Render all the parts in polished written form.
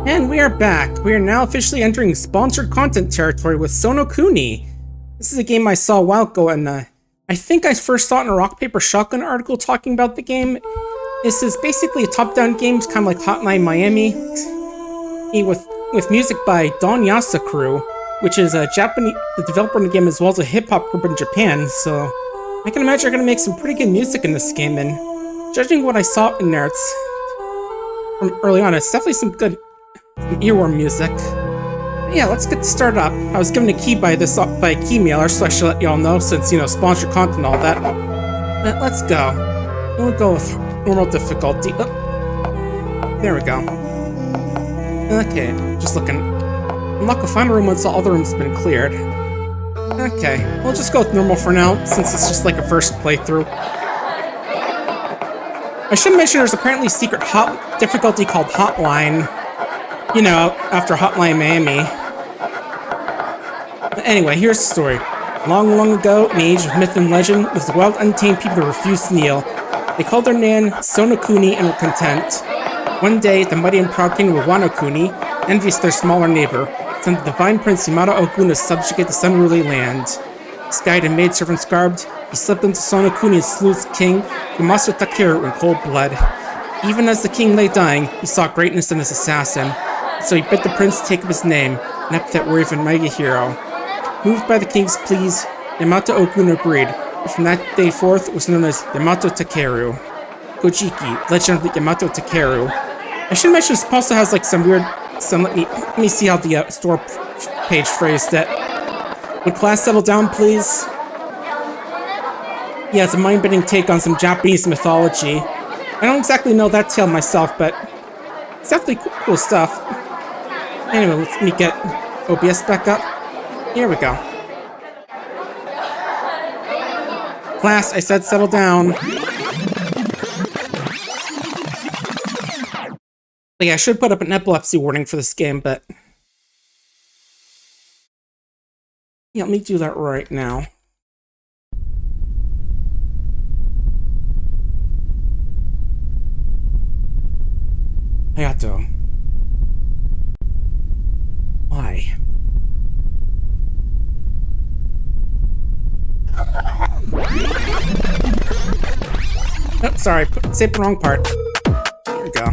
And we are back. We are now officially entering sponsored content territory with Sonokuni. This is a game I saw a while ago, and I think I first saw it in a Rock Paper Shotgun article talking about the game. This is basically a top-down game, kind of like Hotline Miami, with music by DON YASA CREW, which is a the developer in the game as well as a hip-hop group in Japan, so I can imagine they're going to make some pretty good music in this game, and judging what I saw in there, it's from early on, it's definitely some good earworm music. Yeah, let's get started up. I was given a key by a key mailer, so I should let y'all know since, you know, sponsored content and all that. Let's go. We'll go with normal difficulty. Oh, there we go. Okay, just looking. Unlock a final room once all other rooms have been cleared. Okay, we'll just go with normal for now, since it's just like a first playthrough. I should mention there's apparently a secret difficulty called Hotline. You know, after Hotline Miami. But anyway, here's the story. Long, long ago, in the age of myth and legend, was the wild, untamed people who refused to kneel. They called their nan Sonokuni and were content. One day, the mighty and proud king of Wanokuni, envious of their smaller neighbor, sent the divine prince Yamada Ogun to subjugate this unruly land. Disguised in maidservant's garbed, he slipped into Sonokuni and slew its king, Yamasa Takeru, in cold blood. Even as the king lay dying, he saw greatness in his assassin. So he bid the prince take up his name, an epithet worthy of a mighty hero. Moved by the king's pleas, Yamato Ogun agreed, and from that day forth was known as Yamato Takeru. Kojiki, legend of the Yamato Takeru. I should mention this also has like some weird, let me see how the store page phrased it. Would class settle down, please? Yeah, it's a mind-bending take on some Japanese mythology. I don't exactly know that tale myself, but it's definitely cool stuff. Anyway, let me get OBS back up. Here we go. Class, I said settle down. But yeah, I should put up an epilepsy warning for this game, but yeah, let me do that right now. I got to. Why? Oh, sorry, saved the wrong part. There we go.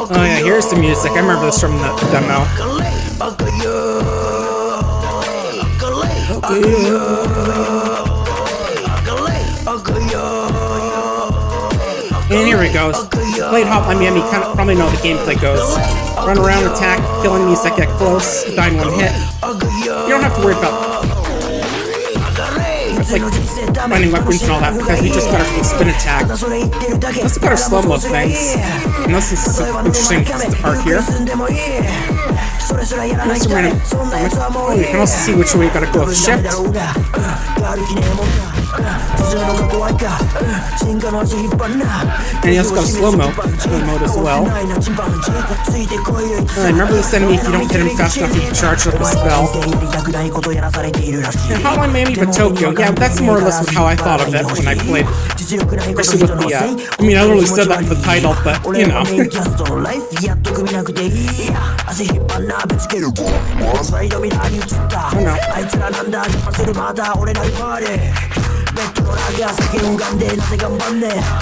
Oh yeah, here's the music. I remember this from the demo. And here we go. Played Hotline Miami, you probably know how the gameplay goes. Run around, attack, kill enemies that get close, die in one hit. You don't have to worry about like finding weapons and all that because we just got our spin attack. Let's got our slow-mo things. And this is an interesting part here. That's a random moment. Oh, you can also see which way you gotta go with shift. And you also got a slow mode as well. Remember this enemy, if you don't hit him fast enough, you can charge up a spell. And Hotline Miami but Tokyo, yeah, that's more or less how I thought of it when I played. Especially with the, I mean, I literally said that in the title, but, you know.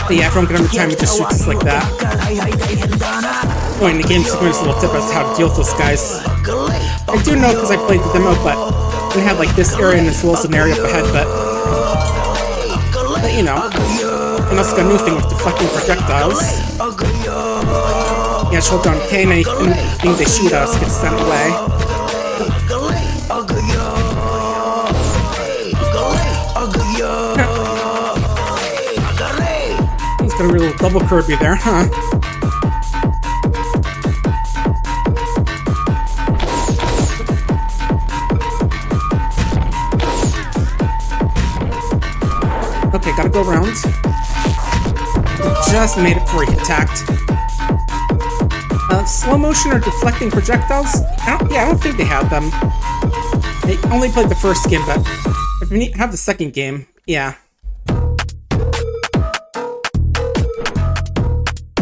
But yeah, everyone can understand me just shoots like that. Oh, and the game's giving us a little tip as to how to deal with those guys. I do know because I played the demo, but we had like this area and as well as an area up ahead, but you know. And also got a new thing with deflecting projectiles. Yeah, just hold down K and anything they shoot us gets sent away. It's got a real double Kirby there, huh? Okay, gotta go around. Just made it before he attacked. Slow motion or deflecting projectiles? I don't think they have them. I only played the first game, but if we have the second game, yeah.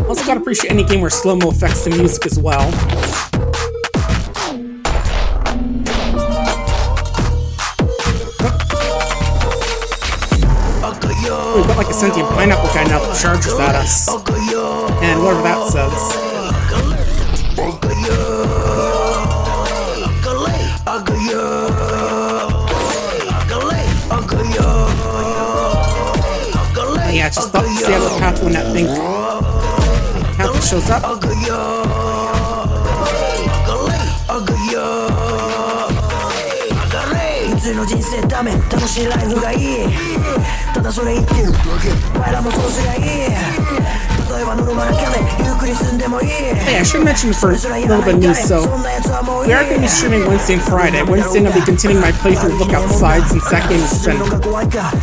Also gotta appreciate any game where slow-mo affects the music as well. We've got like a sentient pineapple guy now that charges at us. And whatever that says. Yeah, just stay out of the path when that thing shows up. Hey, I should mention for a little bit of news, so we are going to be streaming Wednesday and Friday. Wednesday I'll be continuing my playthrough of Look Outside since that game has been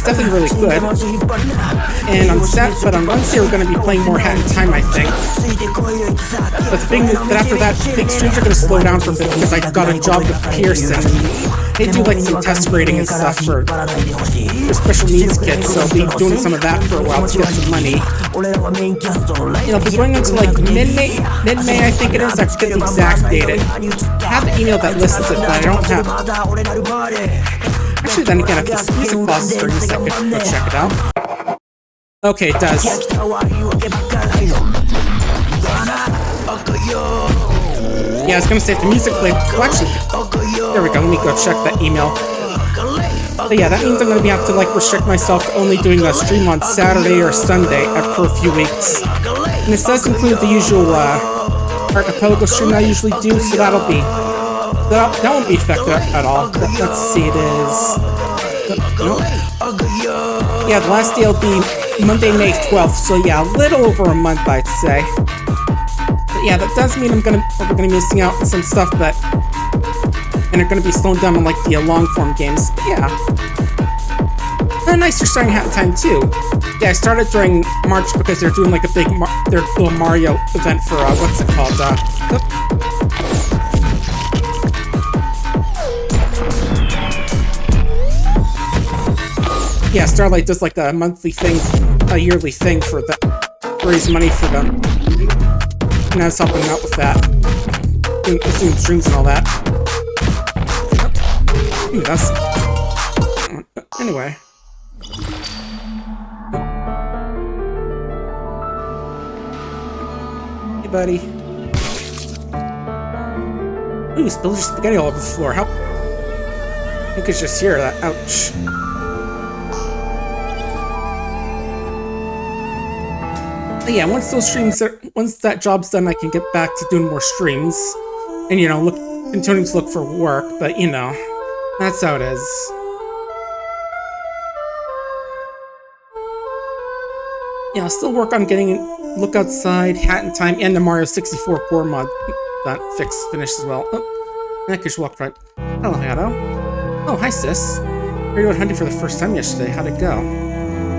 definitely really good. And on Wednesday we're going to be playing more Hat in Time, I think. But the thing is that after that, I think streams are going to slow down for a bit because I got a job with Pearson. They do like some test grading and stuff for special needs kids, so I'll be doing some of that for a while to get some money. You know, but going into like mid-May I think it is, I forget the exact date. I have the email that lists it, but I don't have... Actually, then again, if this music pauses for a second, go check it out. Okay, it does. Yeah, I was gonna say if the music played... Well, actually, there we go, let me go check that email. But yeah, that means I'm gonna have to like restrict myself to only doing a stream on Saturday or Sunday for a few weeks. And this does include the usual archipelago stream I usually do, so that won't be affected at all. But let's see, it is... Nope. Yeah, the last day will be Monday, May 12th, so yeah, a little over a month, I'd say. But yeah, that does mean we're gonna be missing out on some stuff, but... And they're gonna be slowing down on like the long-form games, but yeah. Nice, you're starting Hat in Time too. Yeah, I started during March because they're doing like a big their little Mario event for, what's it called, Yeah, Starlight does like a monthly thing, a yearly thing for raise money for them. And I was helping out with that. Doing streams and all that. Ooh, that's... Anyway. Hey, buddy. Ooh, he spilled your spaghetti all over the floor. How... You could just hear that. Ouch. But yeah, once that job's done, I can get back to doing more streams. And, you know, continuing to look for work, but, you know, that's how it is. Yeah, I'll still work on getting Look Outside, Hat in Time, and the Mario 64 core mod that finished as well. Oh, and I just walked right. Hello, Hato. Oh, hi, sis. We were hunting for the first time yesterday. How'd it go?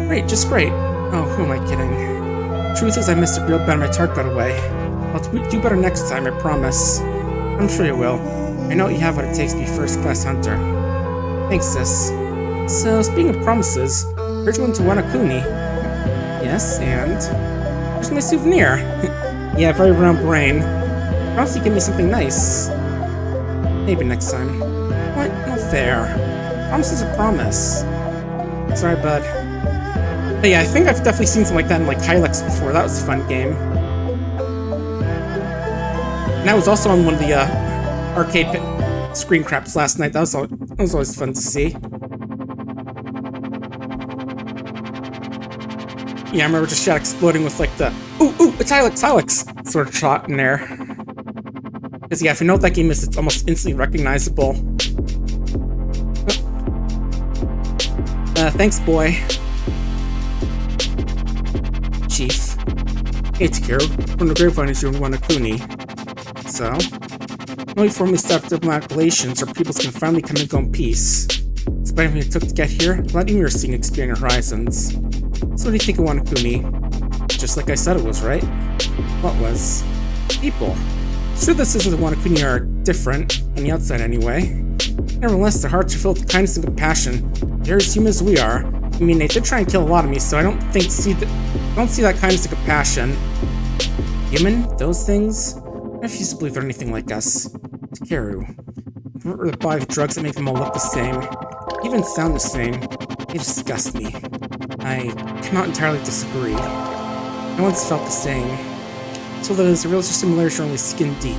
Great, just great. Oh, who am I kidding? Truth is, I missed it real bad. My tart got away. I'll do better next time, I promise. I'm sure you will. I know you have what it takes to be first-class hunter. Thanks, sis. So, speaking of promises, heard you went to Sonokuni. Yes, and... Here's my souvenir. Yeah, very round brain. Promise you give me something nice. Maybe next time. What? Not fair. Promise is a promise. Sorry, bud. But yeah, I think I've definitely seen something like that in like Hylex before. That was a fun game. And I was also on one of the arcade screen craps last night. That was always fun to see. Yeah, I remember just shot exploding with like the ooh, it's Hylex sort of shot in there. Because yeah, if you know what that game is, it's almost instantly recognizable. Thanks, boy. Chief. Hey, Takeru. From the grapevine is your Sonokuni. So? Only formally stopped diplomatic relations, or peoples can finally come and go in peace. Despite everything it took to get here, letting you seeing expanding horizons. So what do you think of Sonokuni? Just like I said it was, right? What was? People. Sure, this is the Sonokuni are different, on the outside anyway. Nevertheless, their hearts are filled with kindness and compassion. They're as human as we are. I mean, they did try and kill a lot of me, so I don't see that kindness and compassion. Human? Those things? I refuse to believe they're anything like us. Takeru. Or buy the drugs that make them all look the same, even sound the same. They disgust me. I cannot entirely disagree. I once felt the same. So that as the real similarities are only skin deep.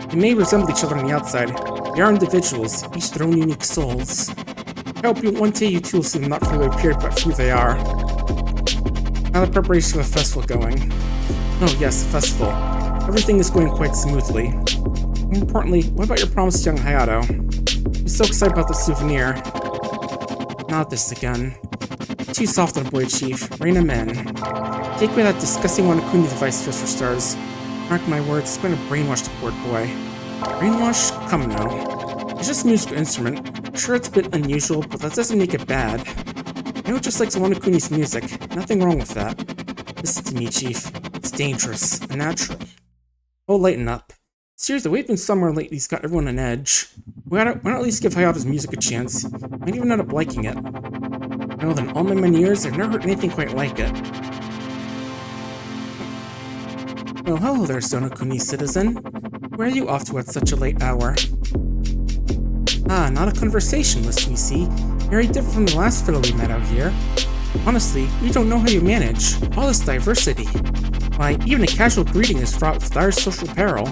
They may resemble each other on the outside. They are individuals, each their own unique souls. I hope one day you too will see them not for who they appear, but for who they are. How the preparations for the festival going? Oh yes, the festival. Everything is going quite smoothly. More importantly, what about your promise to young Hayato? I'm so excited about the souvenir. Not this again. Too soft on a boy, Chief. Rein him in. Take away that disgusting Sonokuni device just for stars. Mark my words, it's going to brainwash the poor boy. Brainwash? Come now. It's just a musical instrument. Sure, it's a bit unusual, but that doesn't make it bad. I know it just likes Sonokuni's music. Nothing wrong with that. Listen to me, Chief. It's dangerous. Unnatural. Oh, lighten up. Seriously, we've been somewhere lately he's got everyone on edge. Why not at least give Hayato's music a chance? Might even end up liking it. I know that in all my many years, I've never heard anything quite like it. Well, hello there, Sonokuni citizen. Where are you off to at such a late hour? Ah, not a conversationalist, we see. Very different from the last fiddle we met out here. Honestly, we don't know how you manage all this diversity. Why, even a casual greeting is fraught with dire social peril.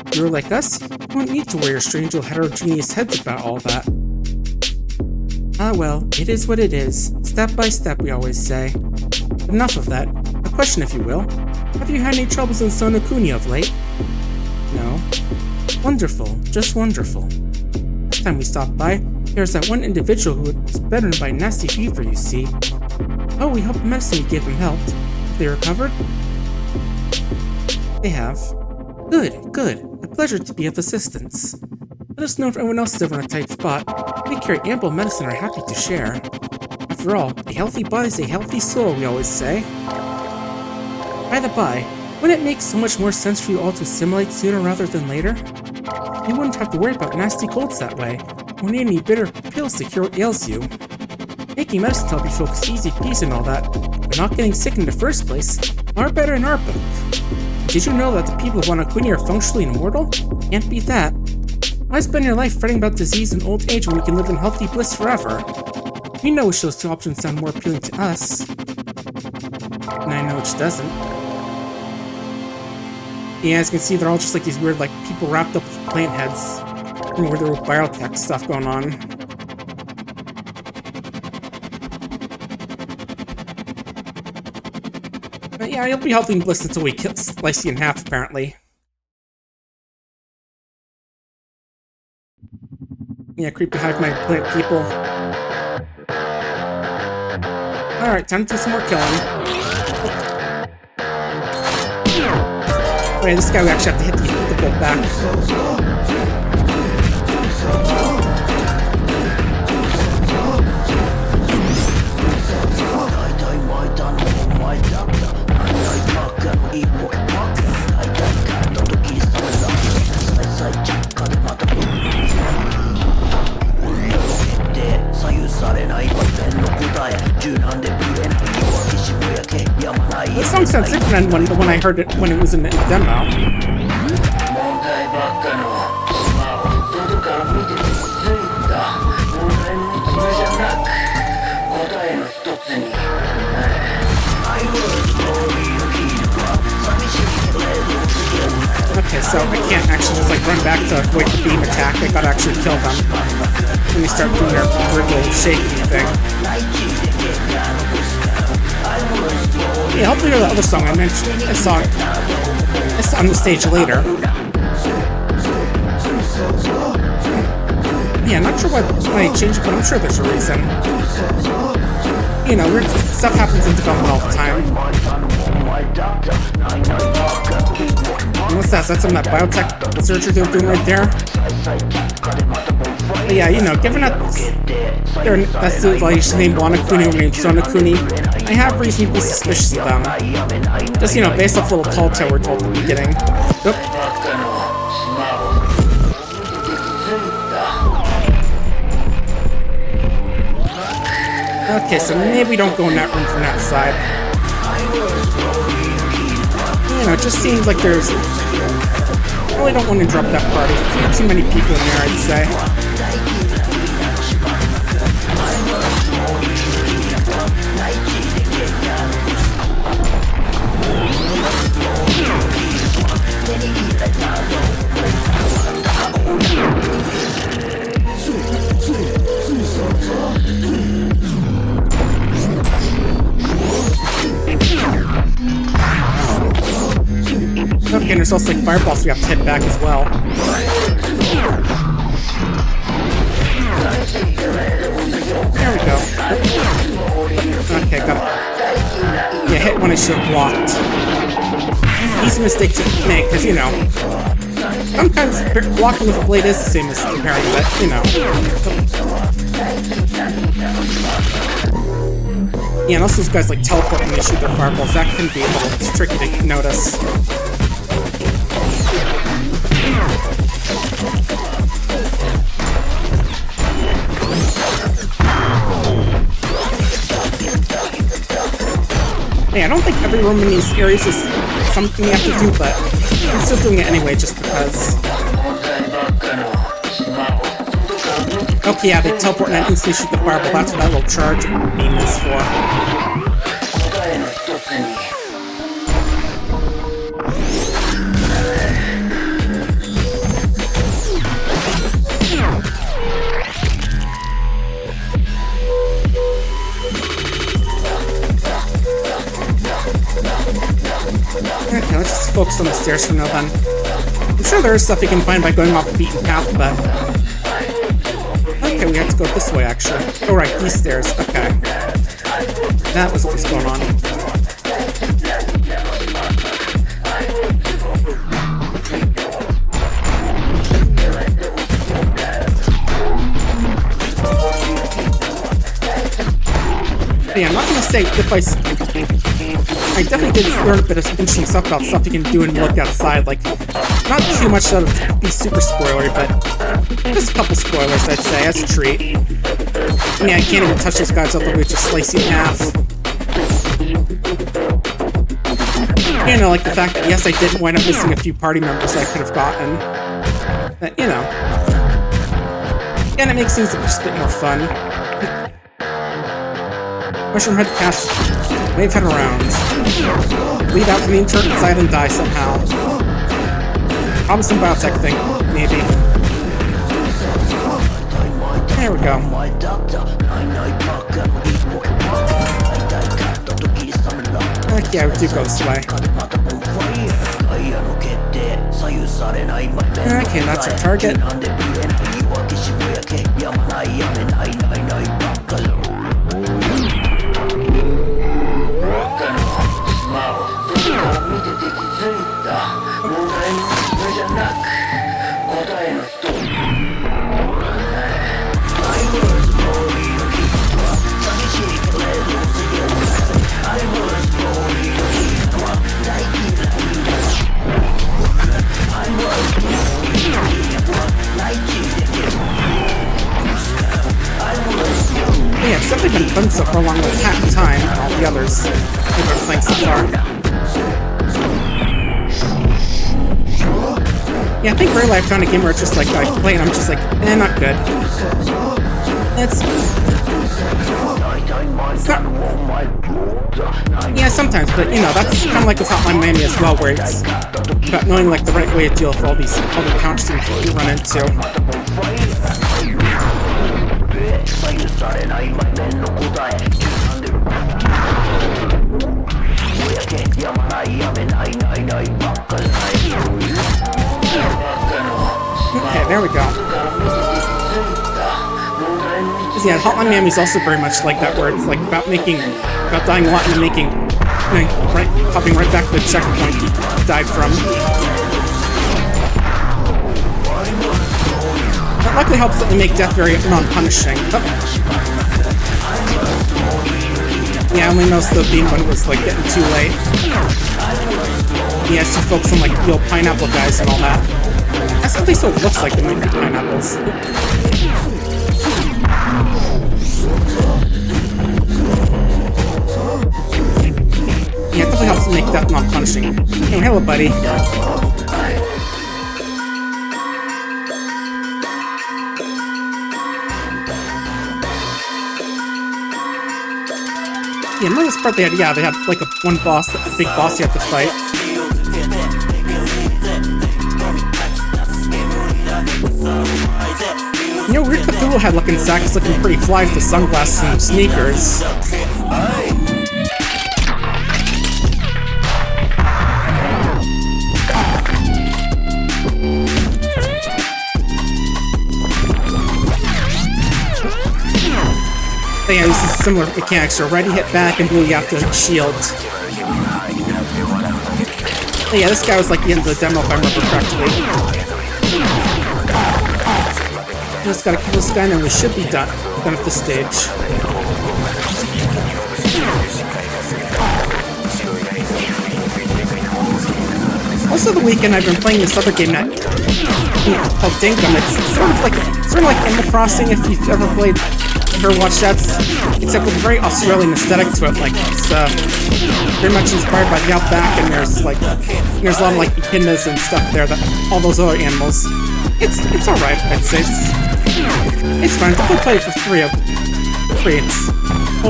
If you're like us, you won't need to wear your strange little heterogeneous heads about all that. Ah well, it is what it is. Step by step, we always say. But enough of that. A question, if you will. Have you had any troubles in Sonokuni of late? No. Wonderful. Just wonderful. Last time we stopped by, there was that one individual who was bedridden by a nasty fever, you see. Oh, we hope the medicine we gave him helped. Have they recovered? They have. Good, good. A pleasure to be of assistance. Let us know if anyone else is ever in a tight spot. We carry ample medicine and are happy to share. After all, a healthy body is a healthy soul, we always say. By the by, wouldn't it make so much more sense for you all to assimilate sooner rather than later? You wouldn't have to worry about nasty colds that way, or need any bitter pills to cure what ails you. Making medicine to help you focus easy peasy and all that, but not getting sick in the first place, are better in our book. Did you know that the people of Sonokuni are functionally immortal? Can't beat that. Why spend your life fretting about disease and old age when we can live in healthy bliss forever? We know which those two options sound more appealing to us. And I know which doesn't. Yeah, as you can see, they're all just like these weird, like, people wrapped up with plant heads. And where there was biotech stuff going on. But yeah, he'll be healthy and bliss until we slice you in half, apparently. Yeah, creepy hive mind plant people. Alright, time to do some more killing. Wait, this guy we actually have to hit the bolt back. This song sounds different than when I heard it when it was in the demo. Okay, so I can't actually just like run back to avoid the beam attack. I gotta actually kill them when they start doing their weird little shaking thing. Yeah, hopefully you're the other song I mentioned. I saw it on the stage later. Yeah, I'm not sure why they changed it, but I'm sure there's a reason. You know, weird stuff happens in development all the time. And what's that? Is that some of that biotech research they're doing right there? But yeah, you know, given that that's the civilization named Sonokuni or named Sonokuni, I have reason to be suspicious of them. Just, you know, based off the little tall tale we're told at the beginning. Oop. Okay, so maybe we don't go in that room from that side. You know, it just seems like there's... I really don't want to interrupt that party. Too many people in there, I'd say. Okay, and there's also like fireballs we have to hit back as well. There we go. Okay, got it. Yeah, hit when I should have blocked. Easy mistake to make, because, you know, sometimes blocking with a blade is the same as repairing, but, you know. Yeah, and also those guys like teleport when they shoot their fireballs. That can be a little tricky to notice. Yeah, I don't think every room in these areas is something you have to do, but I'm still doing it anyway just because. Okay, yeah, they teleport and then instantly shoot the fireball. That's what that little charge beam is for. Okay, let's just focus on the stairs for now then. I'm sure there is stuff you can find by going off the beaten path, but... Okay, we have to go this way, actually. Oh, right, these stairs. Okay. That was what was going on. But yeah, I'm not gonna say if I definitely did learn a bit of interesting stuff about stuff you can do and look outside. Like, not too much that would be super spoilery, but just a couple spoilers, I'd say, as a treat. And yeah, I can't even touch those guys up, we just slice you in half. You know, like the fact that, yes, I did wind up missing a few party members I could have gotten. But, you know. And it makes things just a bit more fun. Mushroom head cast wave head around. Lead out from the internal side and die somehow. Probably some biotech thing, maybe. There we go. Heck yeah, we do go this way. Okay, that's our target. Yeah, it's definitely been fun so far along with Hat and Time and all the others we've been playing so far. Yeah, I think rarely I've found a game where it's just like I play and I'm just like, not good. It's not... Yeah, sometimes, but you know, that's kind of like with Hotline Miami as well, where it's about knowing like the right way to deal with all the counter schemes that you run into. Okay, there we go. Yeah, Hotline Miami is also very much like that, where it's like about dying a lot and then popping right back to the checkpoint you died from. That luckily helps that they make death very non-punishing. Oh. Yeah, I only noticed the beam one was like getting too late. He has to focus on like the old pineapple guys and all that. at least what it looks like. They might be pineapples. Yeah, it definitely helps to make death not punishing. Oh, hello, buddy. Yeah, remember this part they had, they had like one boss, a big boss you have to fight. You know, Weird Cthulhu had looking sacks looking pretty fly with the sunglasses and sneakers. Yeah, this is similar mechanics. So right, you hit back, and blue, you have to shield. Yeah, this guy was like the end of the demo, if I remember correctly. Just gotta kill this guy, and then we should be done at this stage. Most of the weekend, I've been playing this other game that called Dinkum. It's sort of like Animal Crossing, if you've ever watched that, except with a very Australian aesthetic to it. Like it's very much inspired by the outback, and there's a lot of like echidnas and stuff there. That all those other animals. It's all right, I'd say. It's fine. Definitely play it for free. It's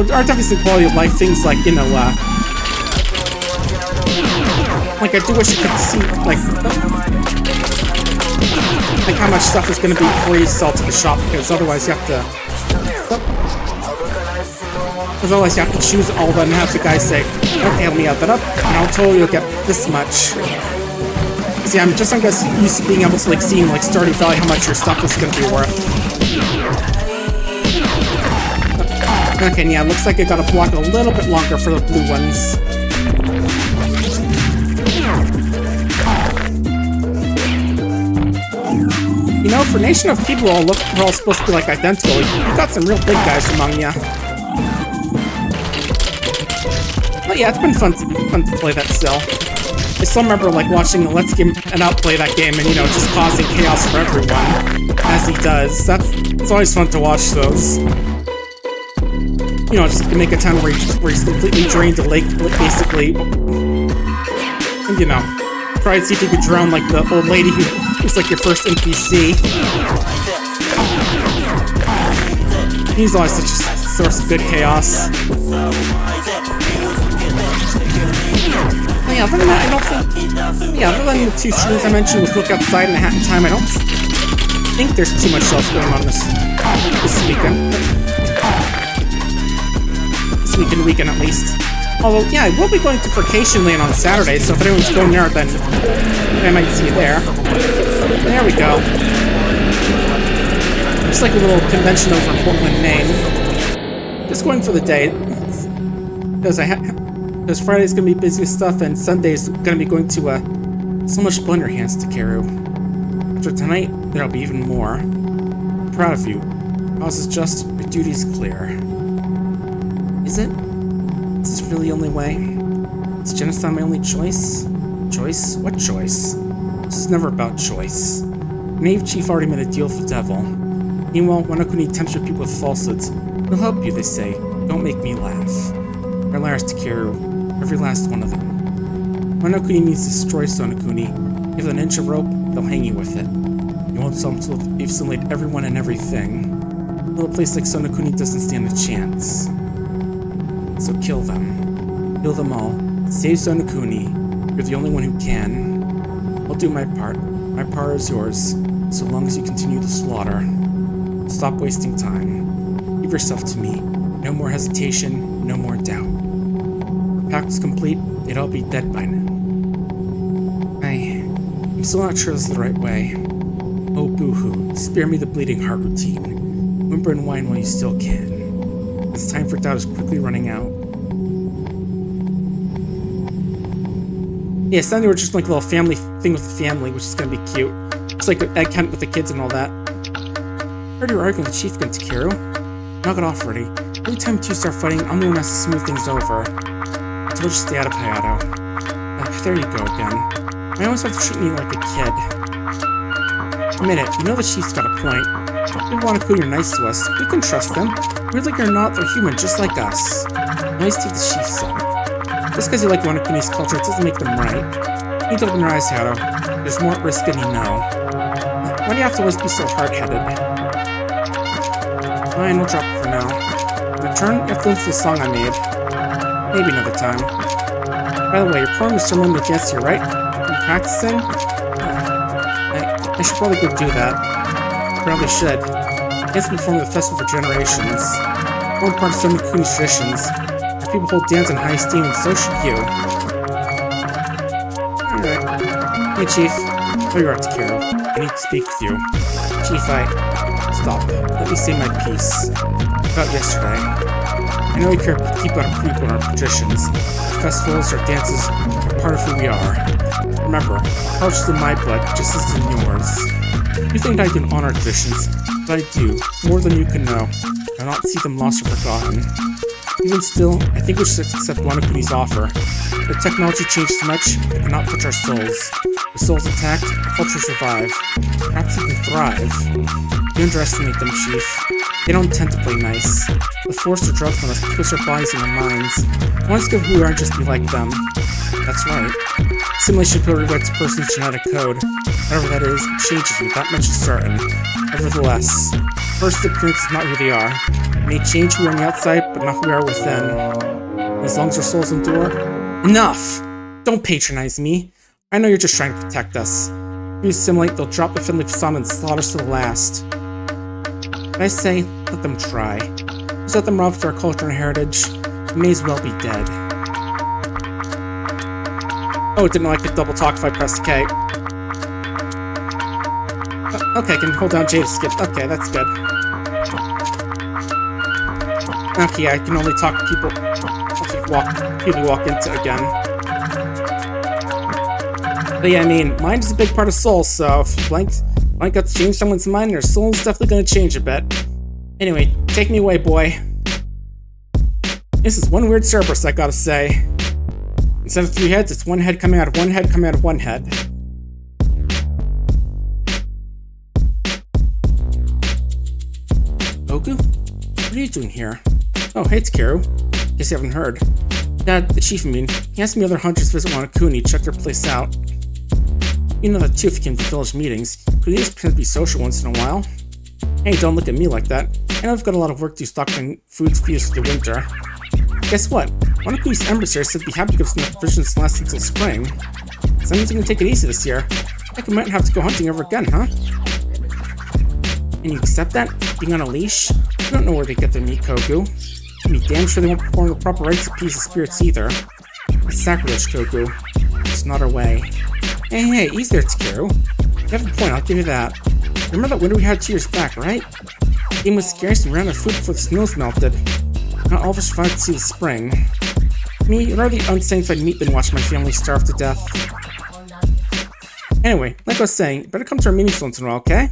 definitely some quality of life things like like I do wish you could see like how much stuff is going to be before you sell to the shop, because otherwise you have to. Because otherwise you have to choose all of them and have the guy say, okay, let me add that up, and I'll totally you'll get this much. See, I'm just used to being able to like seeing like starting value how much your stuff is going to be worth. Okay, yeah, it looks like I gotta block a little bit longer for the blue ones. You know, for Nation of People, we're all supposed to be like identical. You got some real big guys among ya. But yeah, it's been fun to play that still. I still remember like watching the Let's Game and outplay that game, and just causing chaos for everyone, as he does. It's always fun to watch those. Just to make a time where he's completely drained the lake, basically. And try to see if you could drown like the old lady who's like your first NPC. He's always such a source of good chaos. Yeah, other than that, I don't think... Yeah, other than the two streams I mentioned with Look Outside and A Hat in Time, I don't think there's too much else going on this weekend. This weekend at least. Although, yeah, I will be going to Vacation Land on Saturday, so if anyone's going there, then I might see you there. There we go. Just like a little convention over in Portland, Maine. Just going for the day. Because Friday's gonna be busy with stuff, and Sunday's gonna be going to so much Blender Hands to Karu. After tonight, there'll be even more. I'm proud of you. Cause is just, your duty's clear. Is it? Is this really the only way? Is genocide my only choice? Choice? What choice? This is never about choice. The Knave Chief already made a deal with the devil. Meanwhile, Sonokuni tempts your people with falsehoods. He'll help you, they say. Don't make me laugh. Our liars to Karu, every last one of them. Sonokuni means destroy Sonokuni. Give it an inch of rope, they'll hang you with it. You won't sell until you've assimilated everyone and everything. A little place like Sonokuni doesn't stand a chance. So kill them. Kill them all. Save Sonokuni. You're the only one who can. I'll do my part. My part is yours, so long as you continue the slaughter. Stop wasting time. Give yourself to me. No more hesitation, no more doubt. If the pact was complete, they'd all be dead by now. I'm still not sure this is the right way. Oh, boo-hoo. Spare me the bleeding heart routine. Whimper and whine while you still can. This time for doubt is quickly running out. Yeah, Sunday we're just like a little family thing with the family, which is gonna be cute. Just like an egg hunt with the kids and all that. I heard you were arguing with the chief against Karu. Knock it off already. Every time two start fighting, I'm the one who has to smooth things over. I told you to stay out of Hayato. There you go again. I always have to treat me like a kid. Admit it, you know the chief's got a point. They want to Wanakuni are nice to us. We can trust them. Weird like or not, they're human just like us. Nice take the chief's side. Just because you like Wanakuni's culture, it doesn't make them right. You need to open your eyes, Hato. There's more at risk than you know. Why do you have to always be so hard-headed? Fine, we'll drop it for now. In return, you have to listen to the song I made. Maybe another time. By the way, you're performing the ceremony with Jesse, right? You practicing? I should probably go do that. Probably should. It's been performing the festival for generations. One part of Sonokuni's traditions. People hold dance in high esteem, and so should you. Alright. Hey, Chief. Oh, you're up to Kiro. I need to speak with you. Chief, Stop. Let me say my piece. About yesterday. I know we care to keep out of people in our traditions. Our festivals, our dances, are part of who we are. Remember, culture's in my blood, just as in yours. You think I can honor traditions, but I do, more than you can know. I not see them lost or forgotten. Even still, I think we should accept Wanakuni's offer. The technology changed so much, it cannot touch our souls. With souls intact, culture survive. Perhaps even thrive. You underestimate them, Chief. They don't tend to play nice. The force or drugs on us twist our bodies and our minds. I want us to go who we are and just be like them. That's right. Simulation code rewrites a person's genetic code. Whatever that is, it changes you, that much is certain. Nevertheless, first appearance is not who they are. They may change who we are on the outside, but not who we are within. As long as our souls endure... Enough! Don't patronize me. I know you're just trying to protect us. If you assimilate, they'll drop the friendly facade and slaughter us to the last. But I say, let them try. Just let them rob us our culture and heritage. We may as well be dead. Oh, it didn't know I could double talk if I pressed K. Okay, I can hold down J to skip. Okay, that's good. Okay, I can only talk to people people walk into again. But yeah, I mean, mind is a big part of soul, so if blank got to change someone's mind, their soul's definitely gonna change a bit. Anyway, take me away, boy. This is one weird Cerberus, I gotta say. Instead of 3 heads, it's 1 head coming out of 1 head coming out of 1 head. Goku? What are you doing here? Oh, hey, it's Kiro. Guess you haven't heard. Dad, the chief, he asked me other hunters to visit Wanakuni, check their place out. You know that too if you came to village meetings. Could you just pretend to be social once in a while? Hey, don't look at me like that. I know I've got a lot of work to do stocking food for the winter. Guess what? Wanakuni's embassy said be happy to give us enough provisions to last until spring. So that means I'm gonna take it easy this year. Heck, we might have to go hunting ever again, huh? And you accept that? Being on a leash? You don't know where they get their meat, Kogu. You be damn sure they won't perform the proper rites of peace of spirits either. It's sacrilege, Kogu. It's not our way. Hey, easy there, Tsukiru. You have a point, I'll give you that. Remember that winter we had 2 years back, right? The game was scarce and we ran out of food before the snows melted. Not all of us survived to see the spring. Me, I'd rather eat unsanctified meat than watch my family starve to death. Anyway, like I was saying, better come to our meetings once in a while, okay?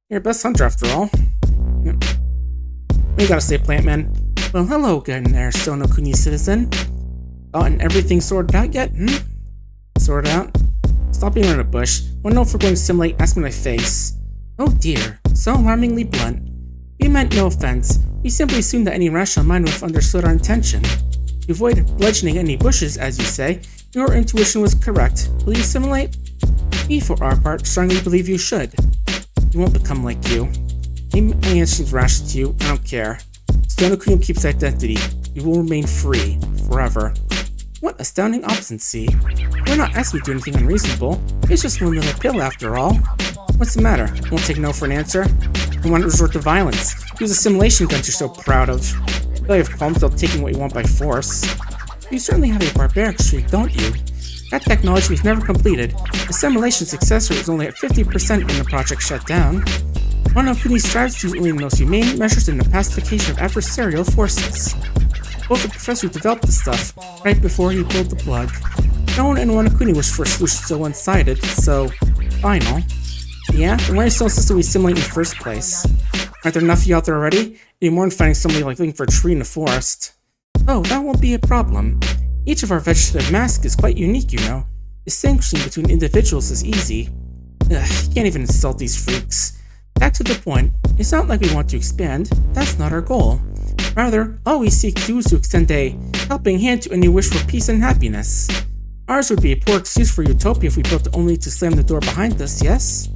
You're our best hunter after all. Yep. What do you gotta say, Plant Man? Well, hello again there, Sonokuni citizen. Gotten everything sorted out yet, Sorted out? Stop being in a bush. Wanna know if we're going to simulate? Ask me my face. Oh dear, so alarmingly blunt. We meant no offense. We simply assumed that any rational mind would have understood our intention. To avoid bludgeoning any bushes, as you say, your intuition was correct. Will you simulate? We, for our part, strongly believe you should. We won't become like you. Maybe my answer seems rash to you, I don't care. Sonokuni keeps identity. You will remain free, forever. What astounding obstinacy. We're not asking you to do anything unreasonable. It's just one little pill after all. What's the matter? Won't take no for an answer? You want to resort to violence. Use a simulation guns you're so proud of. Though you have qualms about taking what you want by force. You certainly have a barbaric streak, don't you? That technology was never completed. The simulation success rate was only at 50% when the project shut down. Monokuni strives to use only the most humane measures in the pacification of adversarial forces. Both the professor who developed the stuff, right before he pulled the plug. No one in Monokuni wished for a solution so one-sided, so final. Yeah, then why are you so insistent we simulate in the first place? Aren't there enough of you out there already? It'd be more than finding somebody like looking for a tree in the forest. Oh, that won't be a problem. Each of our vegetative masks is quite unique, you know. Distinguishing between individuals is easy. You can't even insult these freaks. Back to the point, it's not like we want to expand, that's not our goal. Rather, all we seek to do is to extend a helping hand to any wish for peace and happiness. Ours would be a poor excuse for utopia if we built it only to slam the door behind us, yes?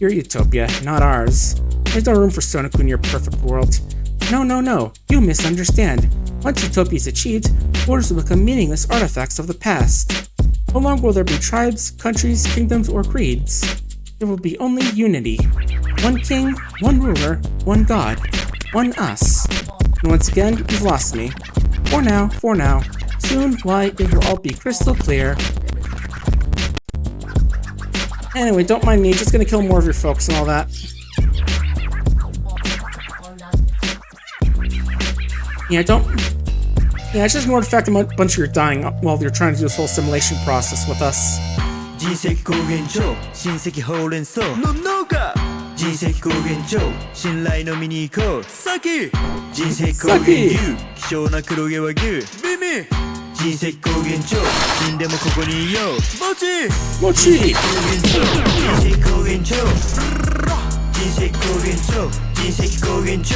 Your utopia, not ours. There's no room for Sonokuni in your perfect world. No, you misunderstand. Once utopia is achieved, borders will become meaningless artifacts of the past. No longer will there be tribes, countries, kingdoms, or creeds. There will be only unity. One king, one ruler, one god, one us. And once again, you've lost me. For now. Soon, why, it will all be crystal clear. Anyway, don't mind me, just gonna kill more of your folks and all that. Yeah, it's just more the fact that a bunch of you are dying while you're trying to do this whole simulation process with us. 人石高原町親戚ほうれん草の農家人石高原町信頼飲みに行こう酒人石高原牛希少な黒毛和牛耳人石高原町死んでもここにいようもち人石高原町人石高原町人石高原町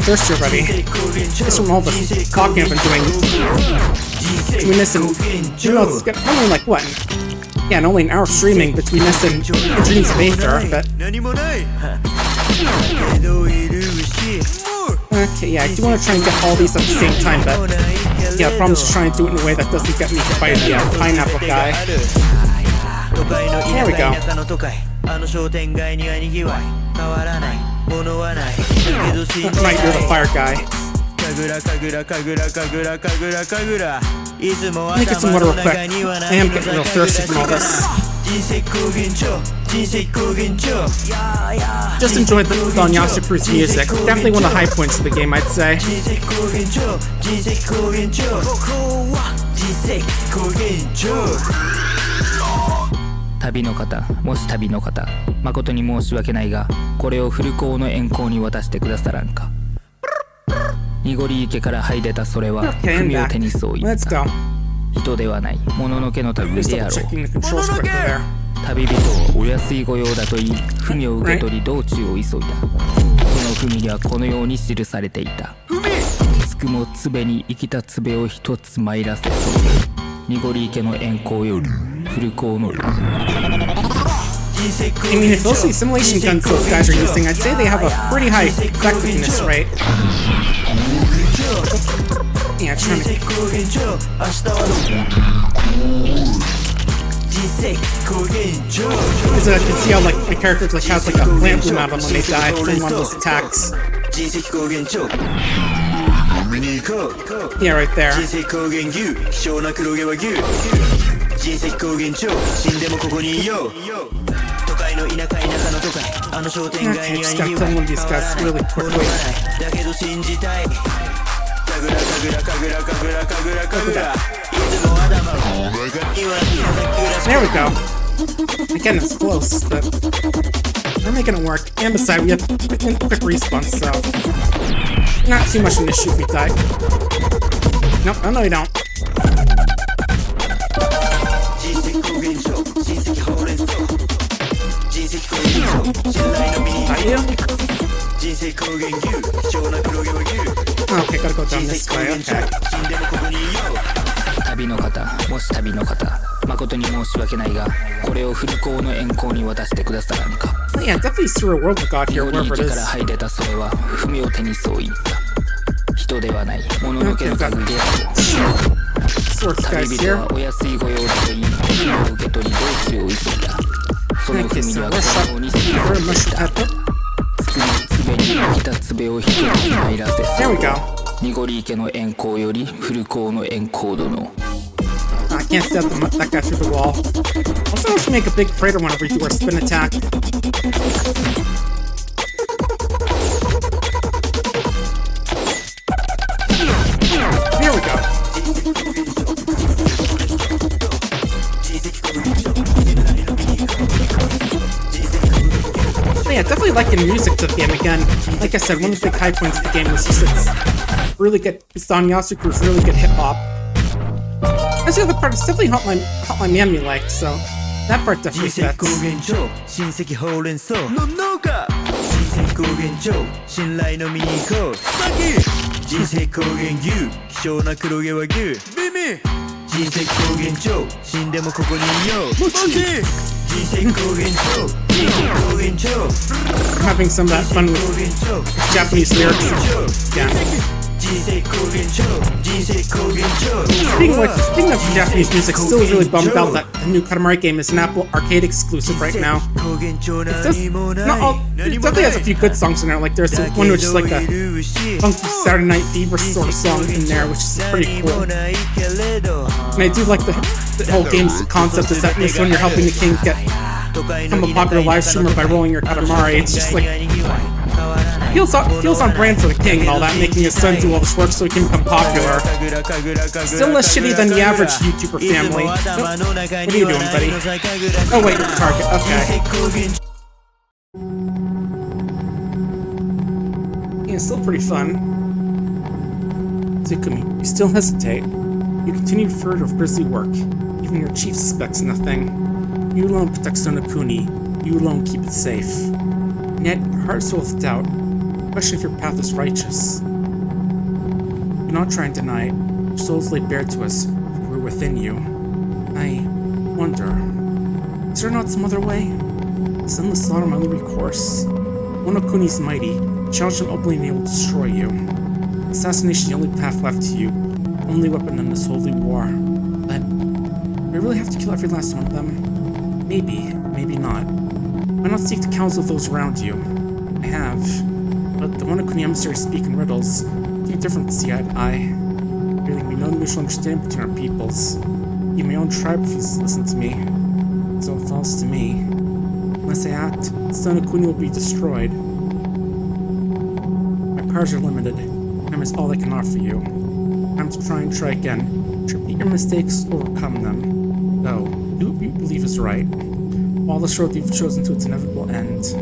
Thirsty already. Just from all the talking I've been doing between this and it's only like what? Yeah, and only an hour of streaming between this and Dreams of Aether, but... Okay, yeah, I do want to try and get all these at the same time, but... Yeah, the problem is just trying to do it in a way that doesn't get me hit by the pineapple guy. There we go. Right, you're the fire guy. Let me get some water real quick. I am getting real thirsty from all this. Just enjoyed the Don Yasa Crew's music. Definitely one of the high points of the game, I'd say. 旅の方、もし旅の方、誠に申し訳ないが、これをフルコーの円光に渡してくださらんか。濁り池から這い出たそれは文を手にそう言った。人ではない、もののけの旅であろう。旅人をお安い御用だと言い、文を受け取り道中を急いだ。その文にはこのように記されていた。つくもつべに生きたつべを一つ参らせそう。濁り池の円光よりフルコーの I mean, if those simulation guns those guys are using, I'd say they have a pretty high effectiveness rate. Yeah, trying to... Because I can see how, like, the characters like has like a plant bloom out of them when they die from one of those attacks. Yeah, right there. Okay, just gotta kill one of these guys really quickly. There we go. Again, it's close, but we're making it work. And besides, we have quick respawn, so not too much of an issue if we die. Nope, oh no, we don't. Got you? Okay, gotta go down this way, okay. 旅の方、もし旅の方、誠に申し訳ないが、これをフルコーの円光に渡してくださらんか。Yeah, definitely surreal world we got here, wherever it is. から這い出たそれは文を手にそう言った。人ではない、もののけの類であろう。旅人はお安い御用だと言い、文を受け取り道中を急いだ。その文にはこのように記されていた。つくにつべに生きたつべを一つ参らせそう。濁り池の円光よりフルコーの円光殿。I can't step that guy through the wall. Also, let's make a big crater whenever we do our spin attack. There we go. But yeah, definitely like the music to the game again. Like I said, one of the big high points of the game was just its really good. It's Don Yasa Crew's really good hip hop. That's the other part. It's definitely Hotline Miami like, so That part definitely 人生 fits. 高原上親戚ほうれん草の農家人生高原上信頼の見に行こうサキ人生高原牛希少な黒毛和牛ビミ人生高原上死んでもここにいようモチ人生高原上人生高原上 I'm having some of that fun with Japanese lyrics. Yeah. Speaking of Japanese music, still really bummed out that the new Katamari game is an Apple Arcade exclusive right now. It definitely has a few good songs in there. Like there's one which is like a funky Saturday Night Fever sort of song in there, which is pretty cool. And I do like the whole game's concept is that this when you're helping the king become a popular live streamer by rolling your Katamari. It's just like feels on brand for the king and all that, making his son do all this work so he can become popular. Still less shitty than the average YouTuber family. Oh, what are you doing, buddy? Oh wait, target. Okay. Yeah, it's still pretty fun. Tsukumi, you still hesitate. You continue further of grisly work. Even your chief suspects nothing. You alone protect Sonokuni. You alone keep it safe. And yet, your heart is full of doubt. Question if your path is righteous. Do not try and deny it. Your soul is laid bare to us, for we're within you. I wonder, is there not some other way? This endless slaughter my only recourse. Monokuni is mighty. Challenge him openly and he will destroy you. Assassination is the only path left to you. Only weapon in this holy war. But do I really have to kill every last one of them? Maybe, maybe not. Why not seek the counsel of those around you? I have. But the Monokuni emissaries speak in riddles. Too different to see eye to eye. There can be no mutual understanding between our peoples. Even my own tribe refuses to listen to me. So it falls to me. Unless I act, Sonokuni will be destroyed. My powers are limited. Time is all I can offer you. Time to try again. To repeat your mistakes, overcome them. Go. Do what you believe is right. While this road you've chosen to its inevitable end.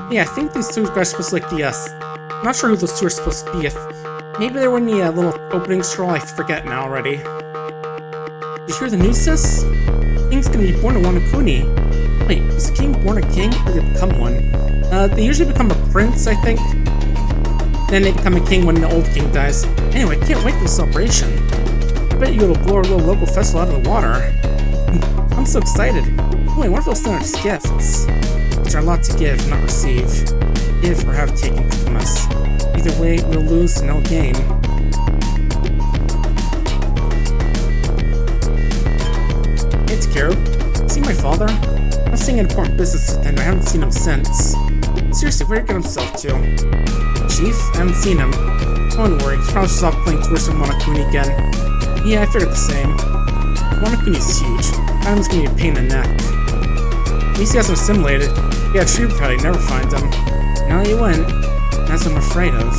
Yeah, I think these two guys are supposed to like the, I'm not sure who those two are supposed to be. If maybe they were in the little opening scroll, I forget now already. Did you hear the news, sis? The king's gonna be born a Wanakuni. Wait, is the king born a king, or did they become one? They usually become a prince, I think. Then they become a king when the old king dies. Anyway, I can't wait for the celebration. I bet you'll blow our little local festival out of the water. I'm so excited. Oh, I wonder if they'll send us gifts. Which are a lot to give, not receive. Give or have taken from us. Either way, we'll lose and they'll gain. Hey, Takeru. See my father? I was seeing an important business and I haven't seen him since. Seriously, where did he get himself to? Chief? I haven't seen him. Don't worry, he's probably stopped playing tourists with Monokuni again. Yeah, I figured the same. Monokuni's huge. That one's gonna be a pain in the neck. At least he hasn't assimilated. Yeah, true, probably never find him. Now he went. That's what I'm afraid of.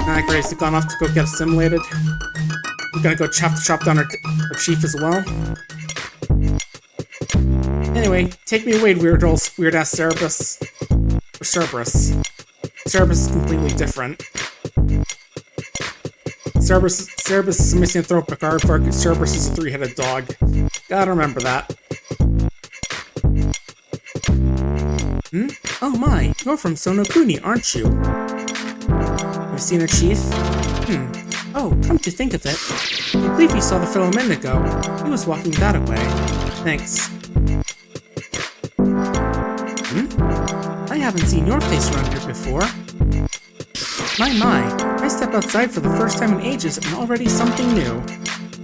Nah, Grace has gone off to go get assimilated. I'm gonna go chop down our chief as well. Anyway, take me away, weird-ass Cerberus. Or Cerberus. Cerberus is completely different. Cerberus is a misanthropic aardvark, Cerberus is a three-headed dog. Gotta remember that. Oh my, you're from Sonokuni, aren't you? Have you seen a chief? Oh, come to think of it. I believe you saw the fellow a minute ago. He was walking that way. Thanks. I haven't seen your face around here before. My, I step outside for the first time in ages and already something new.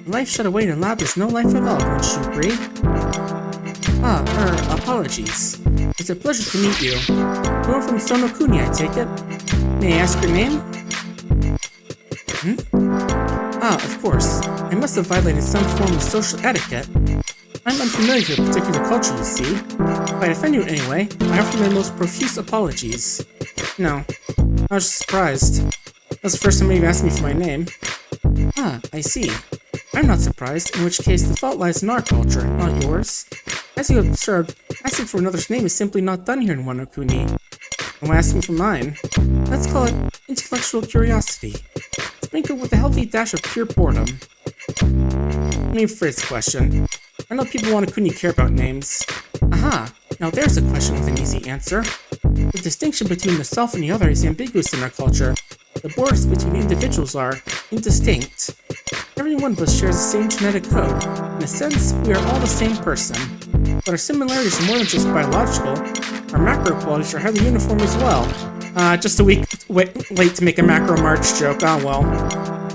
Life shut away in a lab is no life at all, wouldn't you agree? Apologies. It's a pleasure to meet you. You're from Sonokuni, I take it? May I ask your name? Of course. I must have violated some form of social etiquette. I'm unfamiliar with a particular culture, you see. If I offend you in any way, I offer my most profuse apologies. No. I was surprised. That's the first time you've asked me for my name. I see. I'm not surprised, in which case the fault lies in our culture, not yours. As you have observed, asking for another's name is simply not done here in Wanokuni. And when asking for mine, let's call it intellectual curiosity, sprinkled with a healthy dash of pure boredom. me phrase question. I know people want to couldn't care about names. Aha! Now there's a question with an easy answer. The distinction between the self and the other is ambiguous in our culture. The borders between individuals are indistinct. Every one of us shares the same genetic code. In a sense, we are all the same person. But our similarities are more than just biological. Our macro qualities are highly uniform as well. Just a week late to make a macro March joke. Oh well.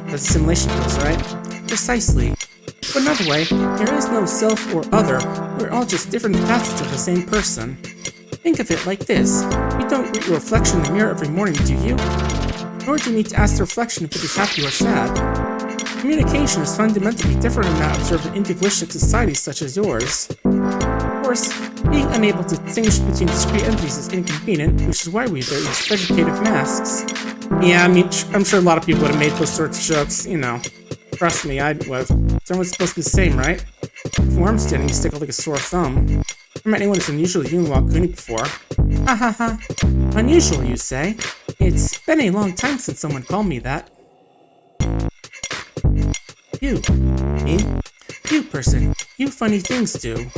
That's assimilation goes, right? Precisely. But another way, there is no self or other. We're all just different facets of the same person. Think of it like this. You don't greet your reflection in the mirror every morning, do you? Nor do you need to ask the reflection if it is happy or sad. Communication is fundamentally different in that observed in individualistic societies such as yours. Of course, being unable to distinguish between discrete entities is inconvenient, which is why we wear these vegetative masks. Yeah, I mean, I'm sure a lot of people would have made those sorts of jokes, you know. Trust me, I would. Everyone's supposed to be the same, right? From where I'm standing, you stick out like a sore thumb. Never met anyone as unusual as you in Wakuni before. Ha ha ha. Unusual, you say? It's been a long time since someone called me that. You. Me? You person. You funny things do.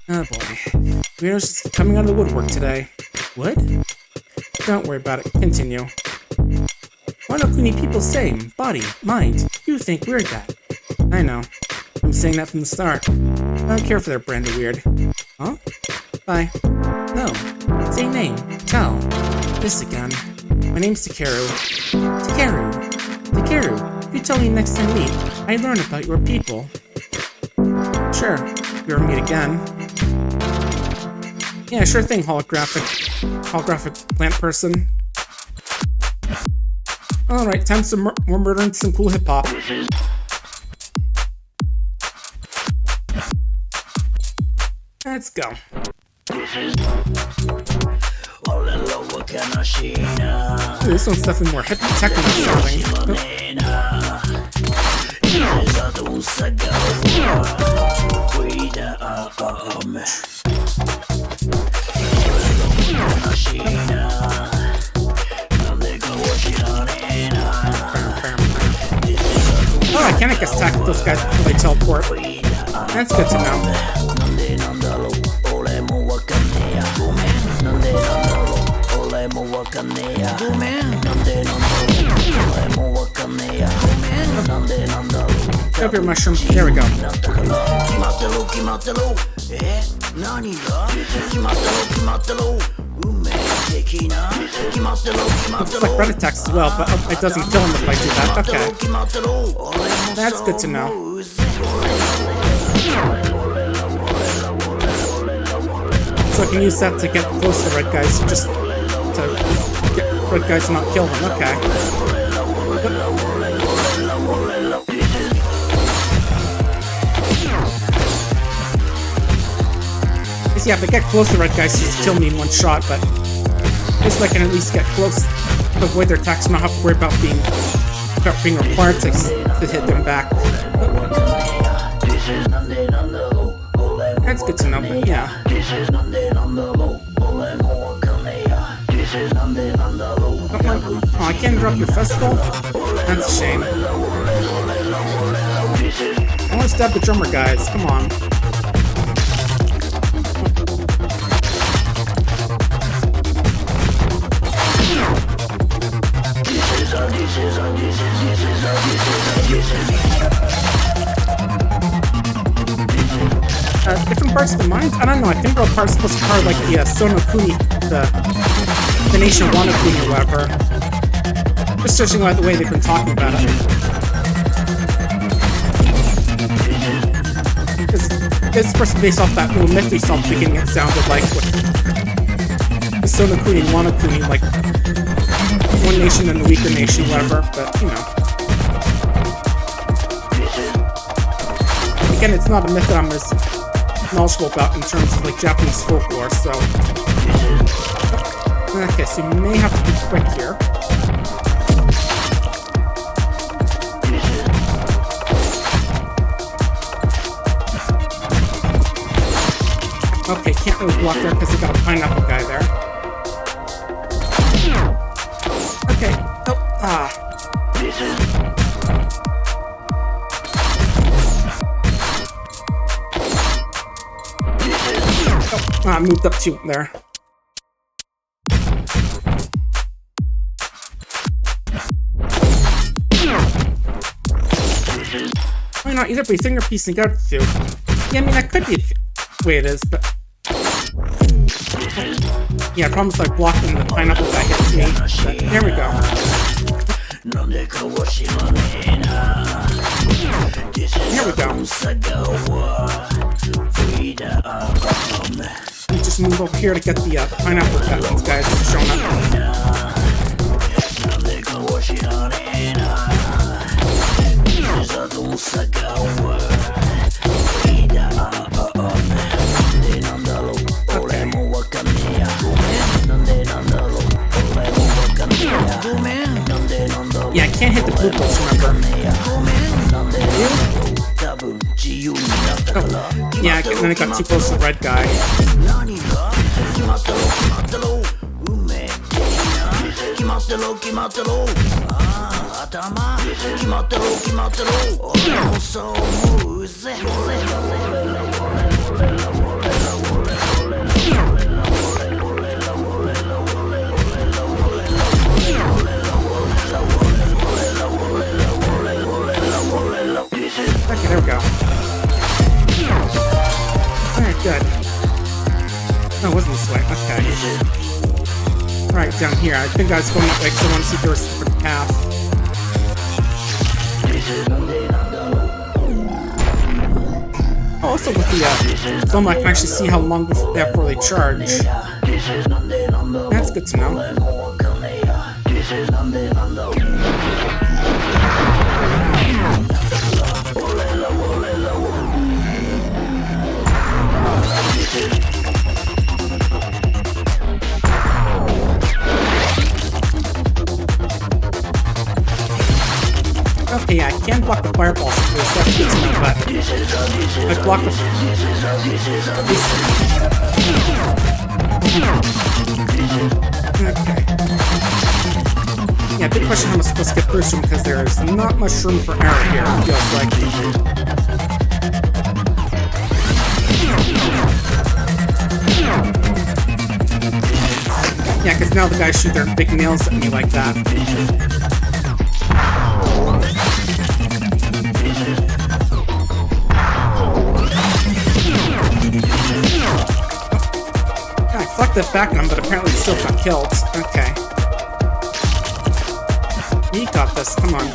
Oh boy. Weirdos just coming out of the woodwork today. What? Don't worry about it. Continue. Monokuni people say, body, mind. You think we're that. I know. I'm saying that from the start. I don't care for their brand of weird. Huh? Bye. No. Say name. Tell. This again. My name's Takeru. Takeru. Takeru. You tell me next time we meet. I learn about your people. Sure. We'll meet again. Yeah, sure thing, holographic plant person. Alright, time for more murdering some cool hip-hop. Let's go. Ooh, this one's definitely more hip techno sounding. Oh, I can't attack those guys before they teleport. That's good to know. Up your mushroom. There we go. Looks like red attacks as well, but it doesn't kill him if I do that. Okay. That's good to know. So I can use that to get close to red guys, just to get red guys to not kill them. Okay. Yeah, if I get close to red guys, just kill me in one shot, but at least I can at least get close to avoid their attacks and not have to worry about being required to hit them back. That's good to know, but yeah. Oh, I can't drop your festival? That's a shame. I want to stab the drummer guys, come on. Different parts of the mind? I don't know, I think they're all parts supposed to be part of like the Sonokuni, the nation of Wanakuni or whatever. Just judging by the way they've been talking about it. It's supposed to be based off that little myth we saw at the beginning. It sounded like with the Sonokuni and Wanakuni, like one nation and the weaker nation, whatever, but you know. Again, it's not a myth that I'm as knowledgeable about in terms of like Japanese folklore, so. Okay, so you may have to be quick here. Okay, can't really block there because they got a pineapple guy there. Okay, Oh, I moved up too there. Why not? Either by finger piecing out too. Yeah, I mean that could be the way it is, but yeah, problem's like blocking the pineapple that hits me. But there we go. Here we go. We just move over here to get the pineapple that these guys have shown up. Yeah, I can't hit the blue bolts, remember? Oh, yeah, then I got too close to the red guy. Okay, there we go. Alright, good. No, it wasn't this way. Okay. Alright, down here. I think I was going that way because I want to see if there was a different path. Oh, also with the film, I can actually see how long before they charge. That's good to know. Okay, yeah, I can block the fireballs, so that's good to know, but I block the... Okay. Yeah, big question how I'm supposed to get through them, because there's not much room for error here, it feels like. Yeah, because now the guys shoot their big nails at me like that. I flicked it back at him, but apparently still got killed. Okay. He got this, come on.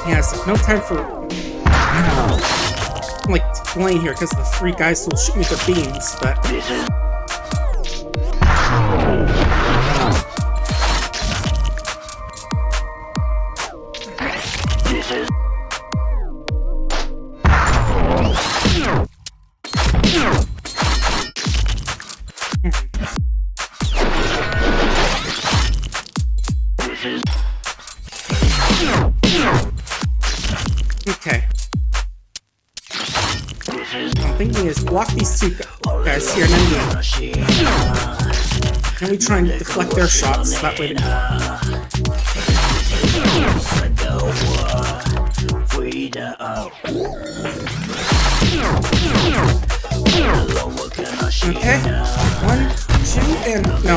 Yes, no time for... I'm like delaying here because the three guys will shoot me with their beams, but... Okay. I'm thinking is block these two guys here, and then we try and deflect their shots. That way. Okay. 1, 2, and no.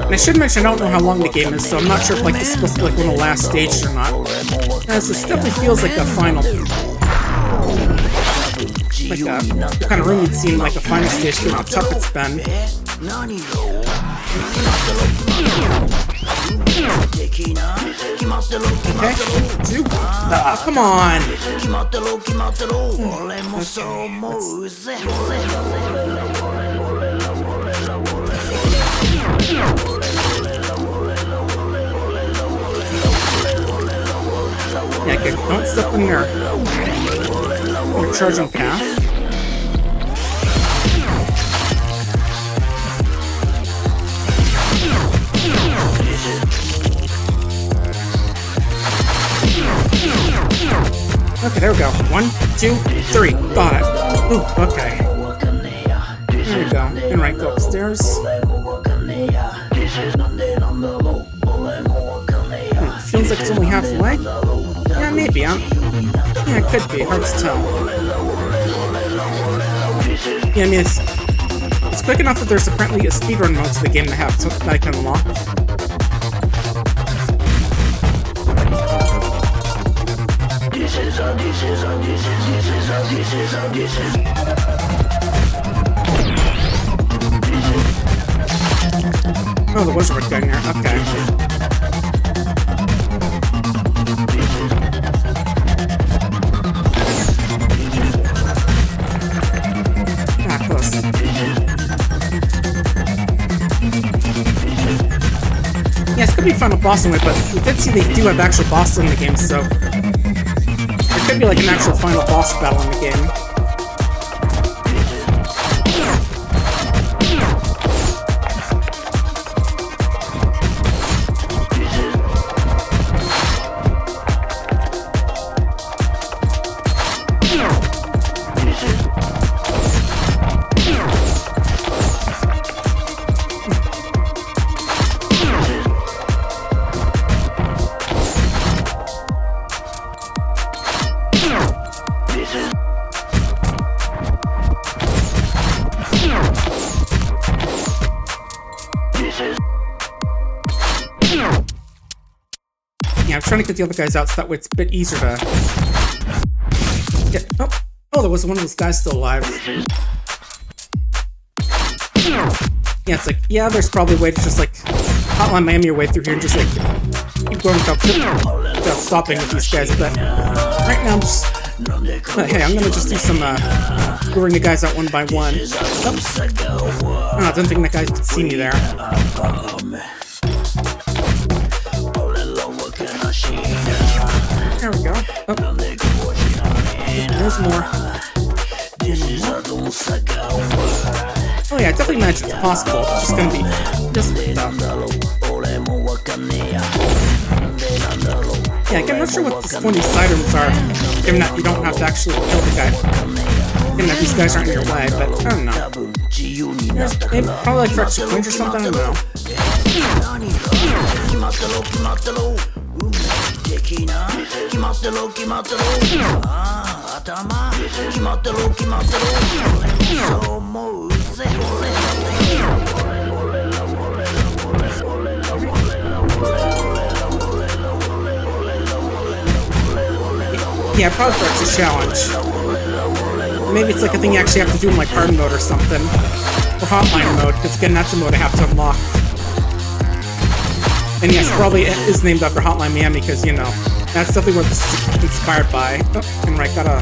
And I should mention I don't know how long the game is, so I'm not sure if like this is supposed to be like one of the last stages or not. As this definitely feels like a final, like a kind of room you'd see in like a final stage, given how tough it's been. Okay, 2. Come on. Yeah, good. Don't step in your charging path. 2, 3. Got it. Ooh, okay. There we go. And right, go upstairs. Feels like it's only halfway. Yeah, maybe. Yeah, it could be. Hard to tell. Yeah, I mean, it's quick enough that there's apparently a speedrun mode to the game that I can unlock. Oh, there was a red guy in there. Okay. Ah, close. Yeah, it's gonna be final boss in it, but we did see they do have actual bosses in the game, so there could be like an actual final boss battle in the game. Yeah, I'm trying to get the other guys out so that way it's a bit easier to get. Oh, there was one of those guys still alive. Yeah, it's like, yeah, there's probably a way to just like Hotline Miami your way through here and just like keep going without stopping with these guys. But right now I'm just. Hey, I'm gonna just do some luring the guys out one by one. Oh, I don't think that guy could see me there. There we go. Oh. There's more. Oh yeah, I definitely imagine it's possible. It's just gonna be just tough. Yeah, I'm not sure what the point of these side rooms are, given that you don't have to actually kill the guy. Given that these guys aren't in your way, but I don't know. Maybe, probably like for extra points or something, I don't know. Yeah, probably for it's a challenge. Maybe it's like a thing you actually have to do in like hard mode or something. Or hotline mode, because again, that's the mode I have to unlock. And yes, probably it is named after Hotline Miami, because, you know, that's definitely what this is inspired by. Oh, and right, gotta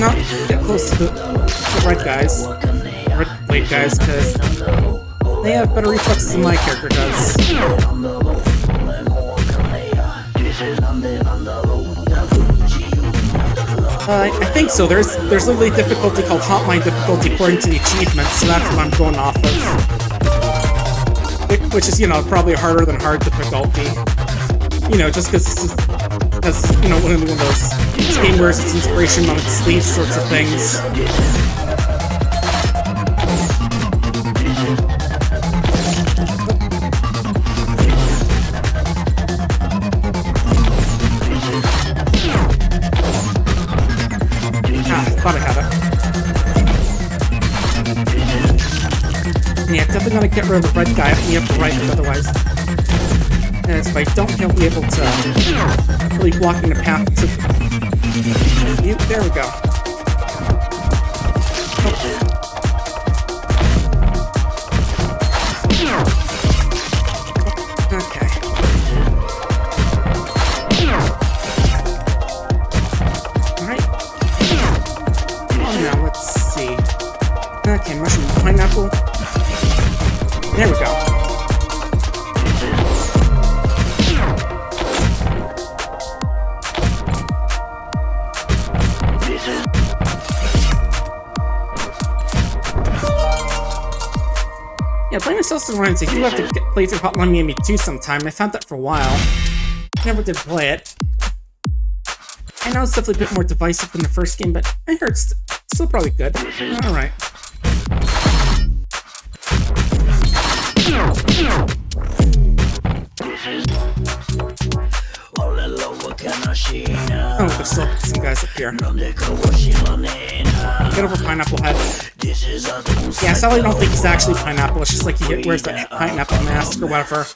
not get close to the red guys. Red blade guys, because they have better reflexes than my character does. I think so. There's literally a difficulty called Hotline difficulty according to the achievements, so that's what I'm going off of. Which is, you know, probably harder than hard difficulty. You know, just because this is, as, you know, one of those game wears its inspiration on its sleeve sorts of things. Thought I had it. Yeah, definitely gonna get rid of the red guy up in the upper right, otherwise. If I don't, he'll be able to really blocking the path to you. There we go. Okay. Okay, mushroom pineapple. There we go. Yeah, playing myself reminds me, I do have to play through Hotline Miami 2 sometime. I've had that for a while. Never did play it. I know it's definitely a bit more divisive than the first game, but I heard it's still probably good. Alright. Oh, there's still some guys up here. Get over Pineapple Head. Yeah, sadly I don't think he's actually Pineapple, it's just like he wears that pineapple mask or whatever.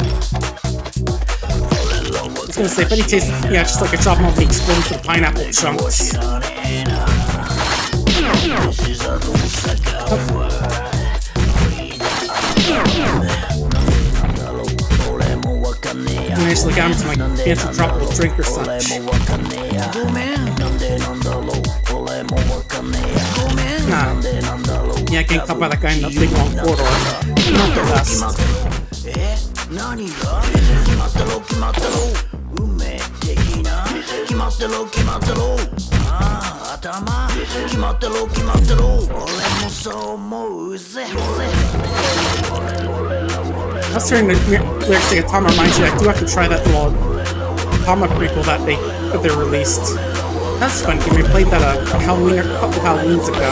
I was gonna say, but he tastes, yeah, just like a chop him up, he explodes with pineapple chunks. And I just look out into my fancy tropical drink or such. Nah. Yeah, getting caught by that guy in the big long corridor. Not the best. I was hearing the lyrics to Tama reminds me I do have to try that little Tama prequel that they released. That's fun game. We played that a couple Halloweens ago.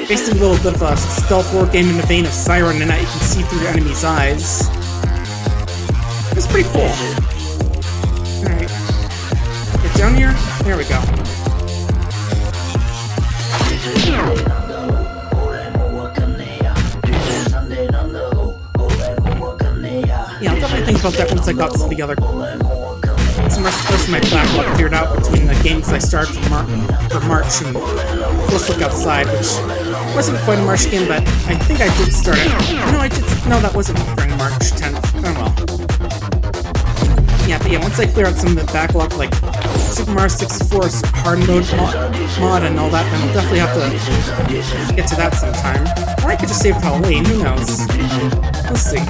Basically a little bit of a stealth horror game in the vein of Siren, and that you can see through your enemy's eyes. It's pretty cool. Alright. Get down here? There we go. Yeah, I'll definitely think about that once I got some of the other... Some rest of my backlog cleared out between the games I started for March and Let's Look Outside, which wasn't quite a March game, but I think I did start it. No, I did. No, that wasn't during March 10th. Oh well. Yeah, but yeah, once I clear out some of the backlog, like Super Mario 64's hard mode mod and all that, then I'll definitely have to get to that sometime. Or I could just save Halloween, who knows? We'll see.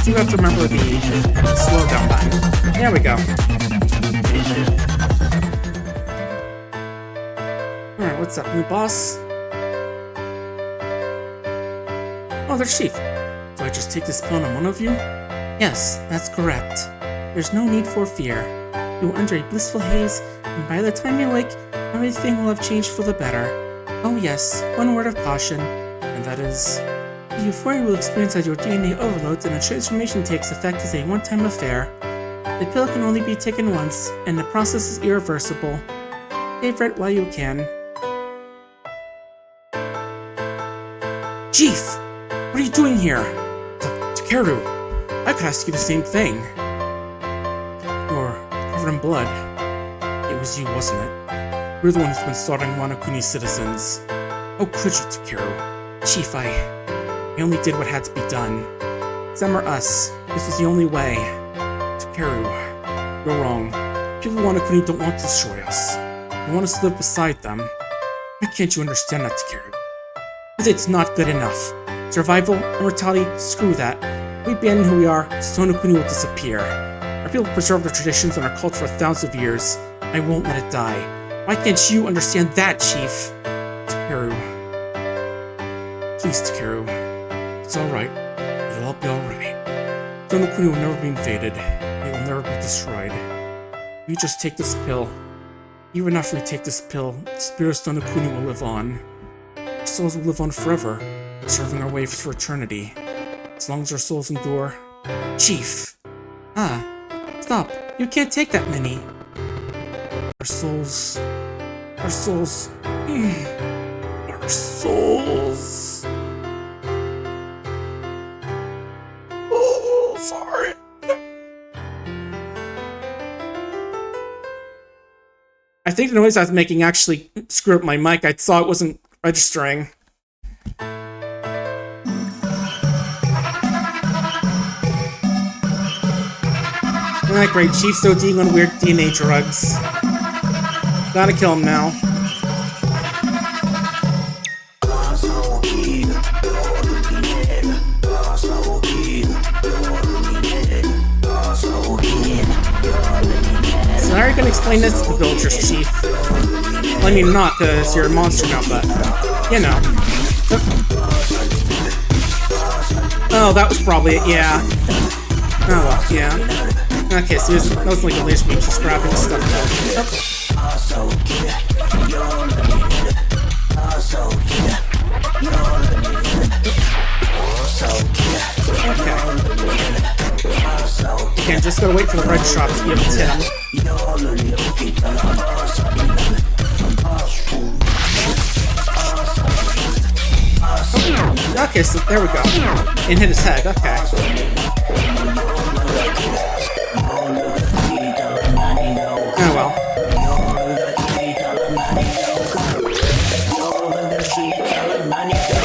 You have to remember the slowdown button. There we go. Alright, what's up, new boss? Oh, there's Chief. Do I just take this pill on one of you? Yes, that's correct. There's no need for fear. You will enter a blissful haze, and by the time you wake, everything will have changed for the better. Oh yes, one word of caution, and that is... The euphoria will experience as your DNA overloads and a transformation takes effect as a one-time affair. The pill can only be taken once, and the process is irreversible. Savor it while you can. Chief! What are you doing here? Takeru, I could ask you the same thing. You're covered in blood. It was you, wasn't it? You're the one who's been slaughtering Monokuni citizens. How could you, Takeru? Chief, I only did what had to be done. Them or us. This was the only way. Takeru, you're wrong. People of Monokuni don't want to destroy us. They want us to live beside them. Why can't you understand that, Takeru? Because it's not good enough. Survival, immortality, screw that. If we abandon who we are, Sonokuni will disappear. Our people preserve their traditions and our culture for thousands of years. I won't let it die. Why can't you understand that, Chief? Takeru. Please, Takeru. It's alright. It'll all be alright. Sonokuni will never be invaded. It will never be destroyed. We just take this pill. Even after we take this pill, the spirit of Sonokuni will live on. Our souls will live on forever, serving our way for eternity. As long as our souls endure. Chief! Ah, stop. You can't take that many. Our souls... Our souls... Our souls... Sorry. I think the noise I was making actually screwed up my mic. I saw it wasn't registering. Isn't that great? Chief's ODing on weird DNA drugs. Gotta kill him now. Sorry gonna explain this to the villagers, Chief. Well, I mean, not because you're a monster now, but, you know. Oh, that was probably it, yeah. Oh, well, yeah. Okay, so that was like a laser beam just grabbing stuff Okay. Again, just gotta wait for the red shot to be able to hit him. Okay, so there we go. And hit his head, okay. Oh well.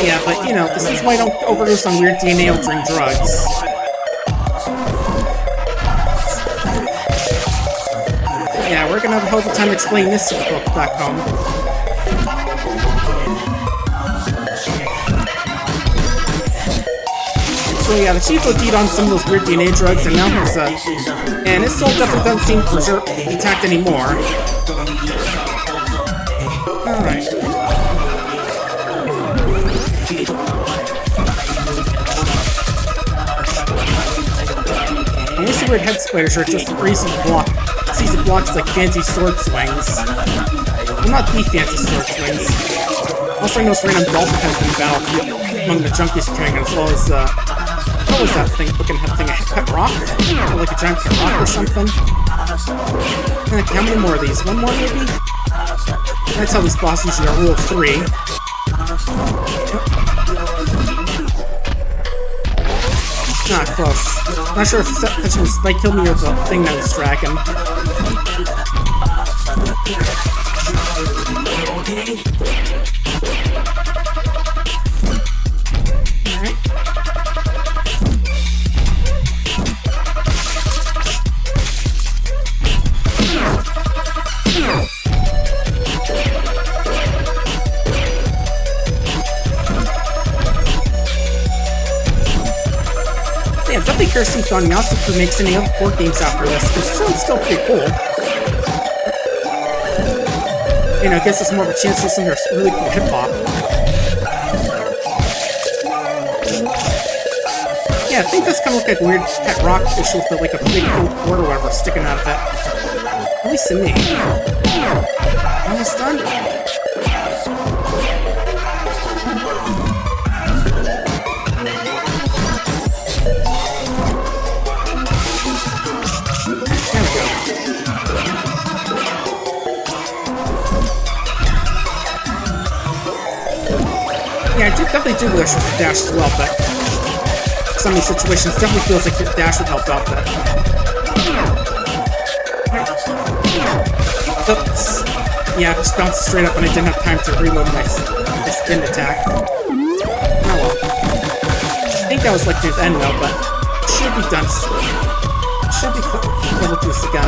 Yeah, but you know, this is why I don't overdose on weird DNA altering drugs. Yeah, we're gonna have a whole time explaining this to the book back home. So yeah, the Chief OD'd on some of those weird DNA drugs, and now he's and his soul definitely doesn't seem intact anymore. Alright. And these weird head spiders are just easy blocks like fancy sword swings. Well, not the fancy sword swings. Also, I know this random dolphin kind of in battle among the junkies carrying it, as well as what was that thing? Looking at thing, a pet rock? Or like a giant pet rock or something? How many more of these? One more maybe? That's how these bosses usually are, rule of 3. Not close. Not sure if touching the spike killed me or the thing that was dragging. Definitely curious if Don Yasa CREW makes any other board games after this, because it sounds still pretty cool. You know, it gives us more of a chance to listen to really cool hip-hop. Yeah, I think that's kind of like a weird pet rock issue with like a big gold cord or whatever sticking out of it. At least to me. Almost done? Yeah, I definitely do wish with the dash as well, but some of these situations definitely feels like the dash would help out that. Oops. Yeah, I just bounced straight up and I didn't have time to reload my spin attack. Oh well. I think that was like near the end though, but it should be done. Should be able to do this again.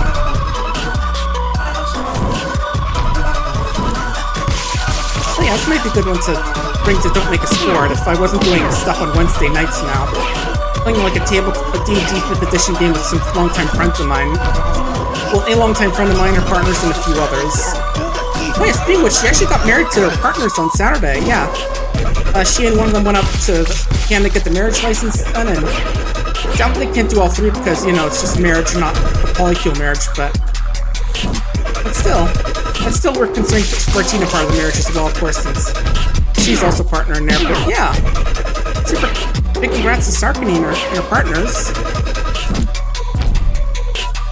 So yeah, this might be a good one to bring to Don't Make a Sport if I wasn't doing stuff on Wednesday nights now. Playing like a D&D 5th edition game with some longtime friends of mine. Well, a longtime friend of mine, her partners, and a few others. Oh yeah, speaking of which, she actually got married to her partners on Saturday, yeah. She and one of them went up to Canada to get the marriage license done, and I doubt they can't do all three because, you know, it's just marriage, not a polycule marriage, but still we're considering Spartina part of the marriage as well, of course, since she's also a partner in there, but yeah. Super big congrats to Sonokuni and her partners.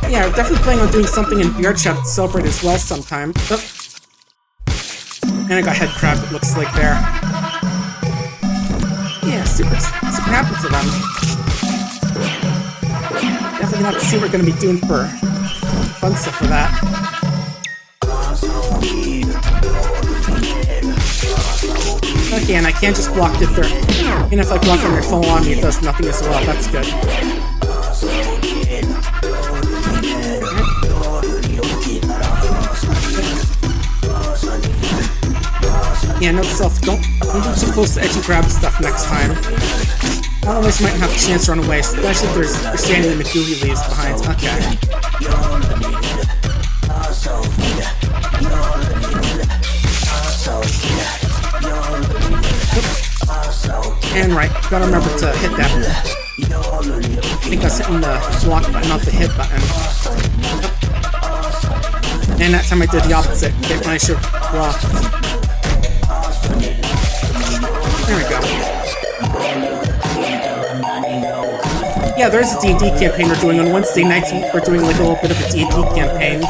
Yeah, we're definitely planning on doing something in VR chat to celebrate as well sometime. Oh. And I got head crab, it looks like there. Yeah, super happy for them. Definitely gonna have to see what we're gonna be doing for fun stuff for that. Okay, and I can't just block if they're... Even if I block them, they're full on me, it does nothing as well. That's good. Yeah, note self, don't get too close to edgy grab stuff next time. Otherwise, you might have a chance to run away, especially if you're standing in the gooey leaves behind. Okay. And right, gotta remember to hit that. I think I was hitting the block button, not the hit button. And that time I did the opposite. Hit when I should block. There we go. Yeah, there's a D&D campaign we're doing on Wednesday nights. We're doing like a little bit of a D&D campaign.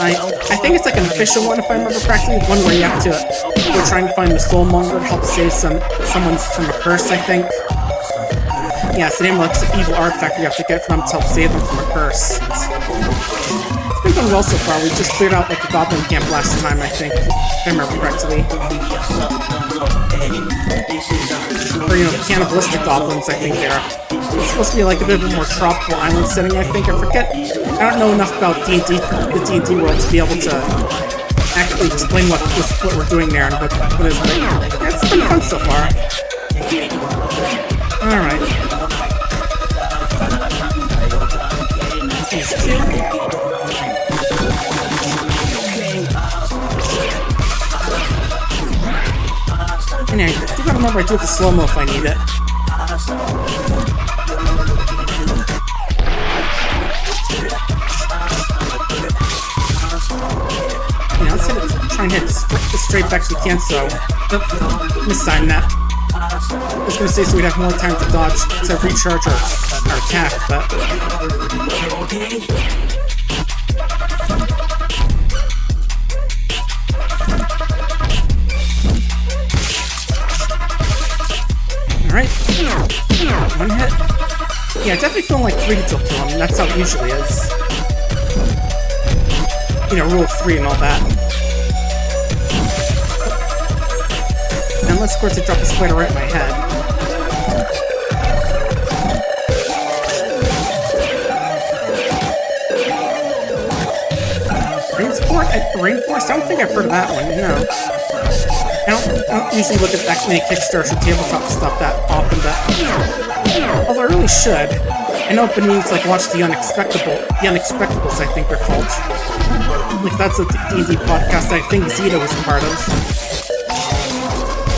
I think it's like an official one if I remember correctly. One where you have to, we're trying to find the soulmonger to help save someone from a curse, I think. Yeah, it's the name of like the evil artifact you have to get from them to help save them from a curse. It's been going well so far. We just cleared out like the goblin camp last time, I think, if I remember correctly. Or, you know, cannibalistic goblins, I think they are. It's supposed to be like a bit of a more tropical island setting, I think. I forget. I don't know enough about D&D, the D&D world to be able to actually explain what we're doing there and what it is. But yeah, it's been fun so far. Alright. Anyway, I do gotta remember I do have the slow-mo if I need it. You know, let's hit it, try and hit the straight back so we can, so... Missign that. I was gonna say so we'd have more time to dodge, to recharge our attack, but... Alright. One hit. Yeah, definitely feeling like 3 hits will kill him. That's how it usually is. You know, rule of 3 and all that. And let's go to drop a spider right in my head. Rainforest? I don't think I've heard of that one, no. I don't usually look at that many Kickstarter or tabletop stuff that often, but although I really should. I know I've been meaning to like watch the Unexpectables, I think they're called. Like that's a D&D podcast I think Zeta was a part of.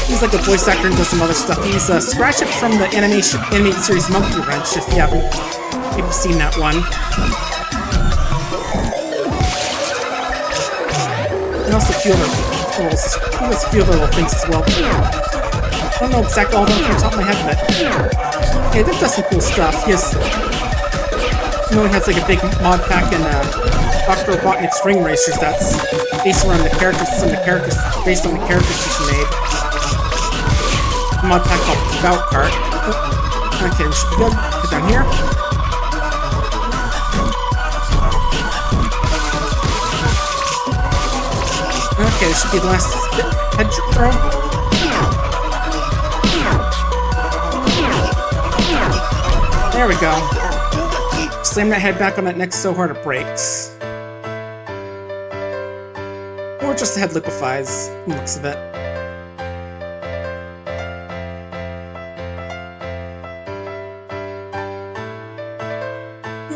He's like a voice actor and does some other stuff. He's Scratch It from the animated series Monkey Wrench, if you haven't seen that one. And also a few other little things as well. I don't know exactly all of them off the top of my head, but yeah, that does some cool stuff. He has like a big mod pack in Dr. Robotnik's Ring Racers that's based around the characters, based on the characters he's made. A mod pack called Bout Cart. Oh, okay, we should be good. Put down here. Okay, this should be the last head throw. There we go. Slam that head back on that next so hard it breaks. Or just the head liquefies, from the looks of it.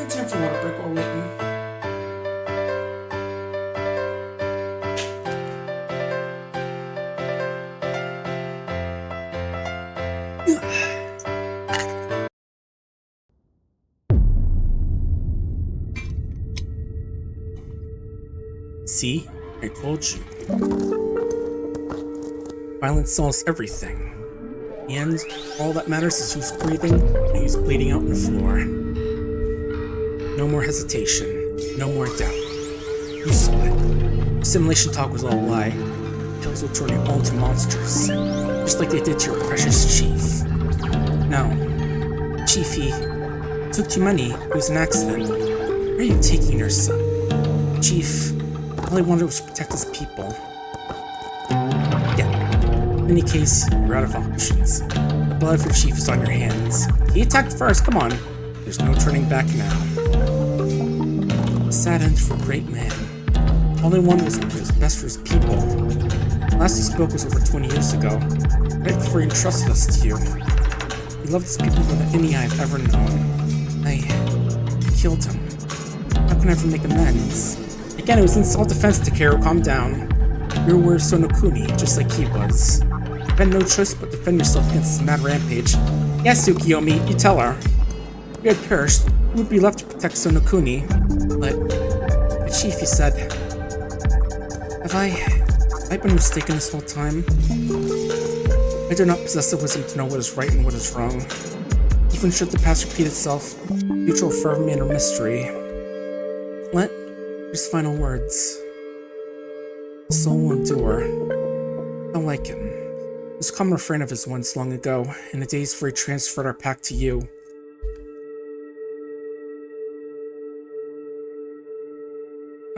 Time for water break while waiting. See? I told you. Violence solves everything. And all that matters is who's breathing and who's bleeding out on the floor. No more hesitation. No more doubt. You saw it. Simulation talk was all a lie. Pills will turn you all into monsters. Just like they did to your precious chief. No. Chiefy. It took too many. It was an accident. Where are you taking your son? Chief. All he wanted was to protect his people. Yeah. In any case, you're out of options. The blood of your chief is on your hands. He attacked first, come on. There's no turning back now. A sad end for a great man. All he wanted was what was best for his people. Last he spoke was over 20 years ago, right before he entrusted us to you. He loved his people more than any I've ever known. I killed him. How can I ever make amends? Again, it was in self-defense, Takeru. Calm down. You were Sonokuni, just like he was. You've had no choice but defend yourself against this mad rampage. Yes, Tsukiyomi, you tell her. If you had perished, you would be left to protect Sonokuni. But, the chief, he said, have I been mistaken this whole time? I do not possess the wisdom to know what is right and what is wrong. Even should the past repeat itself, the future will forever remain a mystery. Let his final words. The soul will endure. I like him. He was a common refrain of his once long ago, in the days before he transferred our pact to you.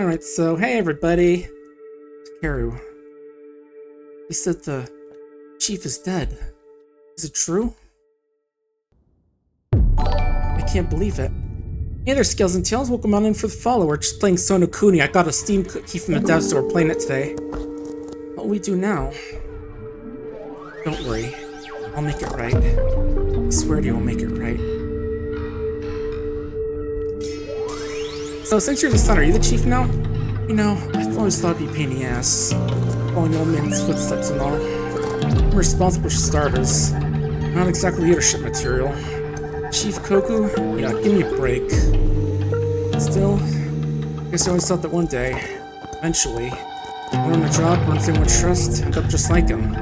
Alright, so hey everybody. Takeru. He said the chief is dead. Is it true? I can't believe it. Hey there, Scales and Tails. Welcome on in for the follow. We're just playing Sonokuni. I got a Steam cookie from the dev store. We're playing it today. What will we do now? Don't worry. I'll make it right. I swear to you, I'll make it right. So, since you're the son, are you the chief now? You know, I've always thought it'd be a pain in the ass. Following the old man's footsteps and all. I'm responsible for starters. Not exactly leadership material. Chief Koku? Yeah, give me a break. Still, I guess I always thought that one day, eventually, I'd learn a job, run through much trust, end up just like him.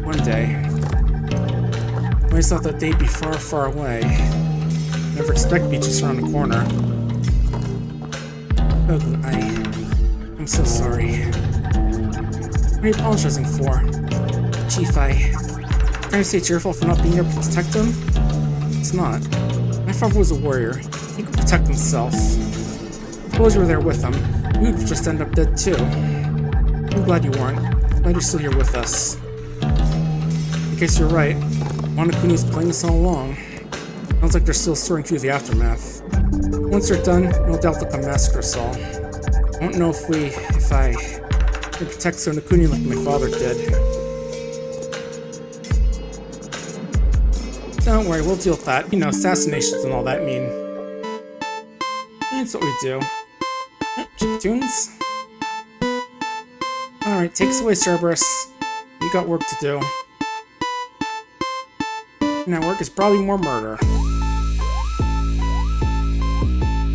One day. I always thought that they'd be far, far away. Never expect to be just around the corner. Koku, I'm so sorry. What are you apologizing for? Chief, trying to say it's your fault for not being here to protect him? It's not. My father was a warrior. He could protect himself. Suppose you were there with him. You'd just end up dead too. I'm glad you weren't. I'm glad you're still here with us. I guess you're right. Monokuni was playing us all along. Sounds like they're still sorting through the aftermath. Once they're done, no doubt they'll come massacre us all. I don't know if I can protect Sonokuni like my father did. Don't worry, we'll deal with that. You know, assassinations and all that mean. That's what we do. Chiptunes? Alright, take us away, Cerberus. You got work to do. And that work is probably more murder.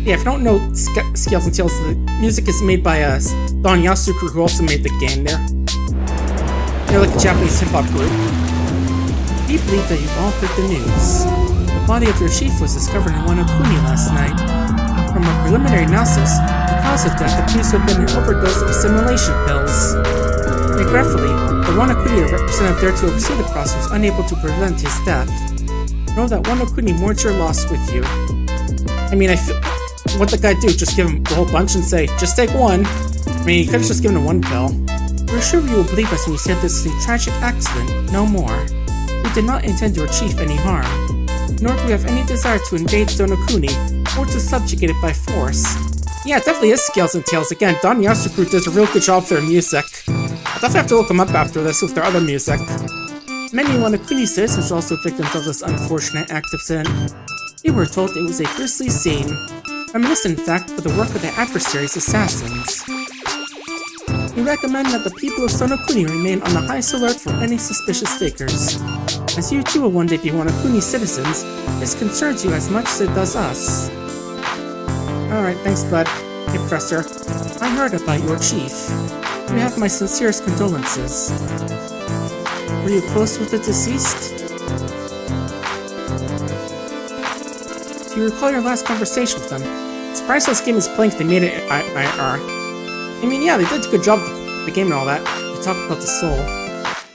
Yeah, if you don't know Scales and Tails, the music is made by DON YASA CREW, who also made the game there. They're like a Japanese hip-hop group. We believe that you've all heard the news. The body of your chief was discovered in Monokuni last night. From a preliminary analysis, the cause of death appears to have been an overdose of assimilation pills. Regretfully, the Monokuni representative there to oversee the process was unable to prevent his death. Know that Monokuni mourns your loss with you. I mean, I feel... What'd the guy do? Just give him a whole bunch and say, just take one? I mean, he could've just given him one pill. We're sure you will believe us when we said this is a tragic accident, no more. We did not intend your chief any harm, nor do we have any desire to invade Sonokuni or to subjugate it by force. Yeah, it definitely is Scales and Tails. Again, DON YASA CREW does a real good job with their music. I'll definitely have to look them up after this with their other music. Many Monokuni citizens were also victims of this unfortunate act of sin. They were told it was a grisly scene, reminiscent in fact of the work of the adversary's assassins. We recommend that the people of Sonokuni remain on the highest alert for any suspicious figures. As you too will one day be Monokuni citizens, this concerns you as much as it does us. Alright, thanks bud. Hey Professor, I heard about your chief. You have my sincerest condolences. Were you close with the deceased? Do you recall your last conversation with them? Surprised this game is playing if they made it IR. I mean, yeah, they did a good job with the game and all that. You talked about the soul.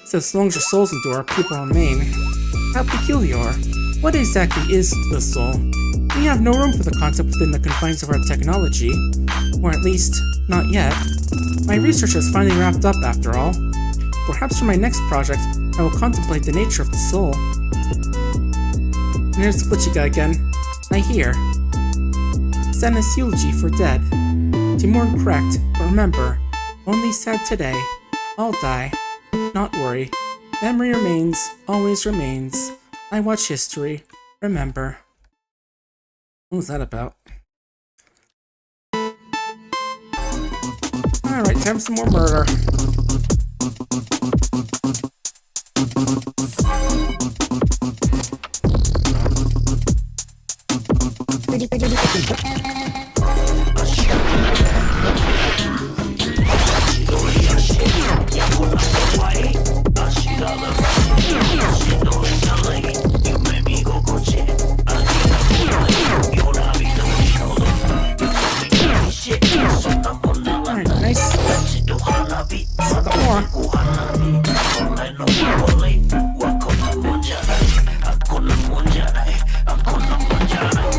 So as long as your souls endure, people remain. How peculiar. What exactly is the soul? We have no room for the concept within the confines of our technology. Or at least, not yet. My research has finally wrapped up after all. Perhaps for my next project, I will contemplate the nature of the soul. And here's the Glitchy guy again. I hear. Sadness eulogy for dead. To mourn correct, but remember, only sad today. I'll die. Not worry. Memory remains, always remains. I watch history. Remember. What was that about? Alright, time for some more murder.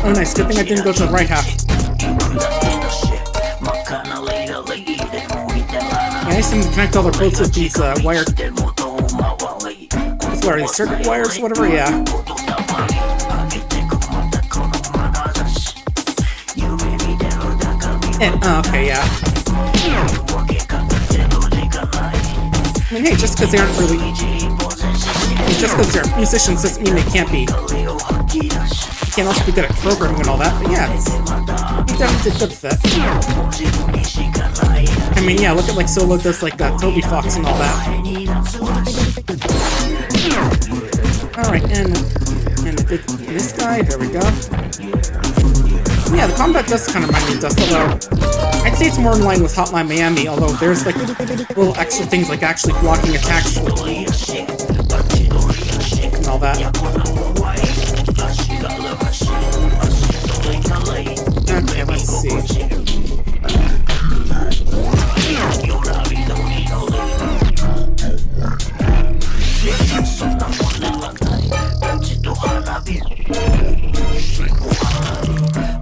Oh, nice. Good thing I didn't go to the right half. Yeah, I just need to connect all the boats with these wire. What are these, circuit wires? Whatever, yeah. Okay, yeah. I mean, hey, just because they aren't really... just because they're musicians doesn't mean they can't be... They can't also be good at programming and all that, but yeah, he definitely did good with that. I mean, yeah, look at like Solo does like Toby Fox and all that. Alright, and this guy, there we go. Yeah, the combat does kind of remind me of Dust, although I'd say it's more in line with Hotline Miami, although there's like little extra things like actually blocking attacks and all that. Okay, let's see.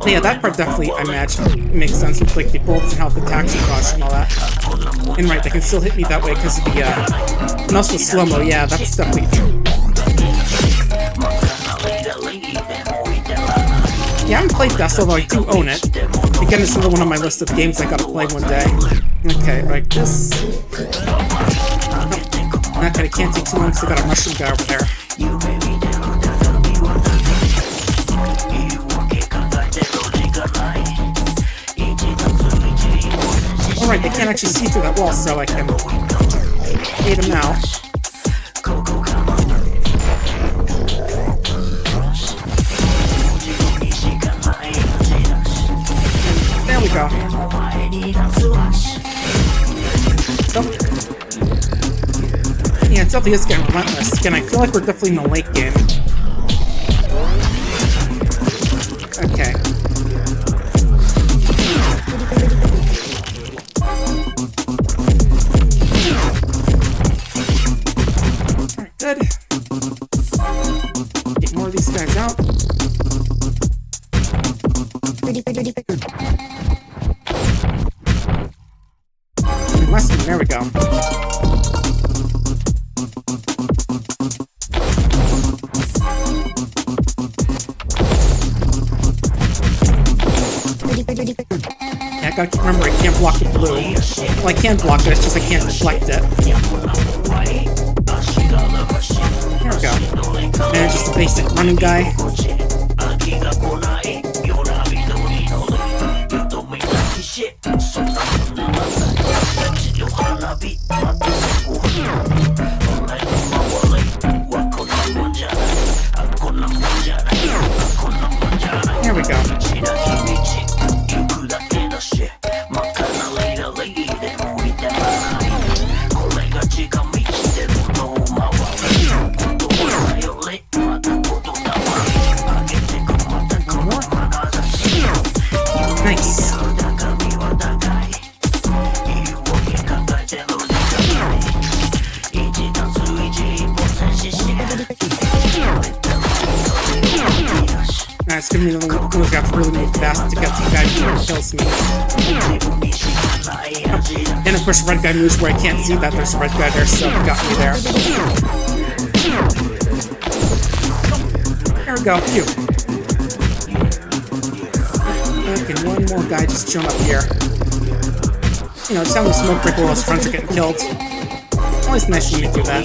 Yeah, that part definitely, I imagine, makes sense with like the bolts and how the taxi rush and all that. And right, they can still hit me that way because of the, and also the slow-mo, yeah, that's definitely true. Yeah, I haven't played Dust, although I do own it. Again, it's another one on my list of games I gotta play one day. Okay, like this. Okay, it can't take too long because I got a mushroom guy over there. Alright, they can't actually see through that wall, so I can bait them out. There we go. So, yeah, it definitely is getting relentless. Again, I feel like we're definitely in the late game. Okay. Alright, good. Get more of these guys out. Last one, there we go. Yeah, I gotta remember I can't block the blue. Well, I can block it, it's just I can't deflect it. There we go. And just a basic running guy. There we go. Nice. It's giving me the moves I have to really move fast to get to the guy before he kills me. Oh. And of course, the red guy moves where I can't see that there's a red guy there, so it got me there. There we go. Phew. Okay, one more guy just chilling up here. You know, just having a smoke break while his friends are getting killed. Always nice when you do that.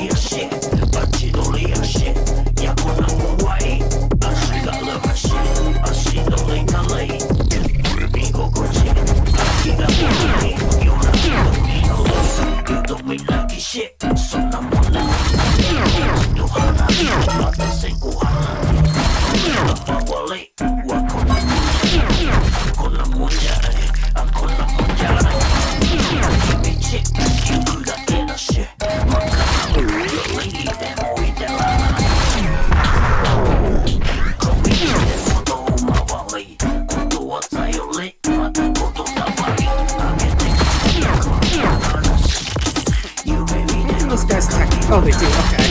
Those guys attack. Oh, they do. Okay.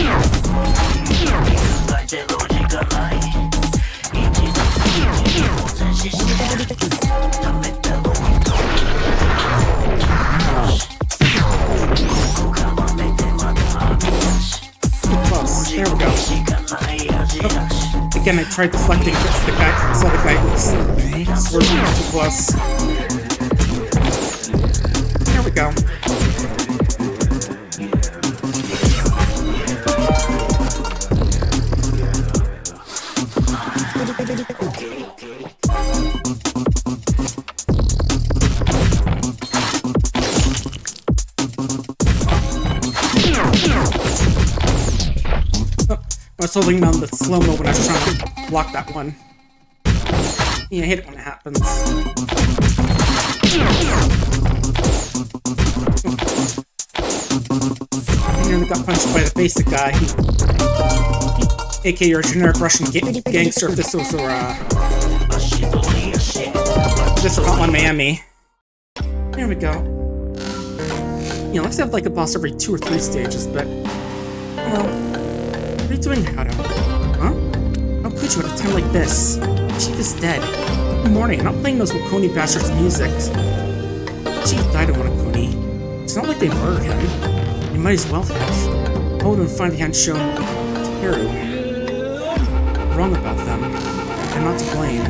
Close. There we go. Oh. Again, I tried deflecting the guy. I saw the guy was swerving too close. There we go. I was holding down the slow-mo when I was trying to block that one. Yeah, I hate it when it happens. I nearly got punched by the basic guy. AKA your generic Russian gangster if this was for, this was Hotline Miami. There we go. You know, let's have like a boss every 2 or 3 stages, but, well... What are you doing, Kyoto? Huh? How could you at a time like this? Chief is dead. Good morning, I'm not playing those Wakoni bastards' music. Chief died of Sonokuni. It's not like they murdered him. They might as well have. I wouldn't find they hadn't shown Teru. Wrong about them. They're not to blame.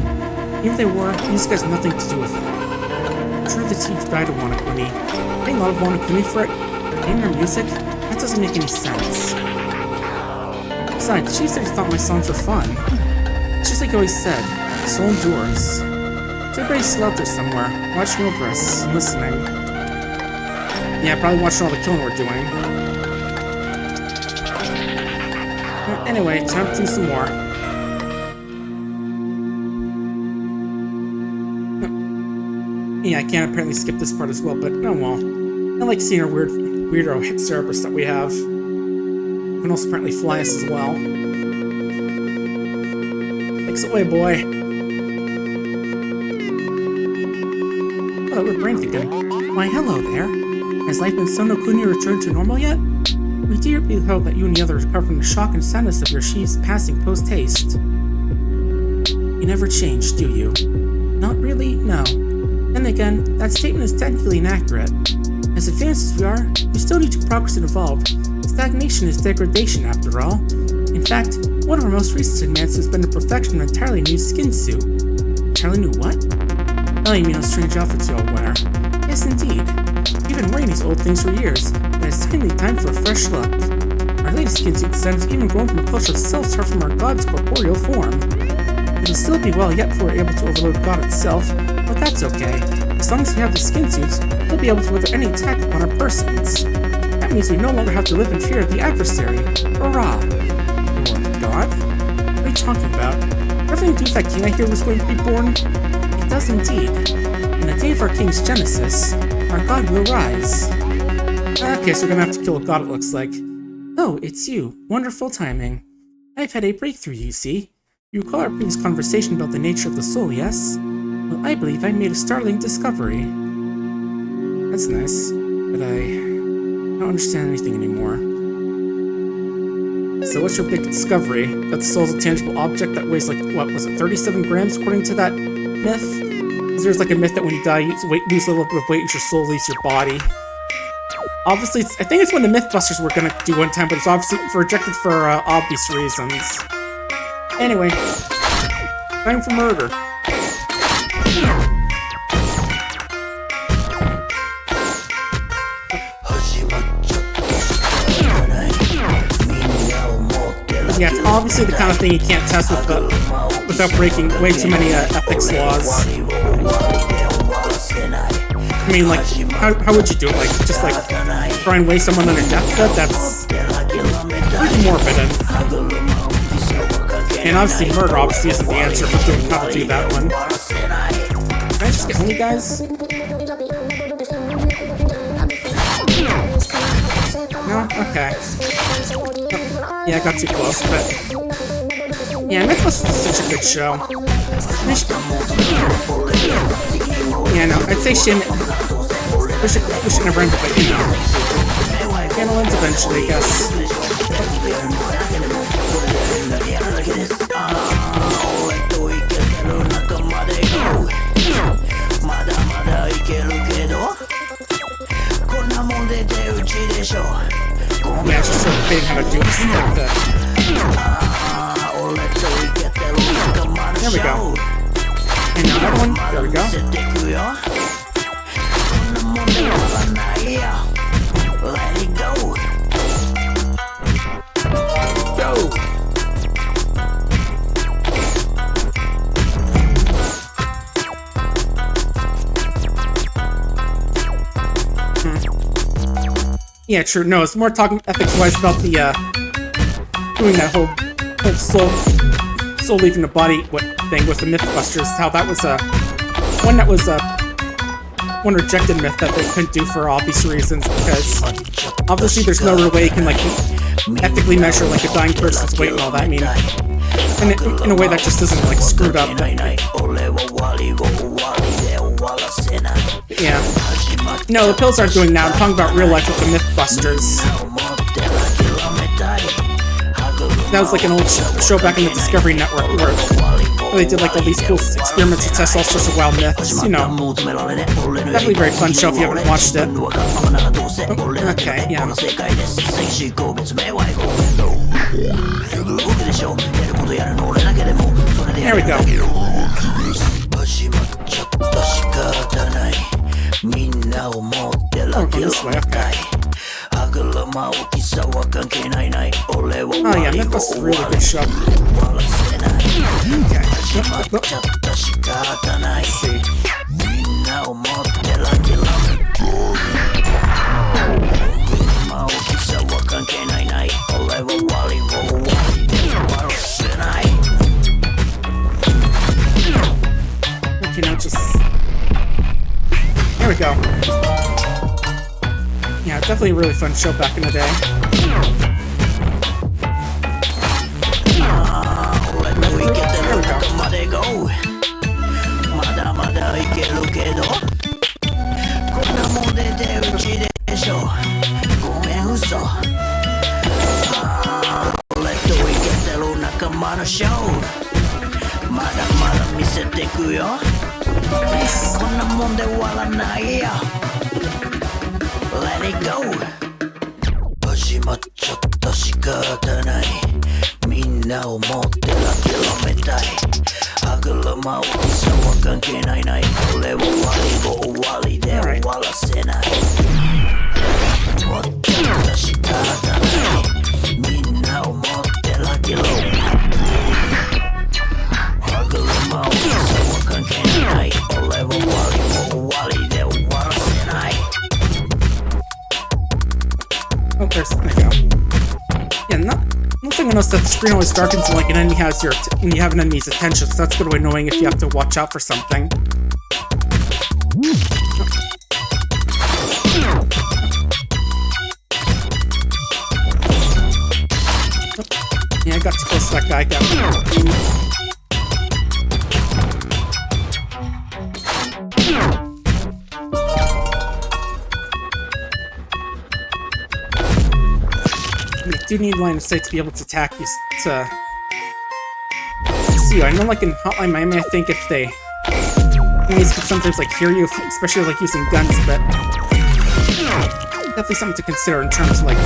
Even if they were, these guys have nothing to do with it. Sure, the chief died of Sonokuni. Paying a lot of Sonokuni for it? Paying their music? That doesn't make any sense. Besides, she said he thought my songs were fun. It's just like he always said, soul endures. So everybody's still out there somewhere, watching over us and listening. Yeah, probably watching all the killing we're doing. Anyway, time to do some more. Yeah, I can't apparently skip this part as well, but oh well. I like seeing our weirdo Cerberus that we have. Can also apparently fly us as well. Takes away, boy. Oh, we're brain thinking. Why, hello there. Has life in Sonokuni returned to normal yet? We dearly hope that you and the others recover from the shock and sadness of your sheep's passing post-haste. You never change, do you? Not really, no. Then again, that statement is technically inaccurate. As advanced as we are, we still need to progress and evolve. Stagnation is degradation, after all. In fact, one of our most recent advances has been the perfection of an entirely new skin suit. Entirely new what? Oh, you mean those strange outfits you all wear? Yes, indeed. We've been wearing these old things for years, but it's finally time for a fresh look. Our latest skin suit design has even grown from a culture of cells apart from our god's corporeal form. It'll still be well yet before we're able to overload God itself, but that's okay. As long as we have the skin suits, we'll be able to weather any attack upon our persons. That means we no longer have to live in fear of the adversary. Hurrah! Your god? What are you talking about? Everything to do with that king I hear was going to be born? It does indeed. In the day of our king's genesis, our god will rise. Okay, so we're gonna have to kill a god, it looks like. Oh, it's you. Wonderful timing. I've had a breakthrough, you see. You recall our previous conversation about the nature of the soul, yes? Well, I believe I made a startling discovery. That's nice, but I don't understand anything anymore. So what's your big discovery? That the soul is a tangible object that weighs like, what was it, 37 grams according to that myth? There's like a myth that when you die, you lose a little bit of weight as your soul leaves your body. Obviously, I think it's one of the Mythbusters we're gonna do one time, but it's obviously rejected for obvious reasons. Anyway, time for murder. Yeah, it's obviously the kind of thing you can't test without breaking way too many ethics laws. I mean, like, how would you do it? Like, just like try and weigh someone under deathbed? That's pretty morbid. And obviously murder obviously isn't the answer for doing how to do that one. Can I just get only guys? No? Okay. Oh, yeah, I got too close, but... Yeah, Mythos is such a good show. Yeah, no, I'd say Shin... We should never ended, but you know. Channel ends eventually, I guess. Yeah, it's just sort of figuring how to do this like that. There we go. And another one. There we go. Let it go. Go. Yeah, true. No, it's more talking ethics-wise about the doing that whole soul leaving the body thing with the Mythbusters. How that was one rejected myth that they couldn't do for obvious reasons, because obviously there's no real way you can like ethically measure like a dying person's weight and all that. I mean, in a way that just isn't like screwed up. Yeah. No, the pills aren't doing that. I'm talking about real life with the Mythbusters. That was like an old show back in the Discovery Network where they did like all these cool experiments to test all sorts of wild myths, you know. Definitely a very fun show if you haven't watched it. Oh, okay, yeah. There we go. Oh, this way, okay. Oh yeah, Mythos is a really good show. Okay. Let's see. Okay, now just... There we go. Yeah, definitely a really fun show back in the day. There we go. Let it go. 始まっちゃった仕方ない。みんなをもって諦めたい。歯車をさは関係ないない。俺は終わりで終わらせない。終わっちゃった仕方ない。みんなをもって諦めたい。歯車をさは関係ないない。俺は終わりで終わらせない。Oh, there we go. Yeah, one thing I noticed that the screen always darkens when like an enemy has when you have an enemy's attention, so that's a bit annoying if you have to watch out for something. Yeah, I got too close to that guy. You do need line of sight to be able to attack you. See, I know like in Hotline Miami, I think if enemies could sometimes like hear you, especially like using guns, but definitely something to consider in terms of like...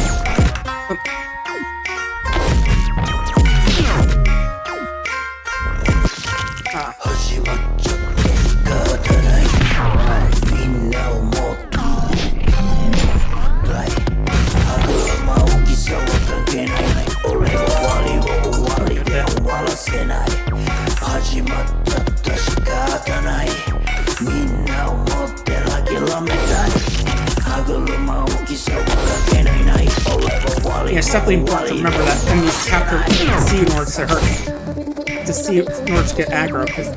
Yeah, it's definitely important to remember that enemies have to see in order to hurt. to see it in order to get aggro, because I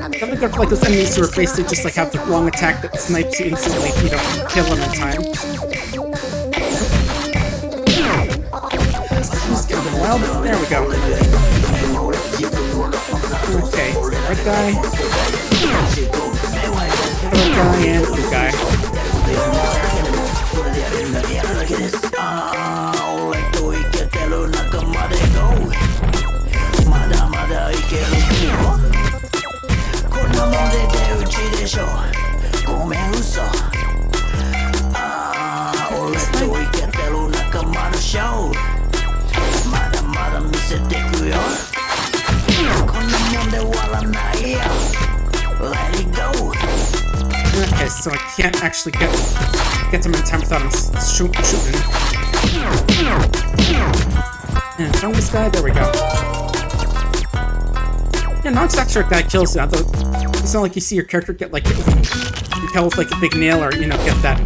think for like those enemies who are basically just like have the wrong attack that snipes you instantly if you don't kill them in time. Just get a bit wild. There we go. Okay, red guy. Red guy and blue guy. Okay, so I can't actually get to him in time without him shooting. And from this guy, there we go. Yeah, not after a guy kills it, though it's not like you see your character get like impaled with like a big nail or, you know, get that.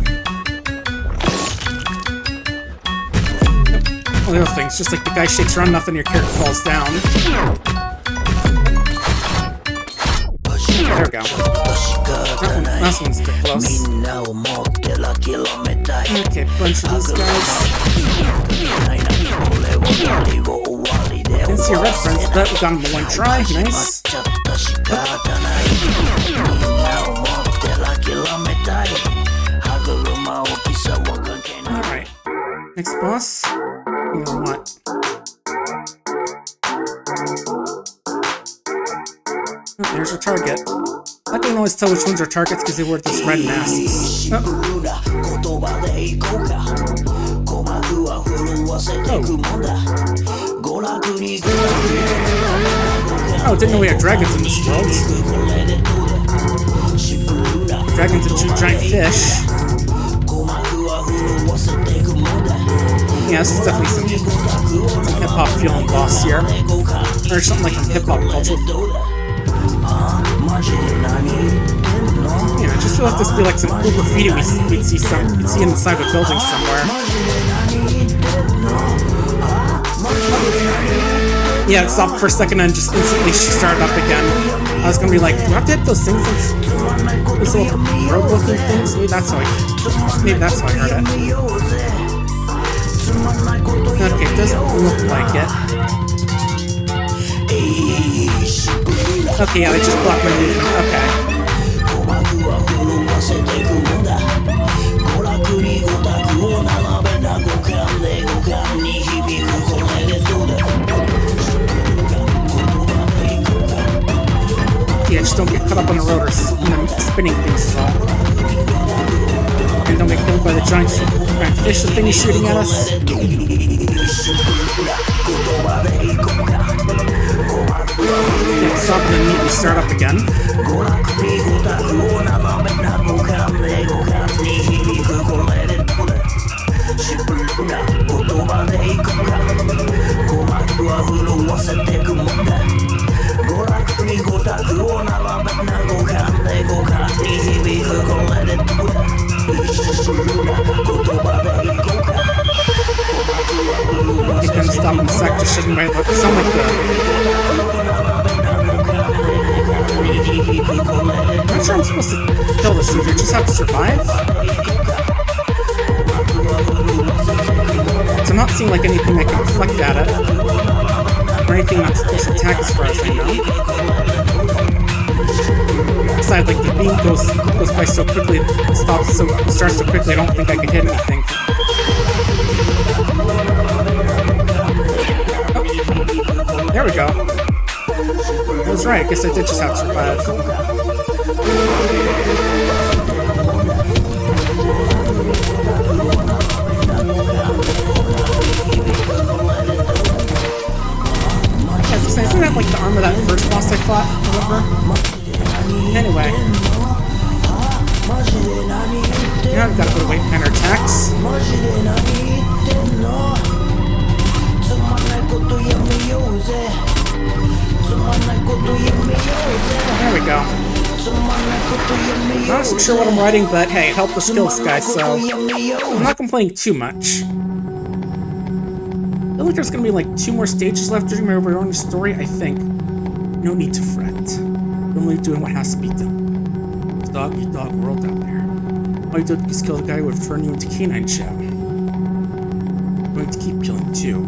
All the other things, just like the guy shakes around enough and your character falls down. There we go. Last one's a bit close. Okay, bunch of these guys. Didn't see a red friends, but we got him in one try. Nice. Alright. Next boss. Or what? Oh, there's our target. I can always tell which ones are targets because they wear those red masks. Oh, didn't know we had dragons in this world. Dragons and two giant fish. Yeah, this is definitely some hip-hop feeling boss here. Or something like from hip-hop culture. Yeah, I just feel like this would be like some cool graffiti we'd see in the side of a building somewhere. Yeah, it stopped for a second and just instantly started up again. I was gonna be like, do I have to hit those things? Those little road-looking things? Maybe that's how I heard it. Okay, it doesn't look like it. Okay, yeah, they just blocked my movement. Okay. Yeah, just don't get caught up on the rotors and the spinning things as well. And don't get killed by the giant fish thing he's shooting at us. Yeah, stop and immediately start up again. You can stop in a sec, just shouldn't sound like the... I'm not sure I'm supposed to kill this either, just have to survive. So I'm not seeing like anything that can reflect at it. Or anything that's supposed to attack as far as I know. Besides, like the beam goes by so quickly, it starts so quickly, I don't think I can hit anything. Oh. There we go. I was right, I guess I did just have to survive. Isn't that like the arm of that first boss I fought, remember? Anyway. Now I've got to go to wait behind our attacks. There we go. I'm not sure what I'm writing, but hey, it helped the skills guy, so I'm not complaining too much. I feel like there's gonna be like 2 more stages left during my overall story, I think. No need to fret. You're only doing what has to be done. It's dog eat dog world out there. All you did is kill the guy who would turn you into canine chow. I'm going to keep killing too.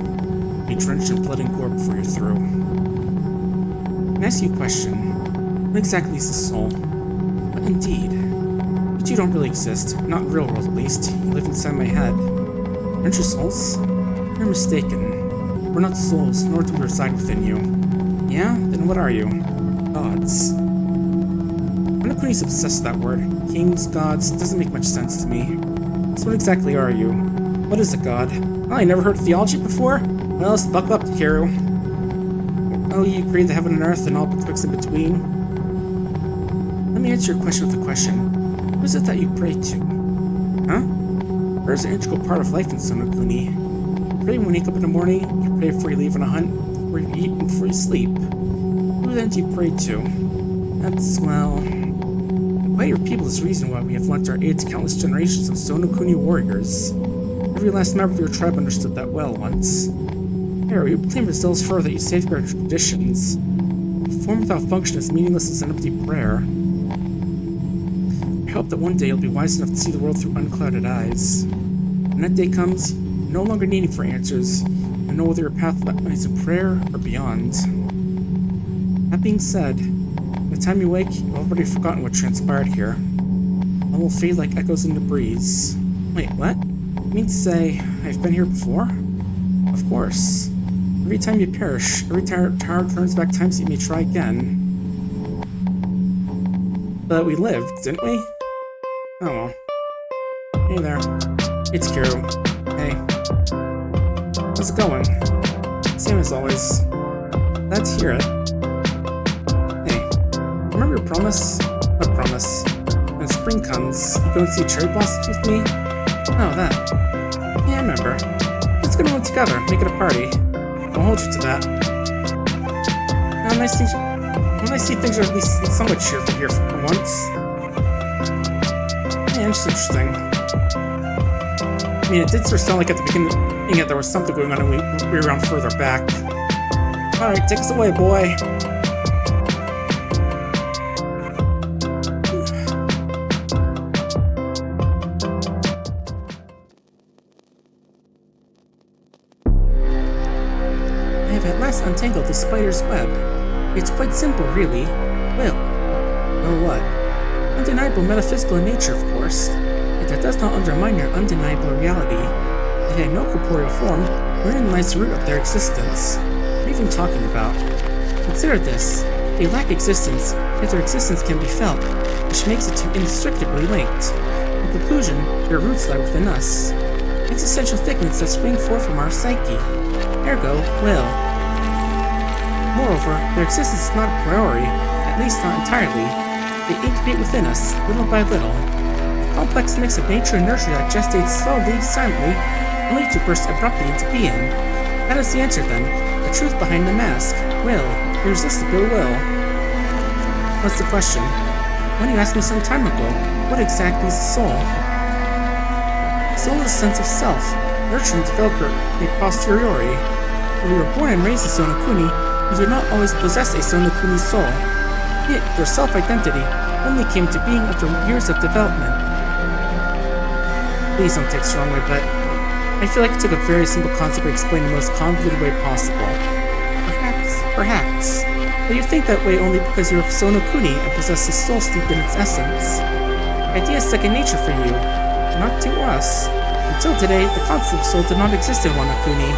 Be drenched in blood and gore before you're through. Can I ask you a question? What exactly is the soul? But indeed. But you don't really exist. Not in the real world, at least. You live inside my head. Aren't you souls? You're mistaken. We're not souls, nor do we reside within you. Yeah? Then what are you? Gods. Sonokuni's obsessed with that word. Kings, gods, doesn't make much sense to me. So what exactly are you? What is a god? Oh, I never heard of theology before? Well, let's buckle up, Takeru. Oh, you created the heaven and earth and all betwixt in between. Let me answer your question with a question. What is it that you pray to? Huh? Prayer is an integral part of life in Sonokuni. You pray when you wake up in the morning, you pray before you leave on a hunt, before you eat, and before you sleep. Who then do you pray to? That's, well... The plight of people is the reason why we have lent our aid to countless generations of Sonokuni warriors. Every last member of your tribe understood that well once. Here, we claim ourselves further that you safeguard traditions. Form without function is meaningless as an empty prayer. I hope that one day you'll be wise enough to see the world through unclouded eyes. When that day comes, no longer needing for answers, you know whether your path lies in prayer or beyond. That being said, by the time you wake, you've already forgotten what transpired here. All will fade like echoes in the breeze. Wait, what? You mean to say, I've been here before? Of course. Every time you perish, every tower turns back times that you may try again. But we lived, didn't we? Oh well. Hey there. It's Kyoto. Hey. How's it going? Same as always. Glad to hear it. Hey, remember your promise? What promise? When spring comes, you go and see cherry blossoms with me? Oh, that. Yeah, I remember. Let's go to one together, make it a party. I'll hold you to that. Now, nice things. When I see things are at least somewhat cheerful here for once. Yeah, it's interesting. I mean, it did sort of sound like at the beginning that there was something going on and we were around further back. Alright, take us away, boy. I have at last untangled the spider's web. It's quite simple, really. Well, what? Undeniable metaphysical in nature, of course. Yet that does not undermine your undeniable reality. They had no corporeal form, wherein lies the root of their existence. What are you even talking about? Consider this. They lack existence, yet their existence can be felt, which makes the two inextricably linked. In conclusion, their roots lie within us. Existential figments that spring forth from our psyche. Ergo, will. Moreover, their existence is not a priori, at least not entirely. They incubate within us, little by little. A complex mix of nature and nurture that gestates slowly, silently, only to burst abruptly into being. That is the answer, then. The truth behind the mask. Will. Irresistible will. What's the question? When you asked me some time ago, what exactly is the soul? The soul is a sense of self, nurtured and developed a posteriori. When you were born and raised in Sonokuni, you did not always possess a Sonokuni soul. Yet, your self-identity only came to being after years of development. Please don't take it wrongly, but I feel like it took a very simple concept to explain the most convoluted way possible. Perhaps. But you think that way only because you're of Sonokuni and possess a soul steeped in its essence. The idea is second nature for you, not to us. Until today, the concept of soul did not exist in Wano-kuni.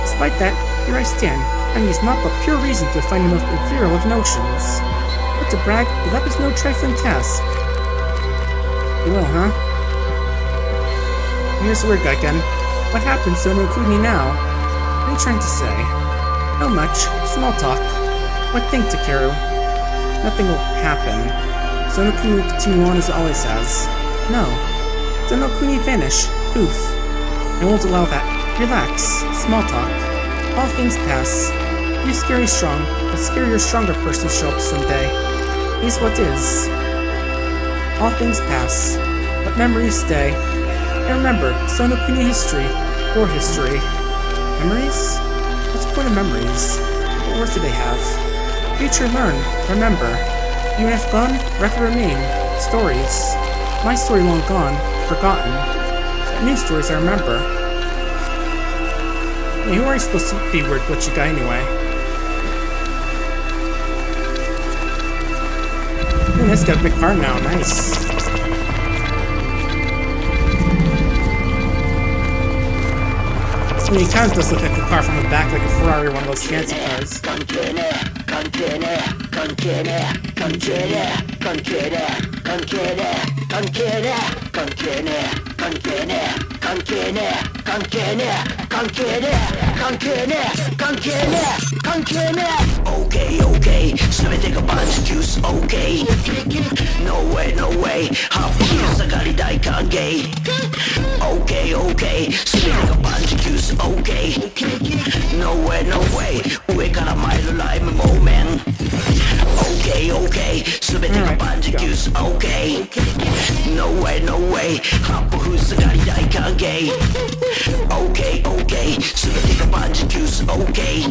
Despite that, here I stand, and use not but pure reason to find the most inferior of notions. But to brag, that is no trifling task. You will, huh? Here's the word guy again. What happened to Sonokuni now? What are you trying to say? Not much. Small talk. What think, Takeru? Nothing will happen. Sonokuni will continue on as it always has. No. Sonokuni vanish. Poof. I won't allow that. Relax. Small talk. All things pass. You scary strong, but scarier stronger person show up someday. Here's what is. All things pass, but memories stay. And remember, Sonokuni history, your history. Memories? What's the point of memories? What worth do they have? future learn, remember. Even if gone, record remain. Stories. My story long gone, forgotten. New stories I remember. Hey, who are you supposed to be, weird glitchy guy, anyway? Ooh, nice, got a big car now, nice. I mean, he kind of does look like a car from the back, like a Ferrari, one of those fancy cars. Okay, 全てがバンジジュース OK No way, no way ハッピー下がり大歓迎 Okay 全てがバンジジュース OK No way, no way 上から参るライブモーメン Okay 全てがバンジジュース OK No way, no way ハッピー下がり大歓迎 Okay 全てがバンジジュース OK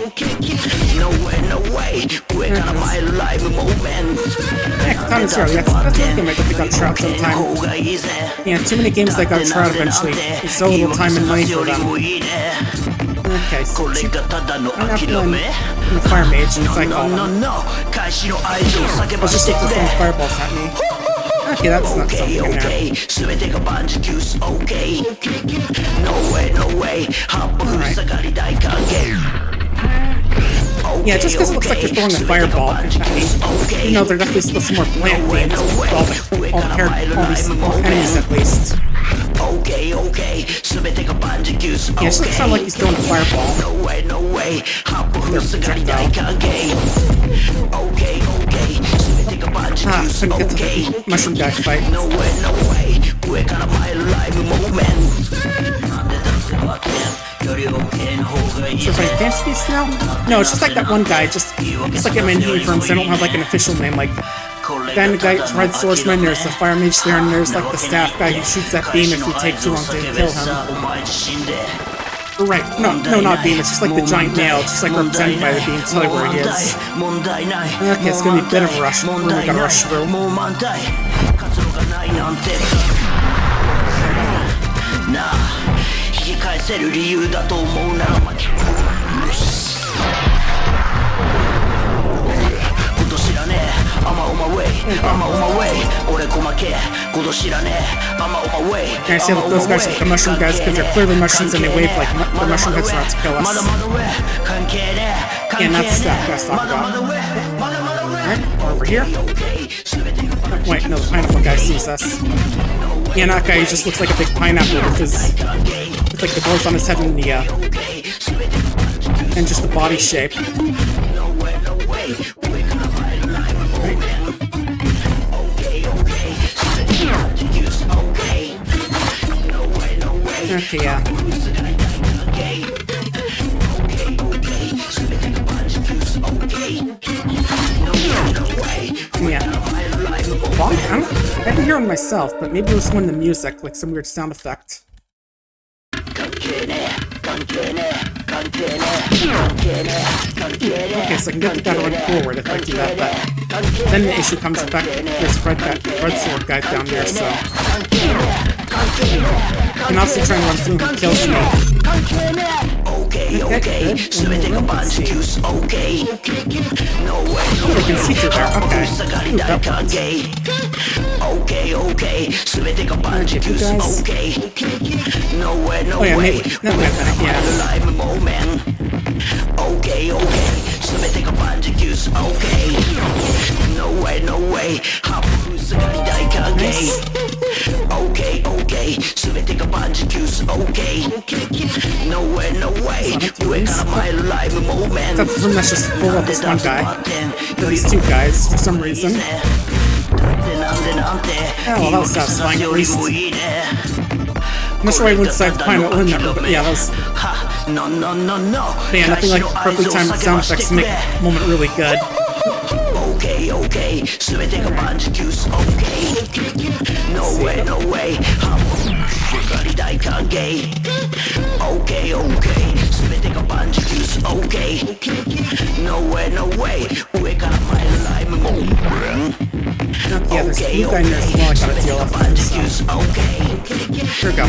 No way, no way 上から参るライブモーメン Yeah, kind of sorry. That's one game I think got tried sometime. Yeah, too many games that got tried eventually. There's so little time and money for them. Okay, so I'm not playing the Fire Mage, as I call them. I'll just stick to throwing fireballs at me. Okay, that's not something in there. 全てがバンジジュース OK No way, no way ハッピー下がり大歓迎 Yeah, just because it looks like you're throwing a fireball at me. You know, they're definitely supposed to be more plant themed with all the enemies at least. Yeah, it doesn't sound like he's throwing a fireball. They're projectile. Ah, couldn't get to the mushroom guy fight. So if I fancy these now? No, it's just like that one guy, just like I'm in uniforms, I don't have like an official name, like then the guy, Red Swordsman, there's the Fire Mage there, and there's like the staff guy who shoots that beam if you take too long to kill him. Right, no, not beam, it's just like the giant nail, just like represented by the beam, tell you where he is. Okay, it's gonna be a bit of a rush, we're gonna rush through. 引き返せる理由だと思うなら今年知らねえ I'm on my way I'm on my way 俺細け今年知らねえ I'm on my way Can I say that those guys are the mushroom guys because they're clearly mushrooms and they wave like the mushroom heads are out to kill us. And that's the staff guys talking about. Alright, over here. Oh, wait, no, the pineapple guy sees us. Yeah, that guy just looks like a big pineapple with his, with like the growth on his head and the, and just the body shape. Okay, yeah. Yeah. Well, I can hear him myself, but maybe it was one of the music, like some weird sound effect. Okay, so I can get the guy to run forward if I do that, but then the issue comes back. There's a red sword guy down there, so I can also try and run through him, he kills me. Okay, let's see. Oh, I can see through there, okay. Ooh, that works. Get you guys. Oh yeah, maybe. No, yeah. Nice. That's the room that's just full of this one guy. These two guys, for some reason. Oh, well, that was satisfying at least. I'm not sure I went inside the pineapple in there, but yeah, that was... But yeah, nothing like perfectly timed sound effects to make the moment really good. Okay, 全てがバンジジュース OK No way, no way 光り大歓迎 OK 全てがバンジジュース OK No Yeah, there's a blue guy in there as well I gotta deal with. Here we go.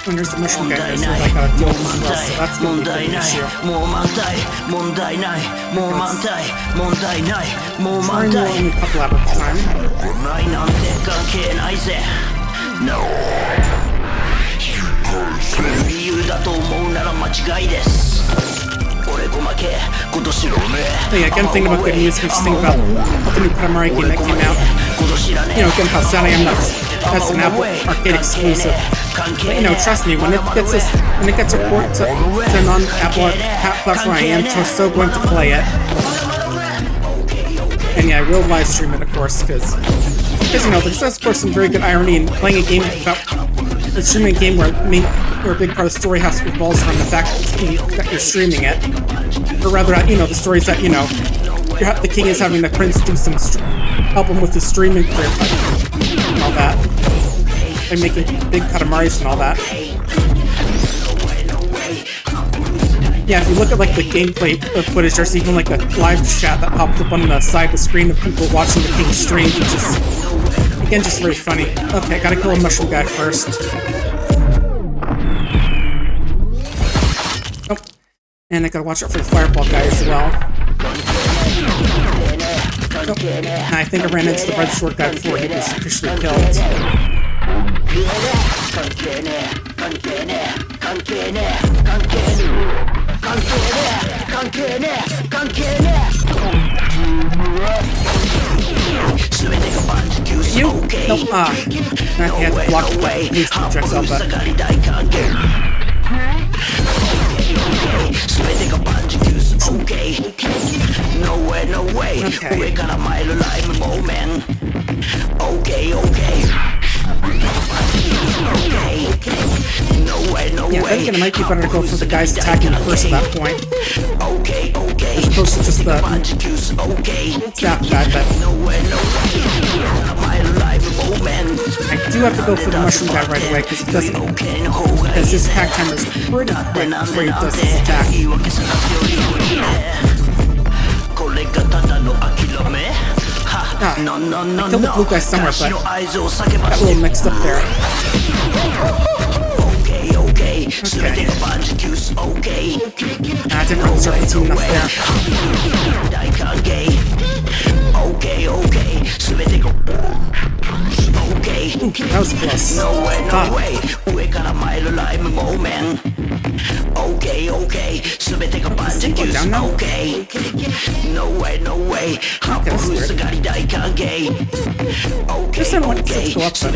And there's the mushroom guy there, so I gotta deal with him as well, so that's gonna be a big issue. Sorry, we'll only a couple out at a time. Oh yeah, again, thinking about good music, just think about the new Katamari game that came out. You know, again, how sad I am that's an Apple Arcade exclusive. But, you know, trust me, when it gets a port to a non-Apple platform, I am so going to play it. And yeah, I will live stream it, of course, because you know, there's of course some very good irony in playing a game about streaming a game where a big part of the story has revolves around the fact that you're streaming it, or rather, you know, the stories that, you know, the king is having the prince do some help him with his streaming career and all that, by making big Katamaris and all that. Yeah, if you look at like the gameplay footage, there's even like a live chat that pops up on the side of the screen of people watching the king stream, which is again just very funny. Okay, gotta kill a mushroom guy first. Oh, and I gotta watch out for the fireball guy as well. Oh, and I think I ran into the red sword guy before he was officially killed. You? Nope. I had to block the police projectile, but... Yeah, I think it might be better to go for the guys attacking first at that point. As opposed to just the staff guy, but... I do have to go for the mushroom guy right away, because it doesn't... Because his attack timer is pretty quick before he does his attack. I killed the blue guy somewhere, but got a little mixed up there. Okay. I didn't run serpentine enough there. Ooh, that was close. Go down now? Okay, that's weird. Guess I want to go up, but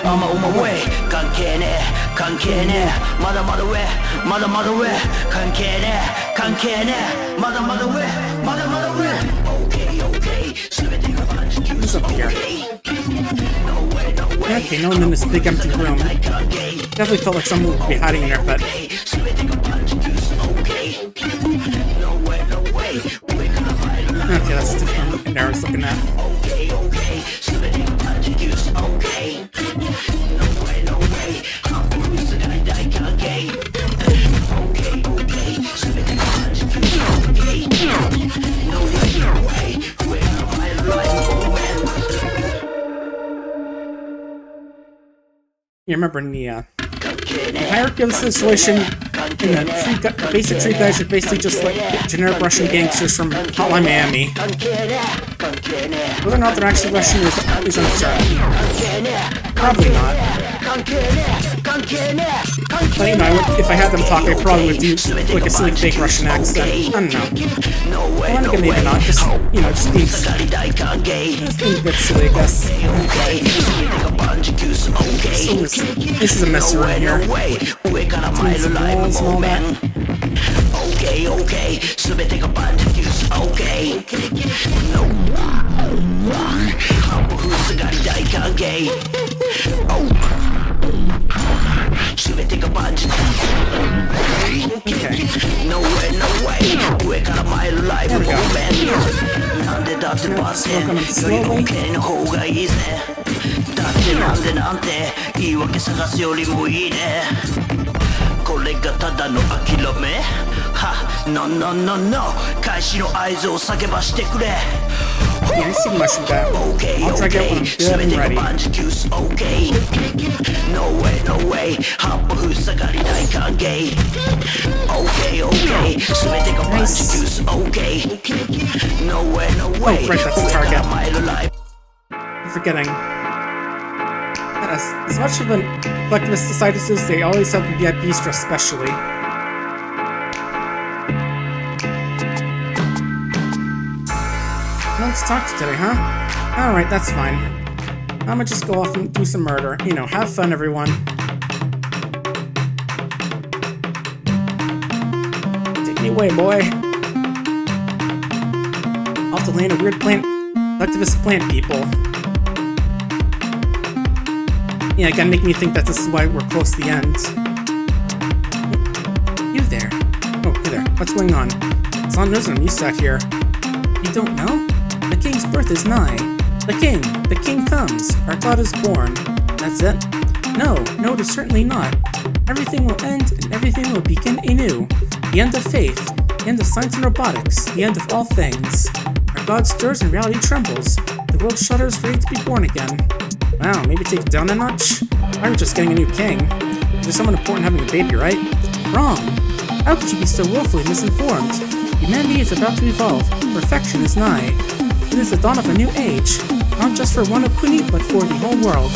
I'm on my way. What's up here? Okay, no one in this big empty room. Definitely felt like someone would be hiding in there, but... Okay, that's the different looking there I was looking at. You remember in the hierarchy of the situation, in the basic tree guys are basically just like generic Russian gangsters from Hotline Miami. Whether or not they're actually Russian is uncertain. Probably not. But, you know, if I had them talk, I probably would do like a silly fake Russian accent. I don't know. Well, again, maybe not. Just, you know, just being a bit silly, I guess. So this is a mess around here. Between some walls and all that. Yeah, I see much of that. I'll try to get when I'm good and ready. Nice. Oh, right, that's the target. I'm forgetting. As much of an collectivist society as they always have the VIP stress specially. Let's talk today, huh? Alright, that's fine. I'ma just go off and do some murder. You know, have fun, everyone. Take me away, boy. Off the land of weird collectivist plant people. Yeah, gotta make me think that this is why we're close to the end. You there. Oh, hey there. What's going on? It's on news and you sat here. You don't know? The king's birth is nigh. The king comes. Our God is born. That's it? No, it is certainly not. Everything will end and everything will begin anew. The end of faith, the end of science and robotics, the end of all things. Our God stirs and reality trembles. The world shudders for it to be born again. Wow, maybe take it down a notch? I was just getting a new king. There's someone important having a baby, right? Wrong. How could you be so willfully misinformed? Humanity is about to evolve. Perfection is nigh. It is the dawn of a new age, not just for Sonokuni, but for the whole world.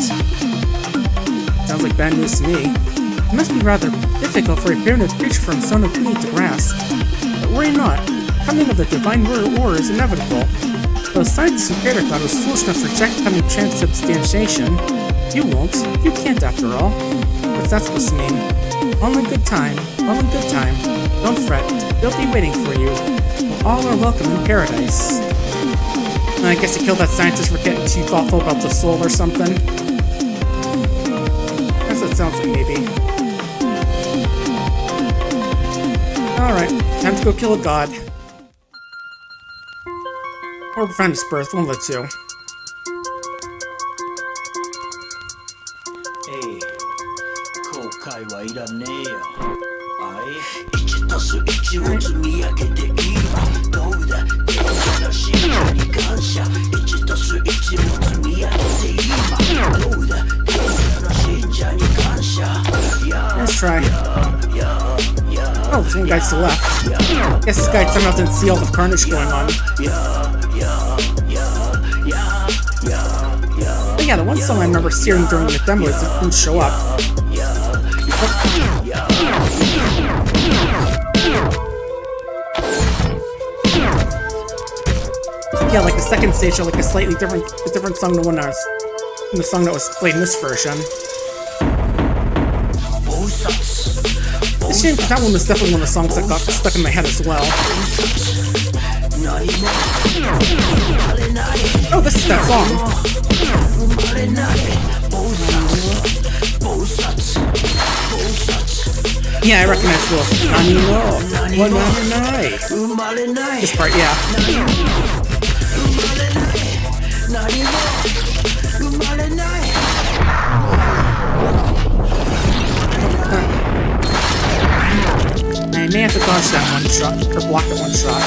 Sounds like bad news to me. It must be rather difficult for a primitive creature from Sonokuni to grasp. But worry not, coming of the divine war is inevitable. Though scientists and creator God was foolish enough to reject coming transubstantiation, you won't. You can't after all. What's that supposed to mean? All in good time. Don't fret, they'll be waiting for you. All are welcome in paradise. I guess he killed that scientist for getting too thoughtful about the soul or something. That's what it sounds like, maybe. Alright, time to go kill a god. Or prevent his birth, one of the two. Hey, 後悔はいらねえよ。Let's try. Oh, there's one guy to the left. Guess this guy somehow didn't see all the carnage going on. But yeah, the one song I remember hearing during the demo didn't show up. Yeah, like the second stage had like a slightly different song than the song that was played in this version. It's a shame because that one was definitely one of the songs that got stuck in my head as well. Oh, this is that song. Yeah, I recognize this part, yeah. I may have to dodge that one shot, or block that one shot.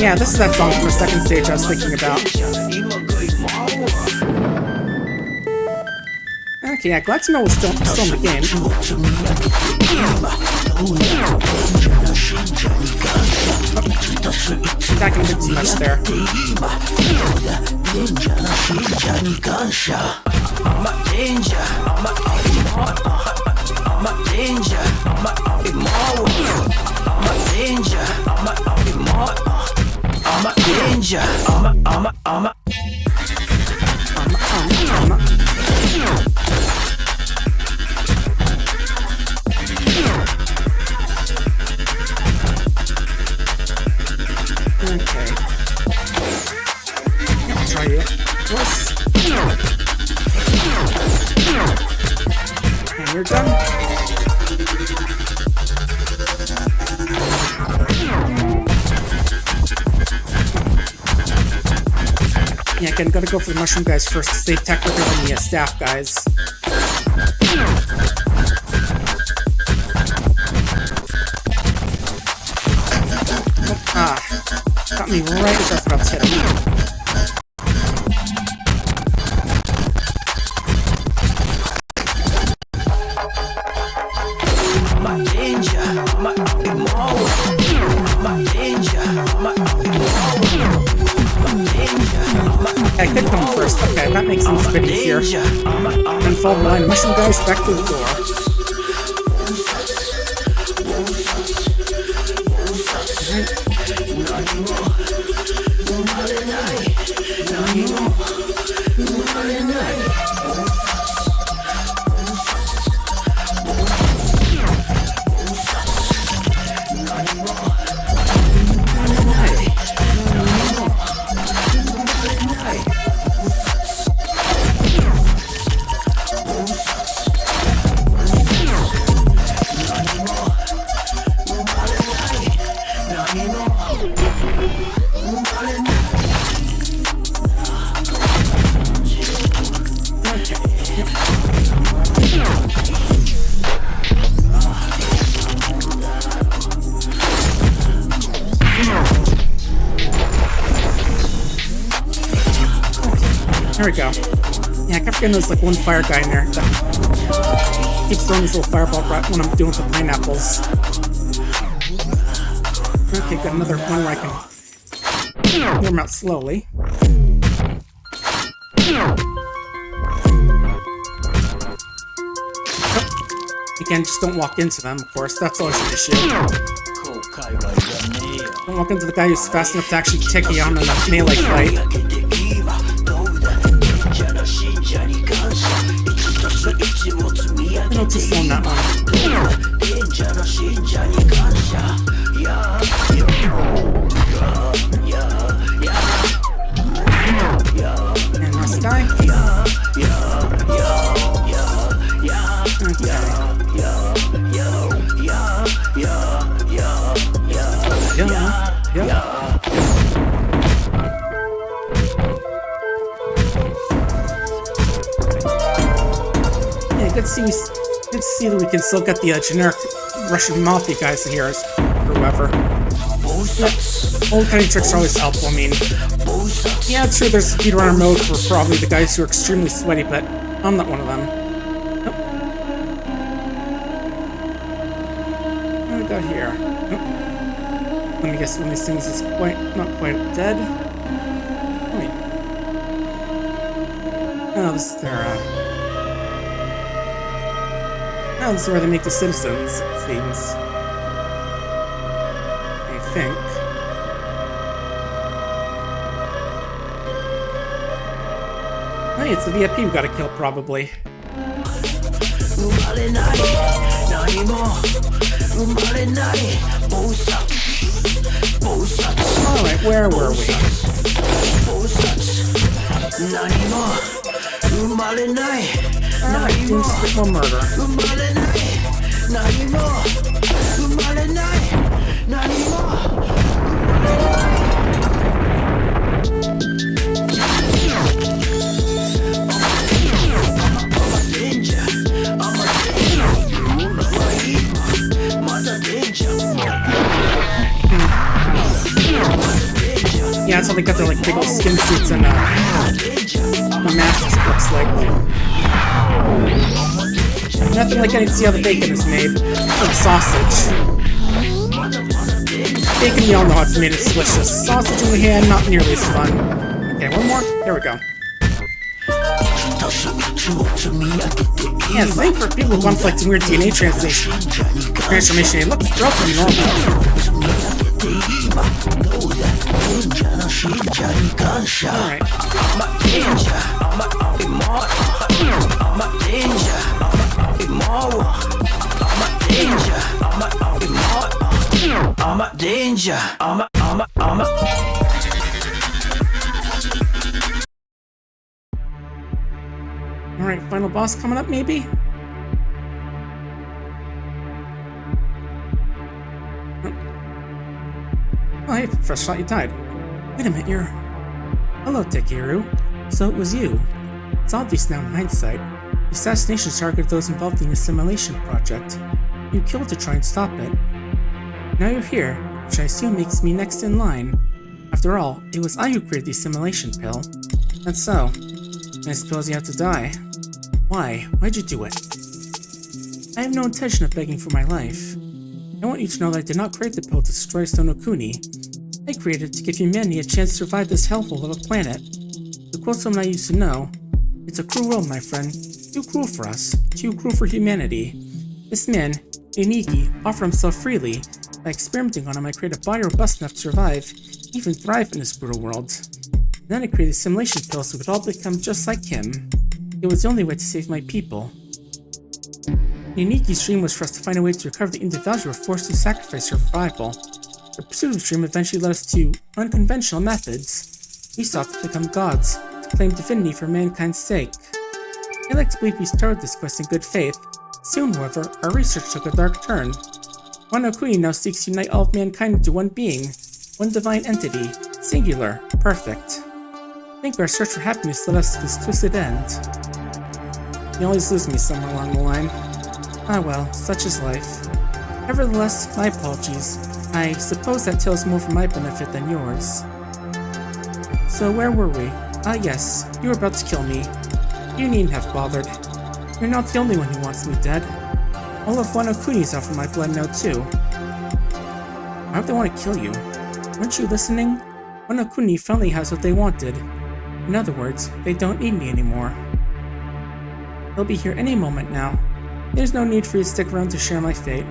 Yeah, this is that song from the second stage I was thinking about. Okay, yeah, glad to know it's still in the game. Attacking a bit too much there. Okay. Try you. Plus. And you're done. Yeah, again, gotta go for the mushroom guys first to stay tech quicker than the staff guys. Got me right as I thought I was hitting. I could come first. Okay, that makes things a bit easier. Then follow the line of mushroom guys back to the door. There we go. Yeah, I kept getting there's like one fire guy in there that keeps throwing this little fireball right when I'm doing the pineapples. Okay, got another one where I can warm out slowly. Oh. Again, just don't walk into them, of course. That's always an issue. Don't walk into the guy who's fast enough to actually take you on in a melee fight. No too slow on that one. And last guy. Yeah. Good to see that we can still get the generic Russian mafia guys here, or whoever. Yeah, old cutting tricks are always helpful. I mean, yeah, it's true. There's speedrunner mode for probably the guys who are extremely sweaty, but I'm not one of them. Nope. What do we got here? Nope. Let me guess. One of these things is not quite dead. Wait. Oh, this is their. Oh, this is where they make the citizens, it seems. I think. Hey, it's the VIP we gotta kill, probably. Alright, where were we? Alright, doing just a bit more murder. that's how they got their like big old skin suits and masks, it looks like. Nothing like getting to see how the bacon is made. Like sausage. Bacon, we all know how it's made, it's delicious. Sausage in the hand, not nearly as fun. Okay, one more. There we go. Yeah, same for people with conflict and weird DNA transformation. It looks relatively normal. Alright. Alright, final boss coming up, maybe? Oh, hey, Professor, thought you died. Wait a minute, you're... Hello, Takeru. So it was you. It's obvious now in hindsight. The assassination targeted those involved in the assimilation project. You killed to try and stop it. Now you're here, which I assume makes me next in line. After all, it was I who created the assimilation pill. That's so. I suppose you have to die. Why? Why'd you do it? I have no intention of begging for my life. I want you to know that I did not create the pill to destroy Sonokuni. I created it to give humanity a chance to survive this hellhole of a planet. To quote someone I used to know, it's a cruel world, my friend. Too cruel for us. Too cruel for humanity. This man, Iniki, offered himself freely. By experimenting on him, I created a body robust enough to survive, even thrive in this brutal world. And then I created a simulation pill so we could all become just like him. It was the only way to save my people. Iniki's dream was for us to find a way to recover the individuals who were forced to sacrifice for survival. The pursuit of the dream eventually led us to unconventional methods. We sought to become gods, to claim divinity for mankind's sake. I like to believe we started this quest in good faith. Soon, however, our research took a dark turn. Sonokuni now seeks to unite all of mankind into one being, one divine entity, singular, perfect. I think our search for happiness led us to this twisted end. You always lose me somewhere along the line. Ah well, such is life. Nevertheless, my apologies. I suppose that tale is more for my benefit than yours. So where were we? Ah yes, you were about to kill me. You needn't have bothered. You're not the only one who wants me dead. All of Sonokuni's out for my blood now too. Why would they want to kill you? Weren't you listening? Sonokuni finally has what they wanted. In other words, they don't need me anymore. They'll be here any moment now. There's no need for you to stick around to share my fate.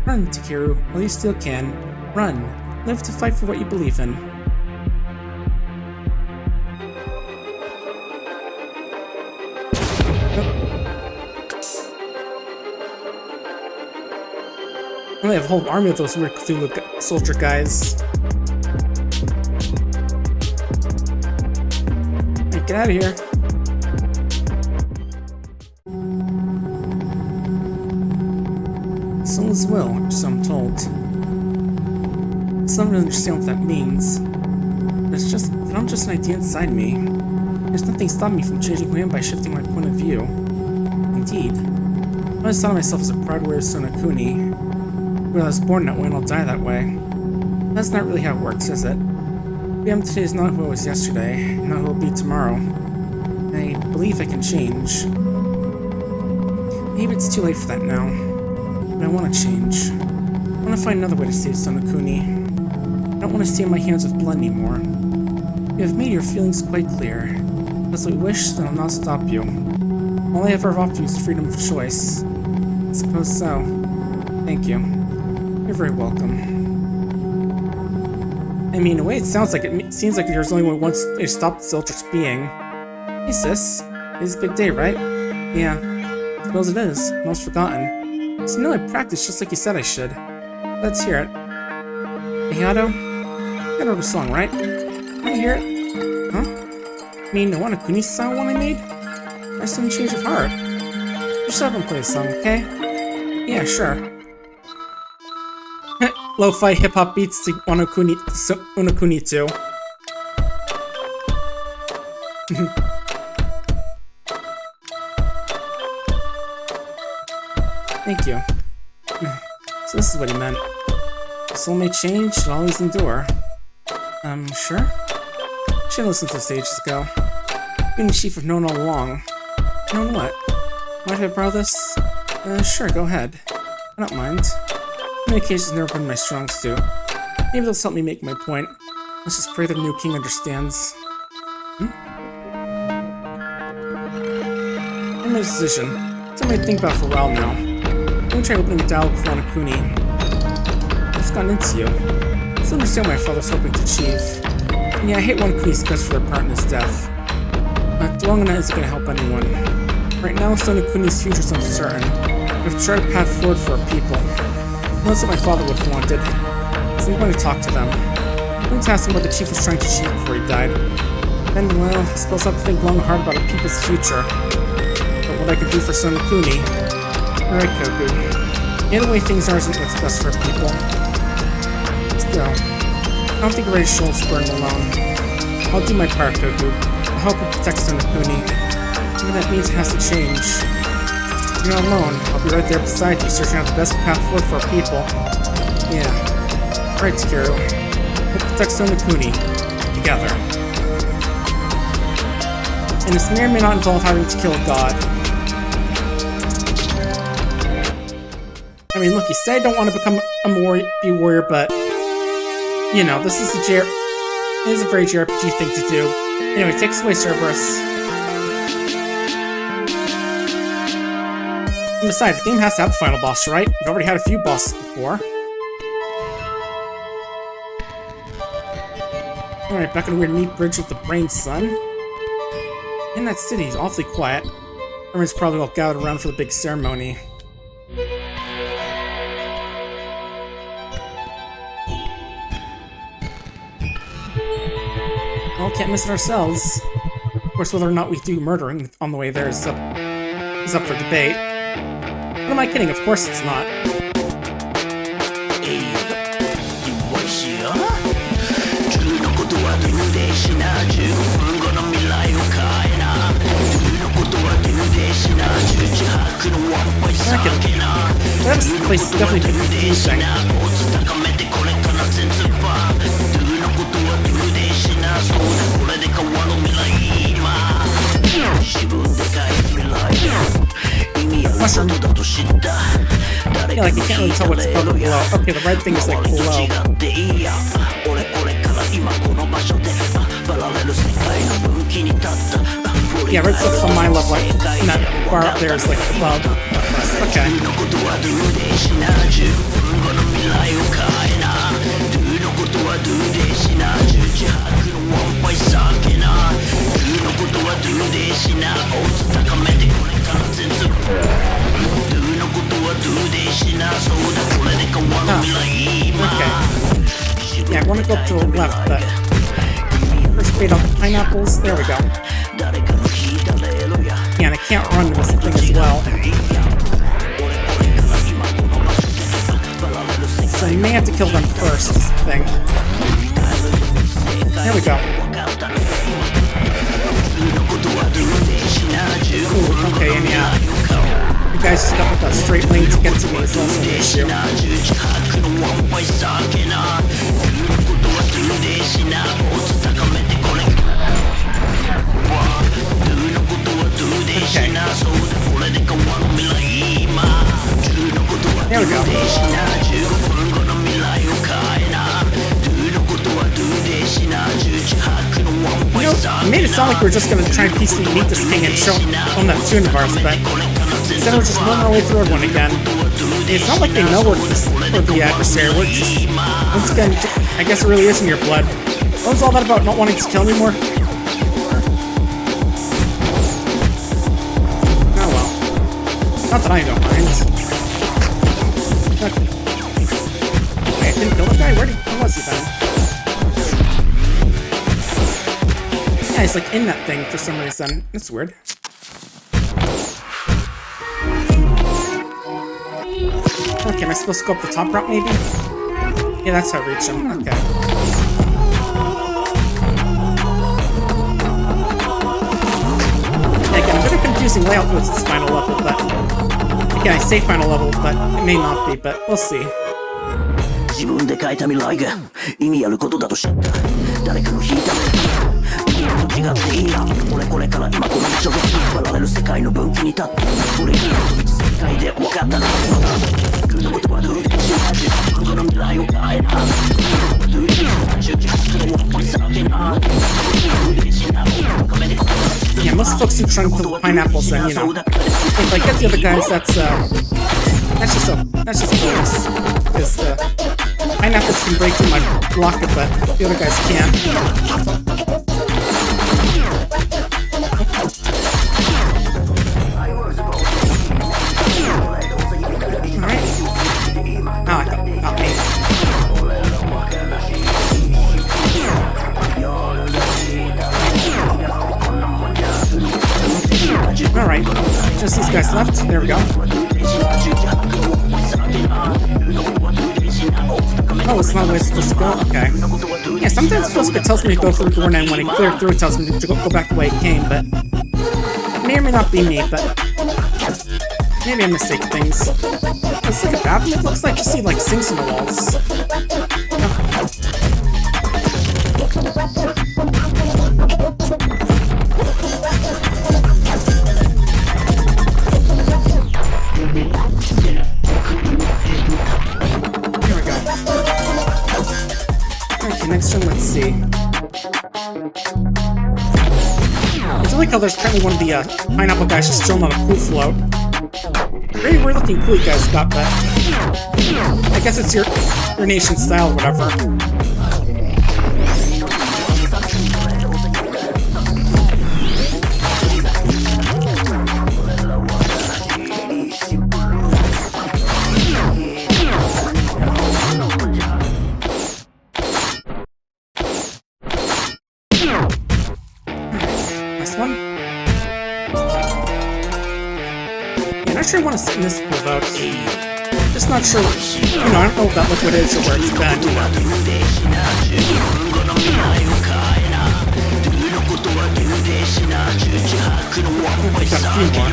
Run, Takeru, while you still can. Run. Live to fight for what you believe in. I only have a whole army of those weird Cthulhu soldier guys. Hey, get out of here. Soul's will, so I'm told. Some don't understand what that means. But it's just that I'm just an idea inside me. There's nothing stopping me from changing who I am by shifting my point of view. Indeed. I always thought of myself as a proud warrior of Sonokuni. Well, I was born that way and I'll die that way. That's not really how it works, is it? Who I am today is not who I was yesterday, not who I'll be tomorrow. I believe I can change. Maybe it's too late for that now. But I want to change. I want to find another way to save Sonokuni. I don't want to stay in my hands with blood anymore. You have made your feelings quite clear. As we wish, then I'll not stop you. All I ever offered you is freedom of choice. I suppose so. Thank you. You're very welcome. I mean, in a way, it seems like there's only one once to stop this Eldritch being. Hey, sis. It's a big day, right? Yeah. I suppose it is. Almost forgotten. So I practiced just like you said I should. Let's hear it. Hey, Otto? You know the song, right? Can I hear it? Huh? I mean, the Sonokuni style one I made? I sudden change of heart. Just shut up and play the song, okay? Yeah, sure. Lo-fi hip-hop beats to Sonokuni 2. Thank you. So this is what he meant. The soul may change, but always endure. Sure? Should've listened to this ages ago. Being the chief have known all along. Known what? Mind if I borrow this? Sure, go ahead. I don't mind. Communication's never been my strong suit. Maybe they'll help me make my point. Let's just pray the new king understands. I made a decision. Something to think about for a while now. Let me try opening a dialogue with Sonokuni. What's gotten into you? I still understand what my father's hoping to achieve. And yeah, I hate one Kuni's guts for their part in his death. But dwelling on it isn't going to help anyone. Right now, Sonokuni's future is uncertain. We have to chart a path forward for our people. That's what my father would have wanted. So I'm going to talk to them. I'm going to ask them what the chief was trying to achieve before he died. Then, well, I suppose I'll have to think long and hard about our people's future. But what I could do for Sonokuni... Alright, Koku. The way things are isn't what's best for our people. Still, I don't think we're ready to shoulder this burden alone. I'll do my part, Koku. I'll help you protect Sonokuni. Even that means it has to change. You're not alone. I'll be right there beside you, searching out the best path forward for our people. Yeah. Right, Takeru. We'll protect Sonokuni. Together. And this may or may not involve having to kill a god. I mean, look, you say I don't want to become be a warrior, but... You know, this is it is a very JRPG thing to do. Anyway, take us away, Cerberus. And besides, the game has to have a final boss, right? We've already had a few bosses before. Alright, back on a weird neat bridge with the brain sun. In that city, it's awfully quiet. Everyone's probably all gathered around for the big ceremony. Well, can't miss it ourselves. Of course, whether or not we do murdering on the way there is up for debate. What am I kidding? Of course it's not. That place is definitely confusing. Mushroom. Yeah, like you can't really tell what's above or below. Okay, the red thing is like below. Yeah, red stuff's on my level, like, and that bar up there is like above. Okay. Okay. Yeah, I want to go up to the left, but first bait off the pineapples. There we go. Yeah, and I can't run to this thing as well. So you may have to kill them first, this thing. There we go. Ooh, okay, and yeah. You guys stuck with a straight lane to get to me is also an issue. Okay. There we go. You know, it made it sound like we were just gonna try and peacefully meet this king and show him that tune of ours, but instead we're just running our way through everyone again. It's not like they know we're the adversary, we're just, once again, I guess it really is in your blood. What was all that about not wanting to kill anymore? Oh well. Not that I don't mind. Okay. Wait, I didn't kill the guy? Where was he then? Yeah, he's like in that thing for some reason. That's weird. Okay, am I supposed to go up the top route maybe? Yeah, that's how I reach him. Okay. Yeah, again, a bit of confusing layout towards this final level, but... Again, I say final level, but it may not be, but we'll see. 自分で変えた未来が意味あることだと知った誰かの引いた目と違っていいや俺これから今この場所でパラレル世界の分岐に立って俺が世界で分かったなルの言葉ルールで自分の未来を変えなルールでYeah, most folks who try to kill the pineapples, then you know, if I get the other guys, that's just a bonus. Because pineapples can break through my blocker, but the other guys can't. Alright. Oh, got me. Alright, just these guys left. There we go. Oh, it's not the way it's supposed to go? Okay. Yeah, sometimes it's supposed to tells me to go through the door, and then when it cleared through, it tells me to go back the way it came, but it may or may not be me, but maybe I mistake things. It's like a bathroom, it looks like you see like sinks in the walls. Next turn, let's see. I feel like how there's apparently one of the pineapple guys just chilling on a pool float. Very weird looking pool you guys got, but I guess it's your nation style or whatever. I'm not sure I want to sit in this pool though. Just not sure. You know, I don't know if that liquid is or where it's been. We've got a few more.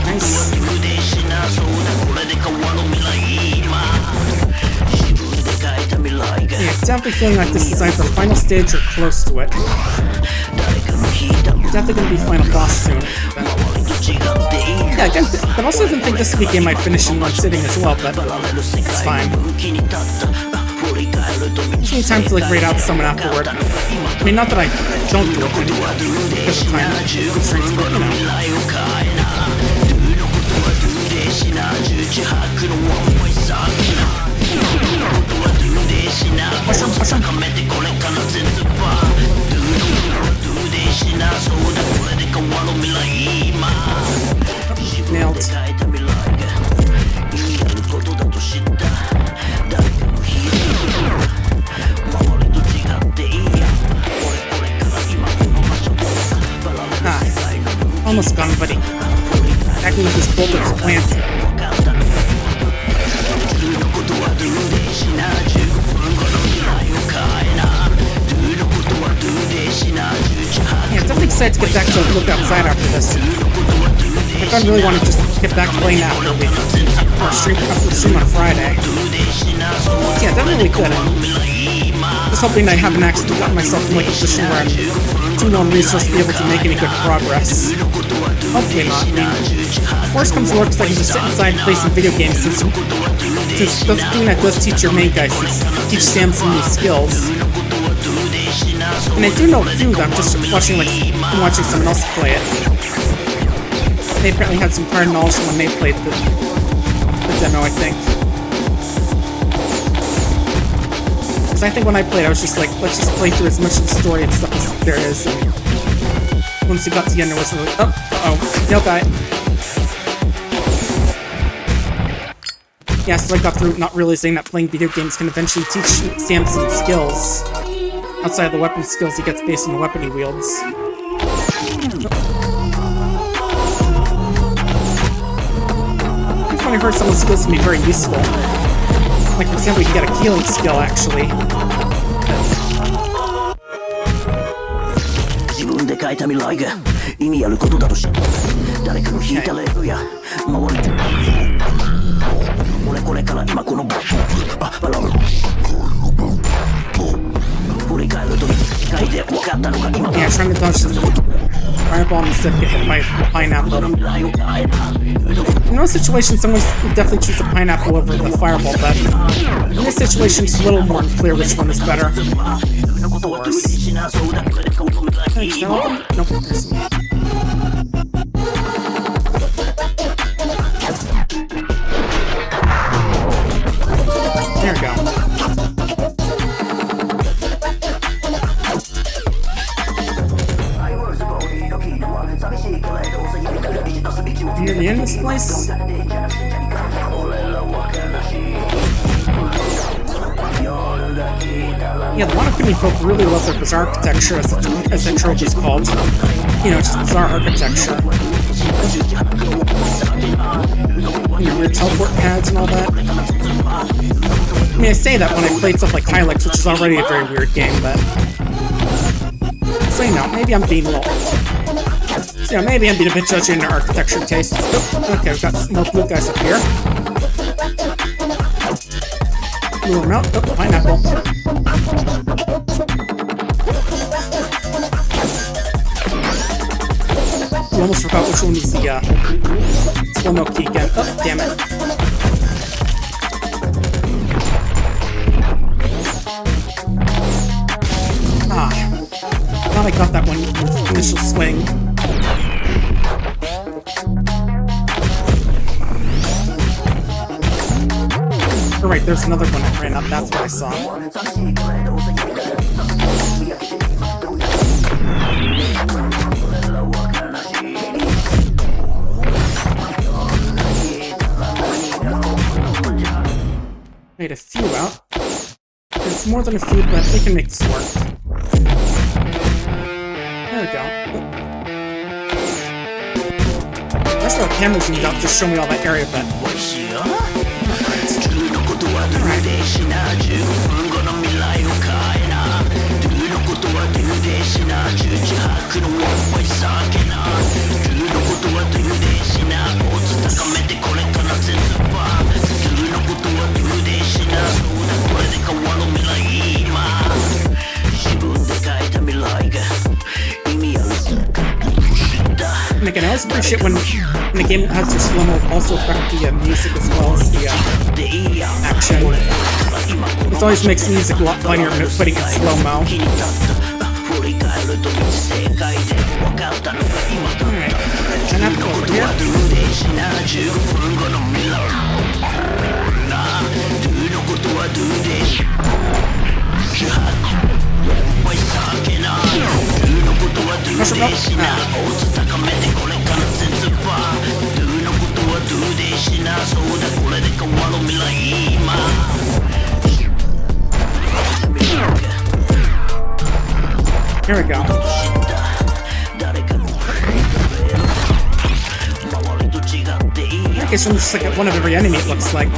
Nice. Yeah, it's definitely feeling like this is either the final stage or close to it. Definitely gonna be final boss soon. But yeah, again, but also didn't think this would be a game I'd finish in one sitting as well, but it's fine. Just need time to like raid out someone afterward. I mean, not that I don't do it because of time constraints, but you Nailed. Almost gone, buddy. Acting with this bolt of his plant. Yeah, definitely excited to get back to look outside after this. If I really want to just get back to playing after the stream on Friday. Yeah, definitely good. Just hoping I haven't actually gotten myself in like a position where I'm too low on resource to be able to make any good progress. Hopefully not. I mean, worst comes to worst, I can just sit inside and play some video games since the thing that does teach your main guy, teach Sam some new skills. And I do know a few that I'm just watching someone else play it. They apparently had some prior knowledge when they played the demo, I think. Because I think when I played, I was just like, let's just play through as much of the story and stuff as there is. And once we got to the end, there was like, uh-oh, they'll die. Yeah, so I got through not realizing that playing video games can eventually teach Sam some skills. Outside of the weapon skills he gets based on the weapon he wields. I've funny heard some of the skills can be very useful. Like, for example, you can get a healing skill, actually. で書いた未来が意味あることだとし誰かの引いたレールや周り俺これから今このバラ振り返ると書いて分かったのが今 Yeah, trying to dodge the fireball instead of get hit by the pineapple. In most situations, someone would definitely choose the pineapple over the fireball, but in this situation, it's a little more unclear which one is better. Or worse. Can I kill him? Nope, there's some. There we go. Near the end of this place? Yeah, the Sonokuni folk really love their bizarre architecture, as the trope is called. You know, just bizarre architecture. You know, weird teleport pads and all that. I mean, I say that when I played stuff like Hylics, which is already a very weird game, but... So, you know, maybe I'm being a little... So, yeah, maybe I'm being a bit judgy in their architecture tastes. Oh, okay, we've got some more blue guys up here. Lure them out. Oh, pineapple. I almost forgot which one was the slow-mo key again. Oh, damn it. Thought I got that one initial swing. Alright, there's another one that ran up, that's what I saw. Made a few out. It's more than a few, but we can make this work. There we go. That's why the camera zoomed up, just show me all that area, but... And again, I always appreciate when a game has their slow-mo also affect the music as well as the action. It always makes the music a lot funnier when putting it in slow-mo. Alright, and I have to go over here. Mushroom up. Here we go. I guess I'm just like one of every enemy, it looks like.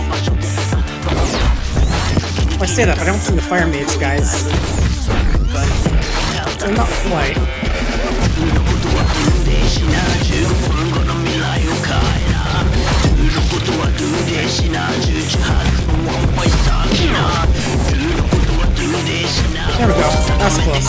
Well, I say that, but I don't see the fire mage guys. They're not quite. There we go. That's close.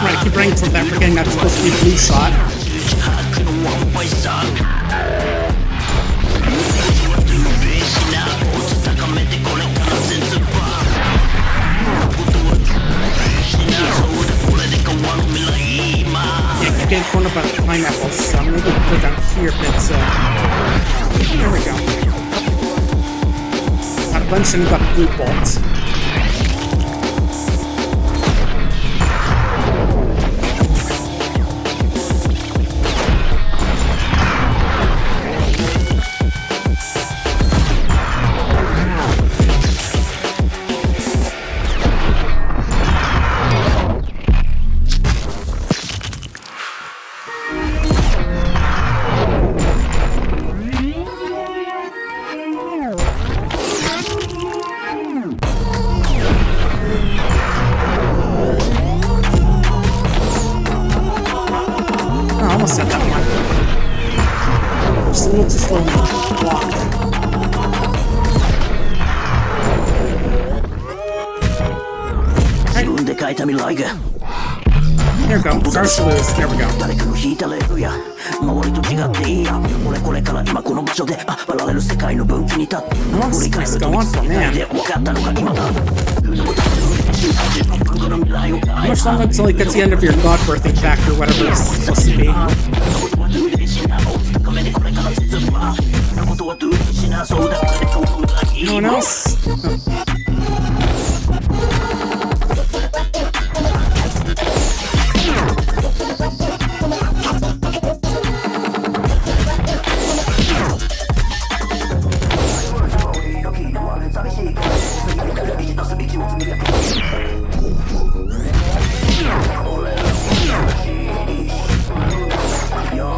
Right, I keep running from that, forgetting that's supposed to be a blue shot. Yeah, keep getting torn up by the pineapples, so I'm gonna go down here, but there we go. Got a bunch and got a blue bolt. えた未来が Here we go. Stars to lose. There we go. 誰かの引いたレールや周りと違っていいや俺これから今この場所でパラレル世界の分岐に立って How long does this go on for, man? で分かったのか今だ How much longer until he gets the end of your god birthing factor, or whatever it's supposed to be? Anyone else? Oh.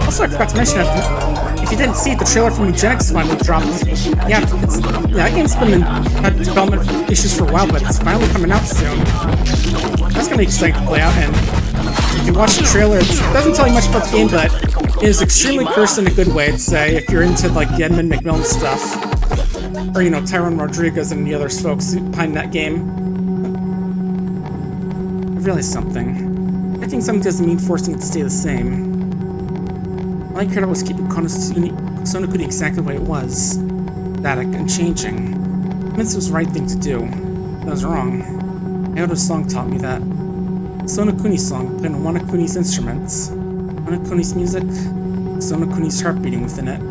Also, I forgot to mention, if you didn't see it, the trailer from Eugenics finally dropped. Yeah, that game's been in development issues for a while, but it's finally coming out soon. That's gonna be exciting to play out, and if you watch the trailer, it doesn't tell you much about the game, but it is extremely cursed in a good way, I'd say, if you're into, like, the Edmund McMillan stuff. Or, you know, Tyrone Rodriguez and the other folks behind that game. Really something. I think something doesn't mean forcing it to stay the same. All I cared about was keeping Sonokuni exactly the way it was. Static and changing. This was the right thing to do. I was wrong. Kyoto's song taught me that. Sonokuni's song played on Wanakuni's instruments. Wanakuni's music, Sonokuni's heart beating within it.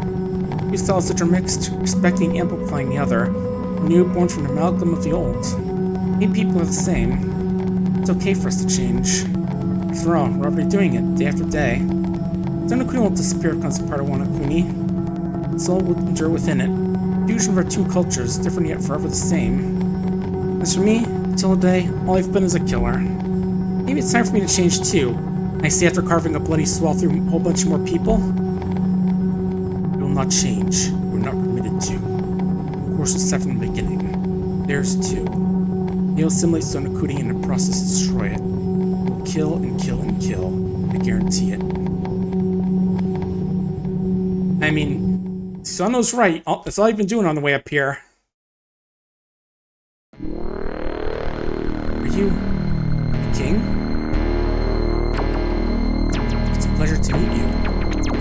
Two styles that are mixed, respecting and amplifying the other. A new born from an amalgam of the old. Many people are the same. It's okay for us to change. After all, we're already doing it, day after day. Sonokuni won't disappear becomes part of Wanakuni. Its soul will endure within it. Fusion of our two cultures, different yet forever the same. As for me, until today, all I've been is a killer. Maybe it's time for me to change too. I say after carving a bloody swell through a whole bunch more people. We will not change. We're not permitted to. The course was set from the beginning. There's two. He'll assimilate Sonokuni and in the process destroy it. We'll kill and kill and kill. I guarantee it. I mean, Sono's right. That's all I've been doing on the way up here. Are you the king? It's a pleasure to meet you.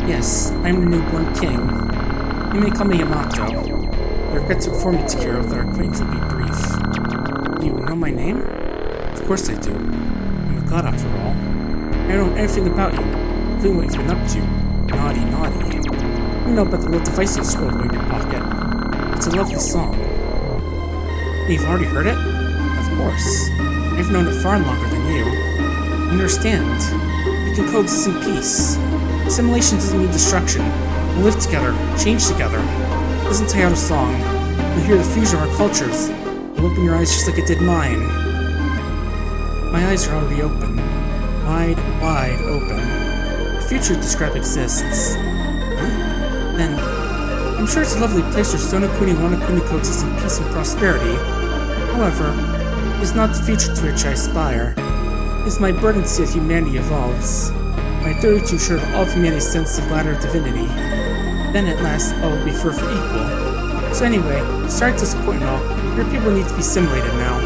Yes, I'm the newborn king. You may call me Yamato. I regret to inform you, Takiro, that our acquaintance will be brief. You know my name? Of course I do. I'm a god after all. I don't know anything about you, including what you've been up to. Naughty, naughty. You know about the little device you scrolled away in your pocket. It's a lovely song. You've already heard it? Of course. I've known it far longer than you. Understand. We can coexist in peace. Assimilation doesn't mean destruction. We'll live together, change together. Listen to Kyoto's song. You'll hear the fusion of our cultures. You'll open your eyes just like it did mine. My eyes are already open. Wide, wide open. The future described exists. Then, I'm sure it's a lovely place where Sonokuni and Wanakuni coexist in peace and prosperity. However, it is not the future to which I aspire. It is my burden to see that humanity evolves. My duty to ensure that all of humanity ascends to the ladder of divinity. Then at last, all will be for equal. So anyway, sorry to disappoint and all, your people need to be assimilated now.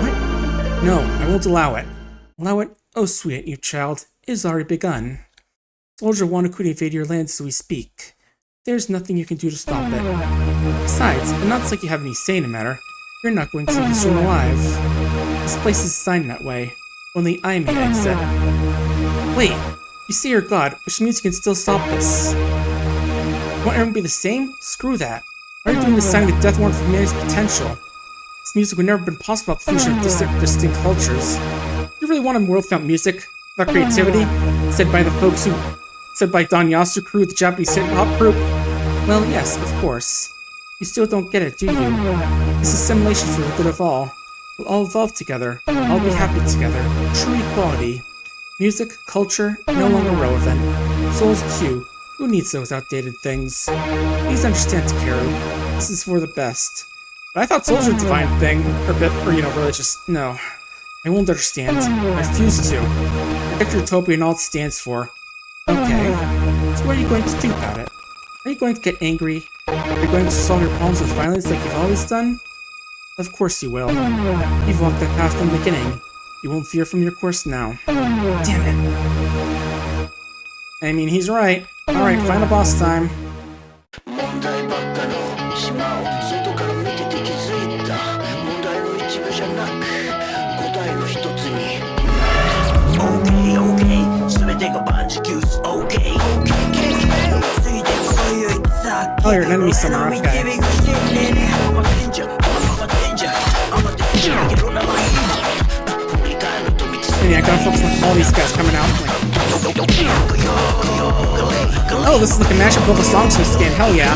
What? No, I won't allow it. Allow it? Oh sweet, you child. It has already begun. Soldiers of Wanakuni invade your lands as we speak. There's nothing you can do to stop it. Besides, it's not like you have any say in the matter. You're not going to leave this room alive. This place is designed that way. Only I may exit. Wait, you say you're God, which means you can still stop this. Won't everyone be the same? Screw that. Why are you doing this signing a death warrant for humanity's potential? This music would never have been possible without the fusion of distinct cultures. You really want a world without music, without creativity? Said by the folks who... Said by DON YASA CREW, the Japanese hip-hop group? Well, yes, of course. You still don't get it, do you? This is assimilation for the good of all. We'll all evolve together, all be happy together. True equality. Music, culture, no longer relevant. Souls too. Who needs those outdated things? Please understand, Takeru. This is for the best. But I thought souls were a divine thing, or religious. No. I won't understand. I refuse to. Protect Utopia and all it stands for. Okay. So what are you going to do about it? Are you going to get angry? Are you going to solve your problems with violence like you've always done? Of course you will. You've walked that path from the beginning. You won't veer from your course now. Damn it. I mean, he's right. Alright, final boss time. 問題ばっかの島を外から見てて気づいた問題の一部じゃなく答えの一つに OKOK 全てが万事休す OKOK Oh, you're an enemy somewhere, okay. And yeah, I gotta focus on all these guys coming out. Like... Oh, this is like a mashup of all the songs in this game, hell yeah.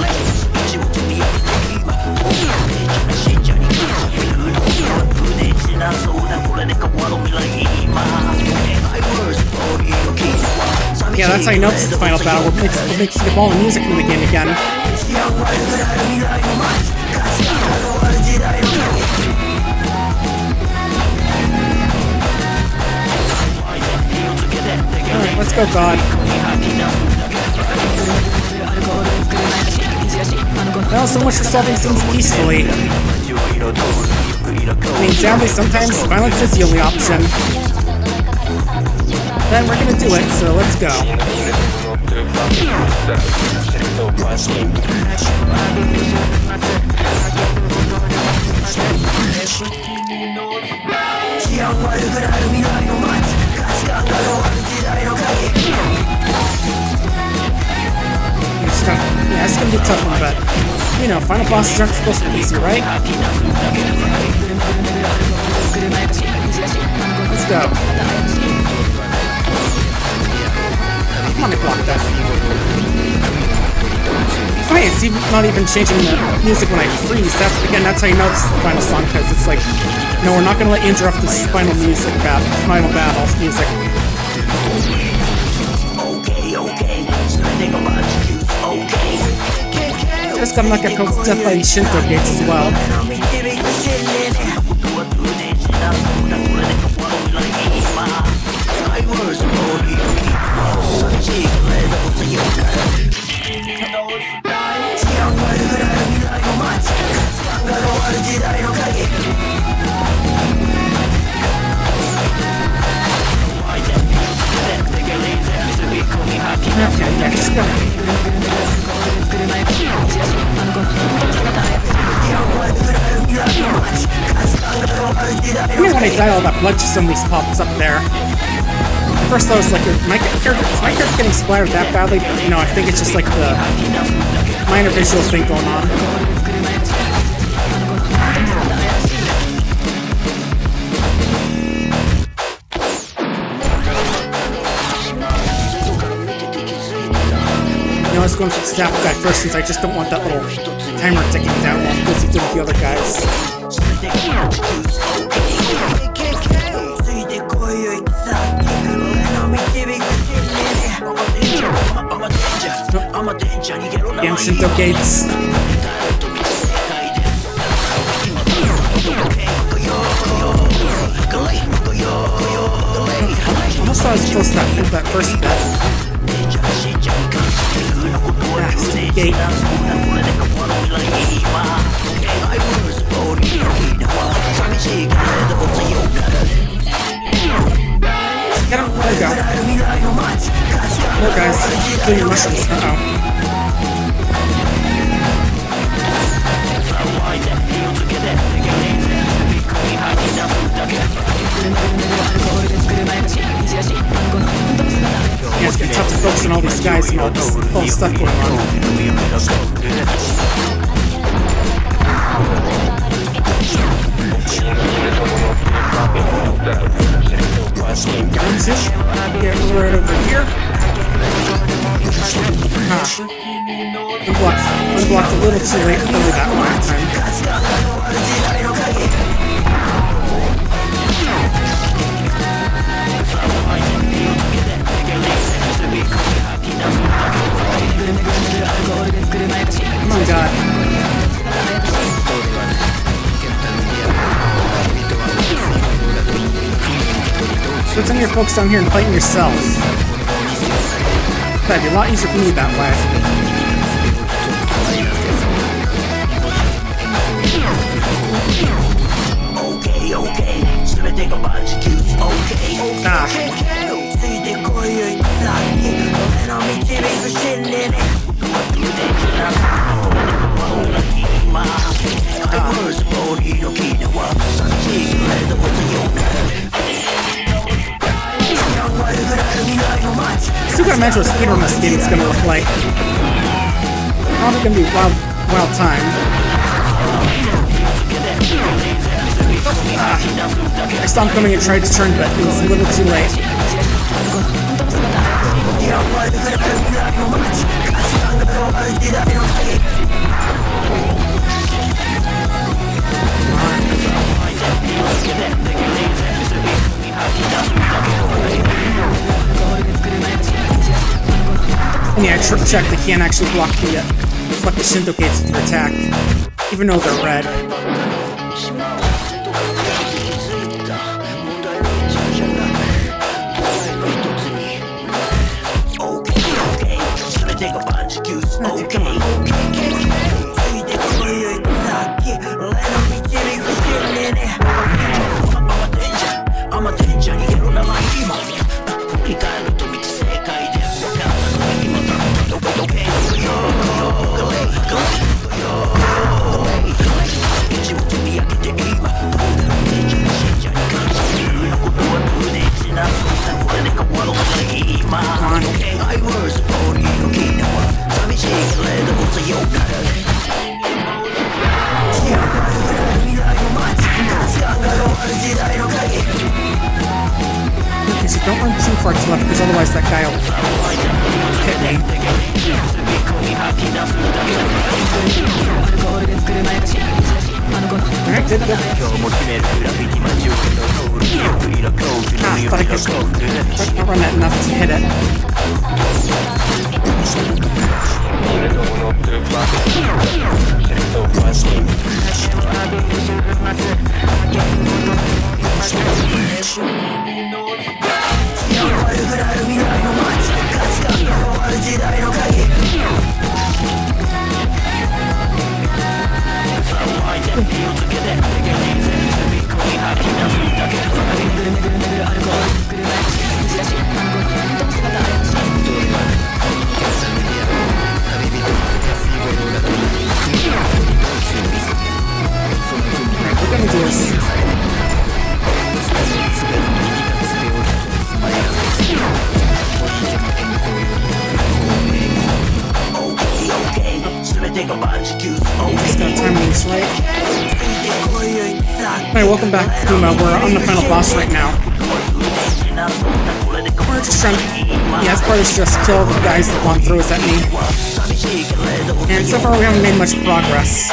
Yeah, that's how you know this is the final battle. We're mixing up all the music from the game again. Alright, let's go, God. Well, so much for solving things peacefully. I mean, sadly, sometimes violence is the only option. Then we're gonna do it, so let's go. Yeah, it's gonna be a tough one, but you know, final bosses aren't supposed to be easy, right? Let's go. Come on, I blocked that. Oh, yeah, it's not even changing the music when I freeze. That's how you know it's the final song, because it's like, no, we're not gonna let you interrupt this final music battle, final battle music. Just gotta not get poked to death by these Shinto gates as well. Okay, yeah, just go. I mean, when I die, all that blood just suddenly pops up there. At first I was like, is my character getting splattered that badly? But, no, I think it's just like the minor visual thing going on. You know, I was going for the staff guy first since I just don't want that little timer ticking down while I'm busy doing the other guys. Damn Shinto gates. Almost thought I was supposed to hit that first bit. Gate. Get him. There we go. More guys. Doing your mushrooms. Uh-oh. Yeah, it's gonna be tough to focus on all these guys and all this stuff going on. Get right over here. Unblocked a little too late early that one time. Come on, God. So pretend you're focused down here and fighting yourself. That'd be a lot easier for me that way. Still gotta imagine what speedrun this game is gonna look like. Probably gonna be wild time. I saw him coming and tried to turn, but it was a little too late. And yeah, I checked, they can't actually block the reflect the Shinto gates with your attack, even though they're red. Come on. Okay, so don't run too far to the left, because otherwise that guy will hit me. Alright, good. I thought I could not run that enough to hit it. We're gonna do this. Just gotta time these right. Alright, welcome back, Kuma. We're on the final boss right now. We're just trying to... Yeah, this part is just kill the guys that Bon throws at me. And so far we haven't made much progress.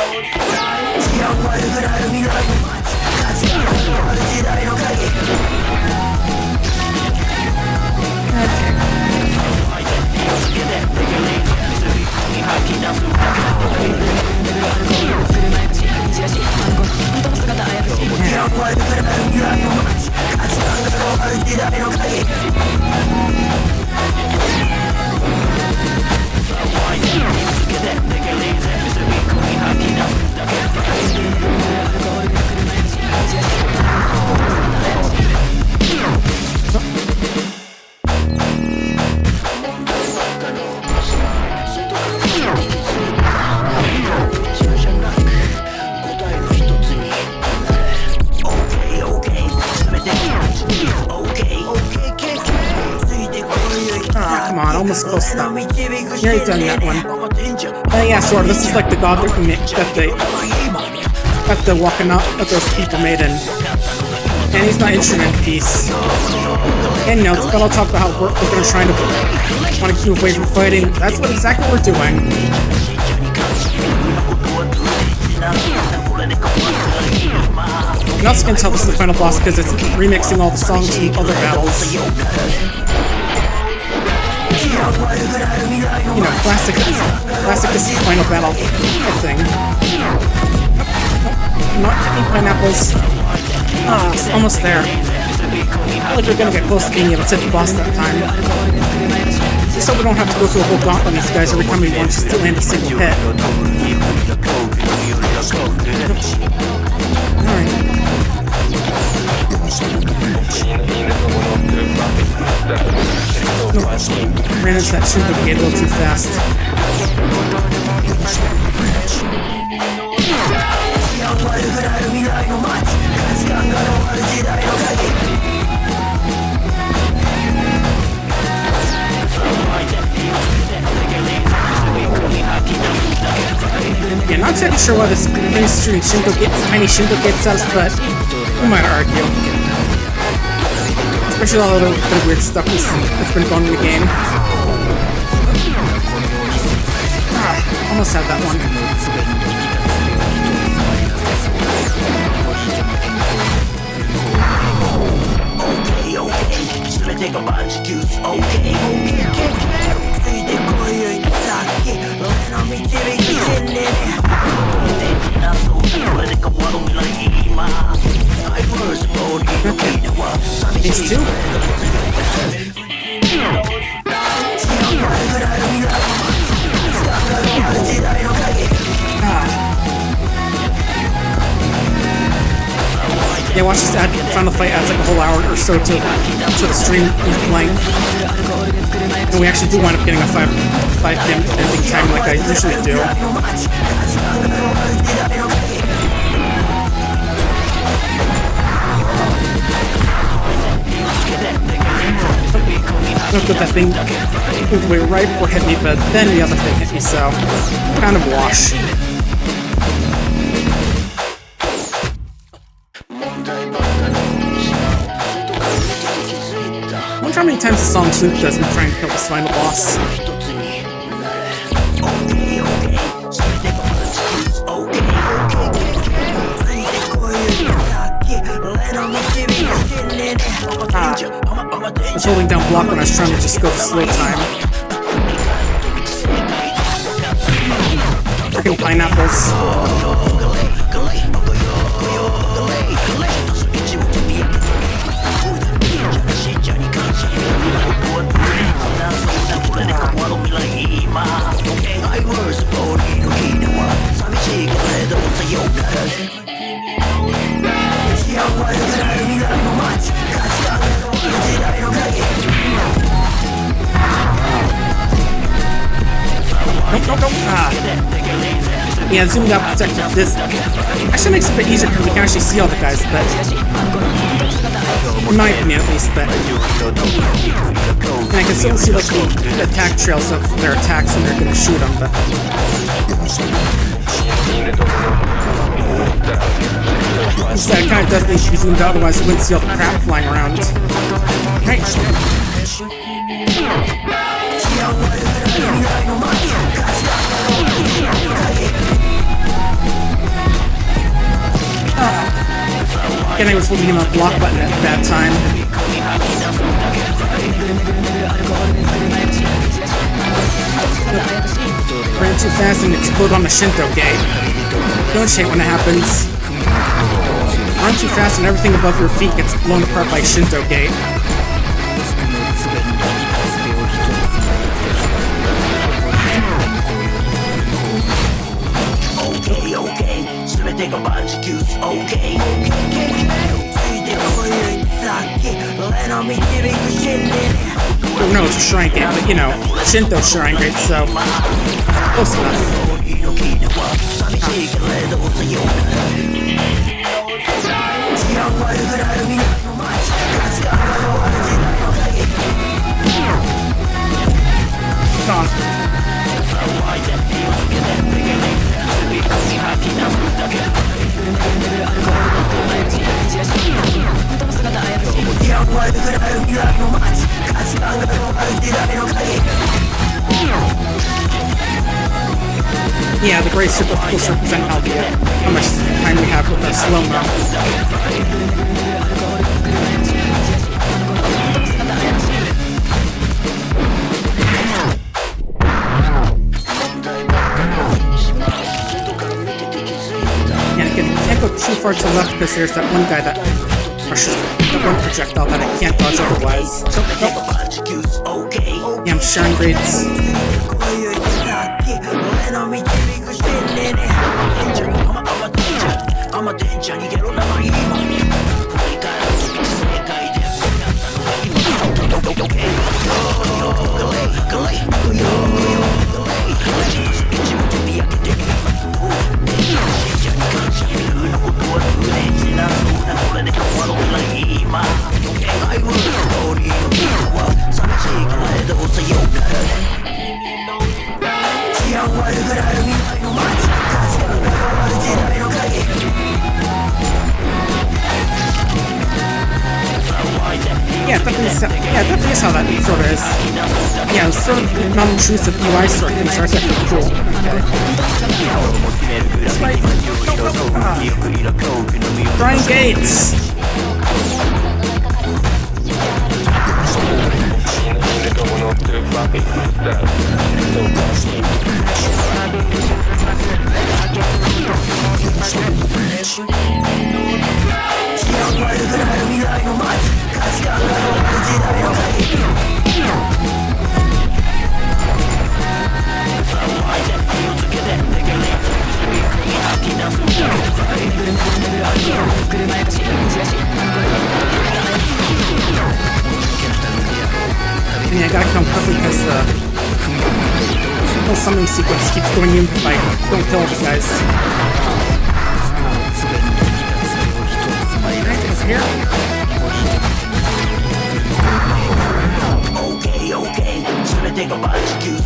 Come on, almost close enough. You already done that one. Yeah, sort of. This is like the god that the walking out that those people made in. And he's not instrument piece. And notes, but I'll talk about how we're gonna try to want to keep away from fighting. That's what exactly we're doing. You also can tell this is the final boss because it's remixing all the songs from other battles. You know, classic is the final battle thing. Not eating pineapples. Ah, it's almost there. I feel like we're gonna get close to being able to hit the boss that time. Just so we don't have to go through a whole gauntlet on these guys every time we want just to land a single hit. Alright. ran into that Shinto gate a little too fast. Yeah, not exactly sure why this mainstream tiny Shinto gets us, but we might argue. Especially all the other weird stuff that's been going in the game. Ah, almost had that one. These two? Yeah, watch this final fight adds like a whole hour or so to the stream length. And we actually do wind up getting a 5 PM ending time like I usually do. Look at that thing moved way right before it hit me, but then the other thing hit me, so kind of wash. I wonder how many times the song Snoop does me trying to kill this final boss. I was holding down block when I was trying to just go for slow time. Freaking pineapples. Nope. Ah. Yeah, zoomed out protected this. Actually makes it a bit easier because we can actually see all the guys, but in my opinion at least, but and I can still see like the attack trails of their attacks when they're gonna shoot them, but instead it kind of does need to be zoomed out, otherwise you wouldn't see all the crap flying around. Right. Again, I was holding him a block button at that time. Ran too fast and explode on the Shinto gate. Don't hate when it happens. Run too fast and everything above your feet gets blown apart by Shinto gate. Oh no, it's a shrine gate, but you know, Shinto shrine gate, so close enough. Yeah, the gray circle supposed to represent how much time we have with the slow-mo. And again, you can't go too far to the left because there's that one guy that rushes that one projectile that I can't dodge otherwise. Nope. Yeah, I'm sharing grades. Definitely saw that sort of is. Yeah, it's sort of non-intrusive UI sort of things. So that's definitely cool. That's right. Brian Gates. I gotta come quickly because the whole summoning sequence keeps going in like, don't kill these guys. Here. Okay, so I take a bunch of cues.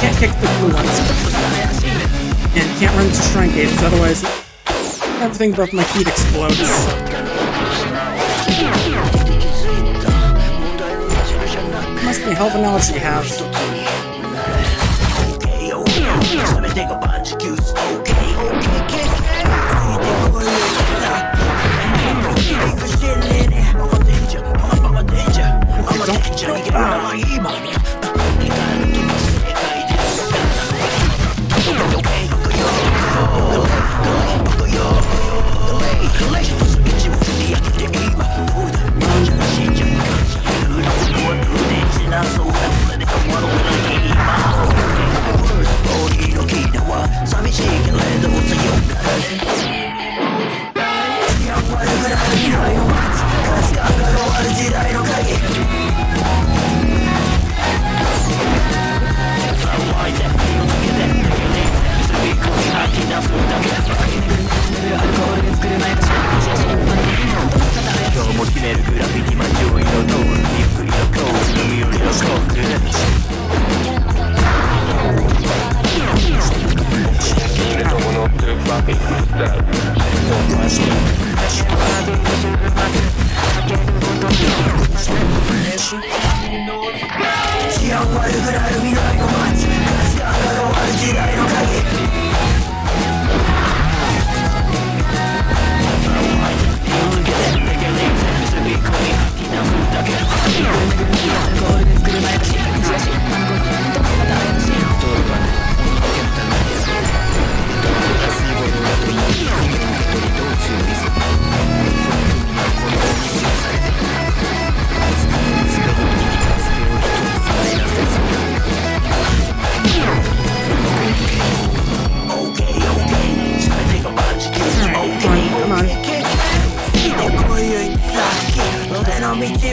Can't kick the blue ones. And can't run into shrine gates, otherwise everything above my feet explodes. Must be a hell of an analogy you have.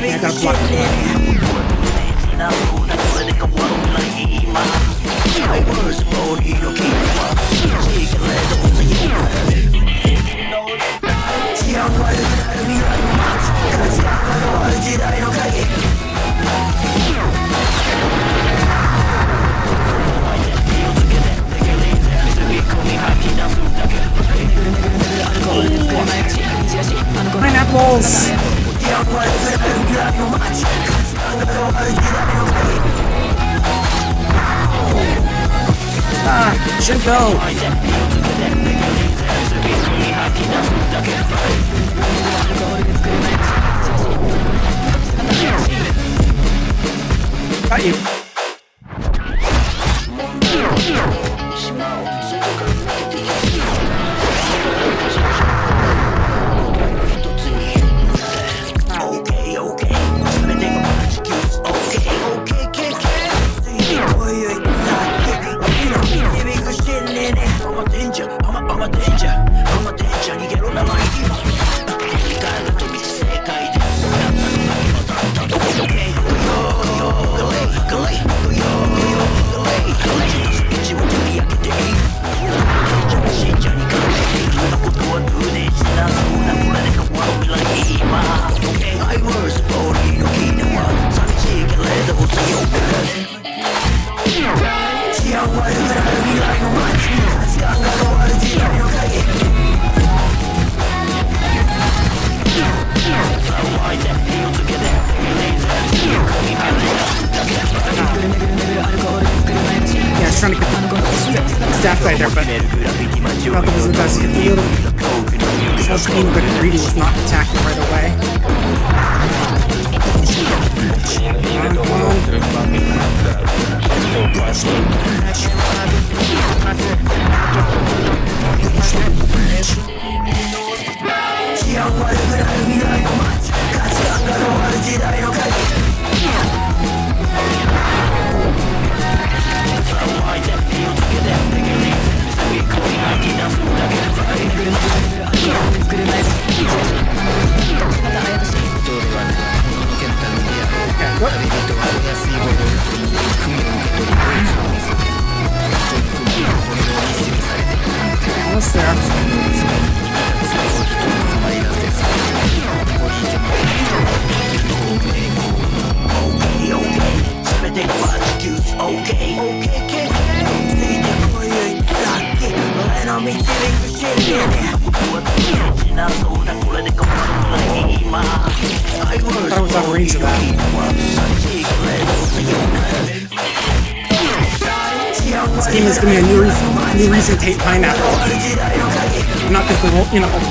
I got blocked. Pineapples! go. Got you.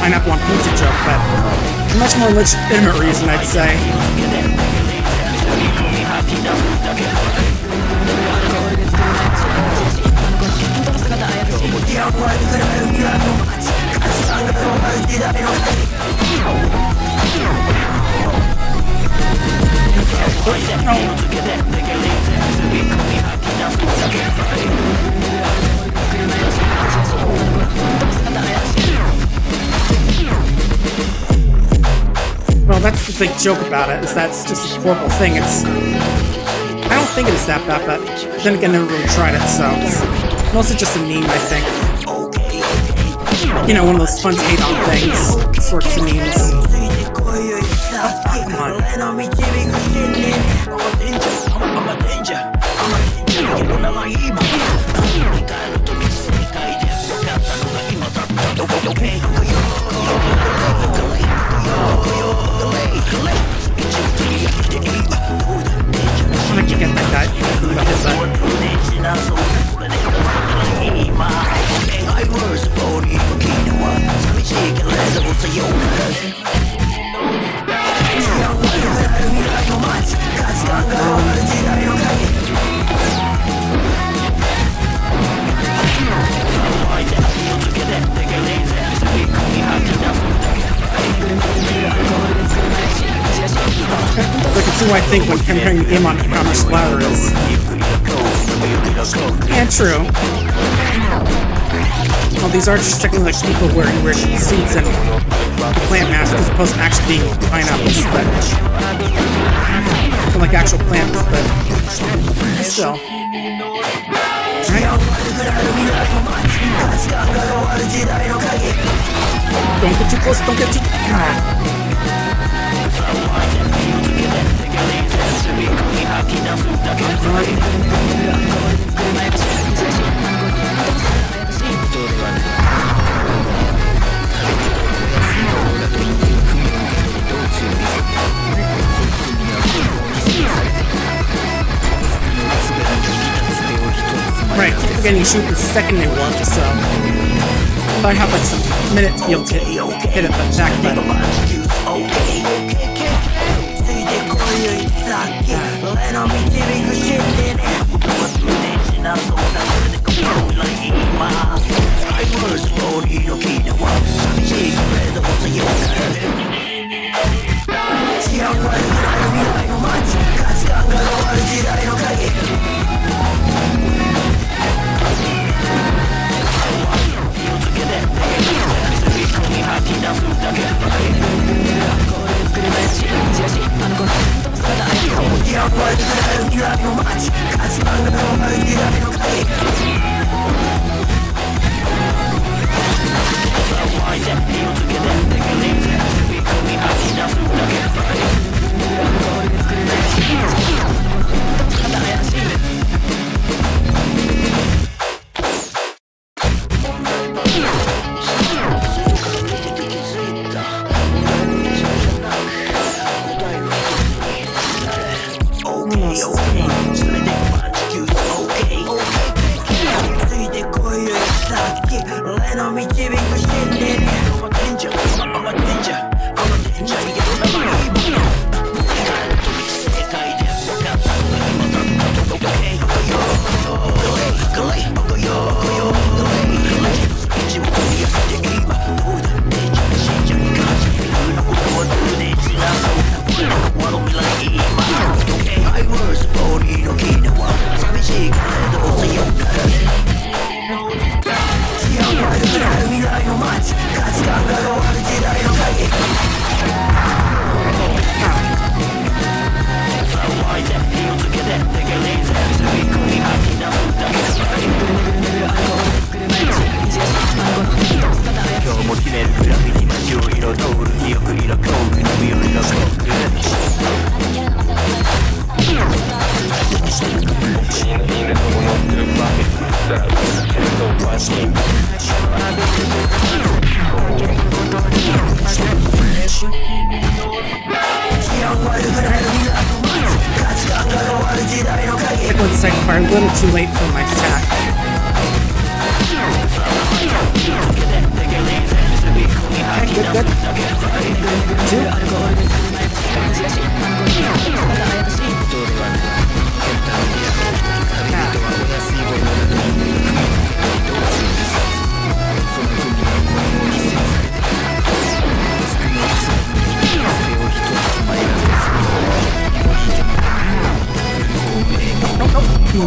'Pineapple on pizza joke, but a much more legitimate reason, I'd say. Well, that's the big joke about it, is that's just a horrible thing. I don't think it's that bad, but then again, I never really tried it, so it's mostly just a meme, I think. You know, one of those fun to hate on things, sorts of memes. Oh, come on. I'm gonna get that guy. I can see why I think when comparing the game on how much splatter is. Yeah, true. Well, these are just technically like people wearing weird suits and plant masks as opposed to actually being pineapples, but like actual plants, but still. Right? Don't get too close, don't get too... Right, standing shoot the second they warp, so I thought I'd have like some minute to be able to hit it, but back then. A little too late for my attack. Okay, good.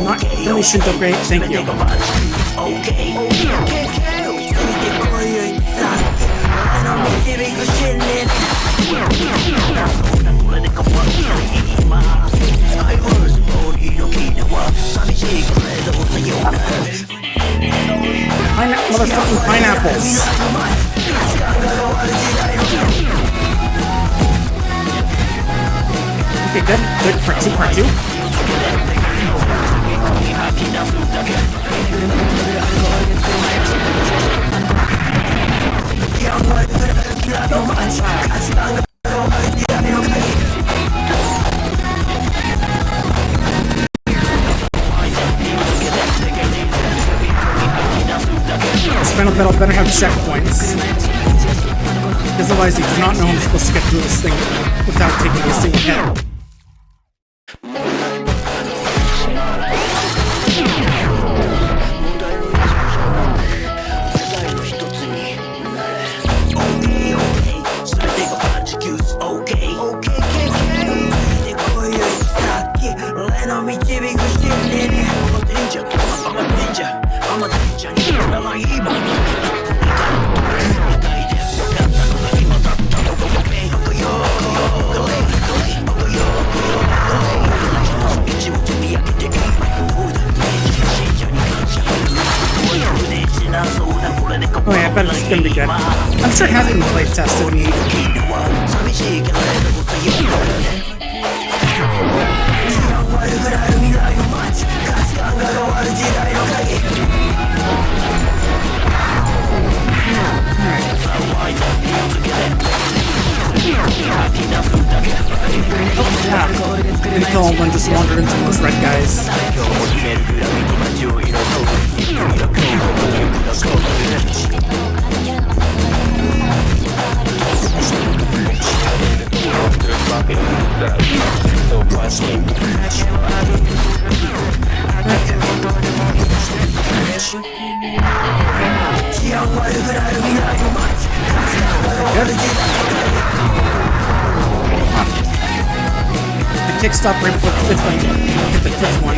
Not really shouldn't upgrade, thank you. Motherfucking pineapples. Okay, good. Part two. This final battle better have checkpoints, because otherwise you do not know I'm supposed to get through this thing without taking a single hit. Oh yeah, I bet it's gonna be good. I'm sure it has been play tested. Until one just wandered into those red guys. The kickstop right before the fifth one. Hit the fifth one.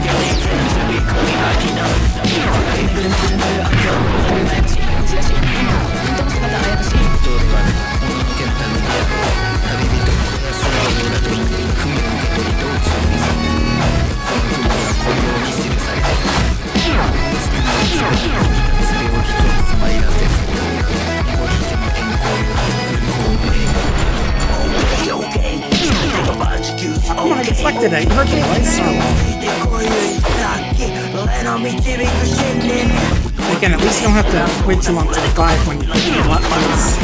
Come on, I deflected it. You heard the noise? Again, at least you don't have to wait too long to revive when you hit lot buttons.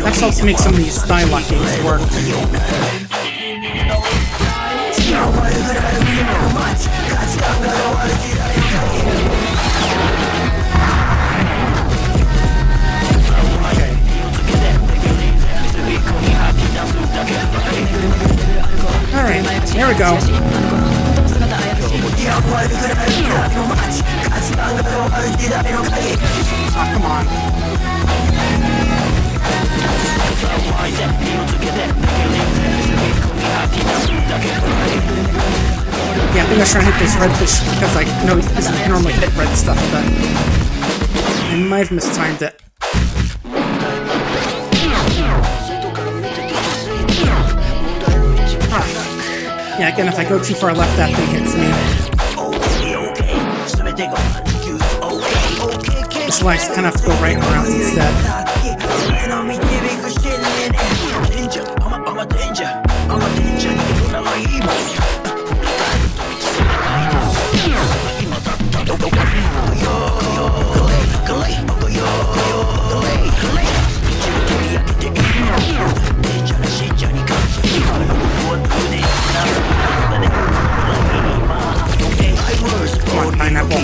That helps make some of these die lock games work. Alright, there we go. Oh, come on. Yeah, I think I was trying to hit this red fish because I know this doesn't normally hit red stuff, but I might have mistimed it. Yeah, again, if I go too far left, that thing hits me. Which is why I kind of have to go right around instead. Come on, pineapple.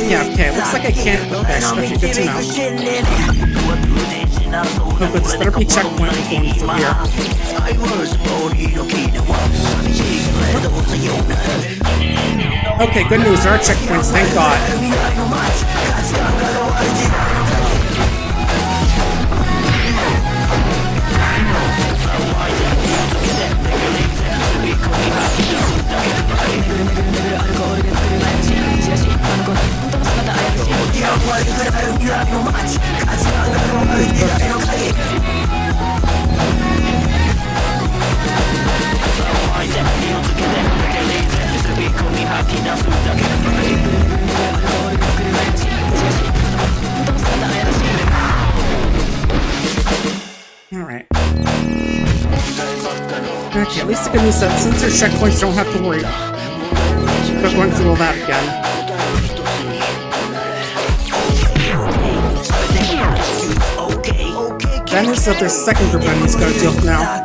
Yeah, okay, looks like I can't with fish. Okay, good to know. Oh, but this better be checkpoint going through here. Okay, good news, there are checkpoints, thank God. Alright. Okay, at least the good news is that since there's checkpoints, don't have to worry about going through all that again. That means that there's a second group of enemies gotta deal with now.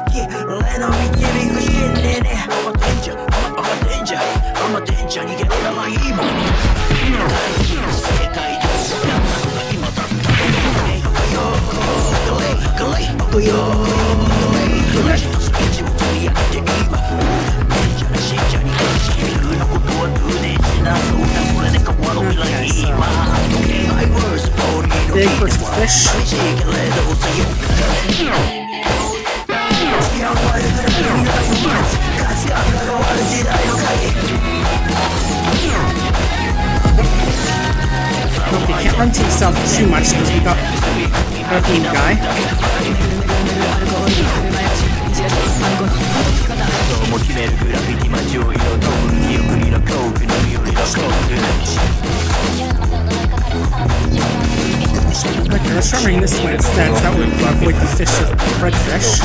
run to the south too much because we got a beam guy. 今日も決めるグラフィティ街を彩る記憶にの幸福の身寄りの幸福 Okay, let's try running this way instead, so that would avoid the fish, red fish.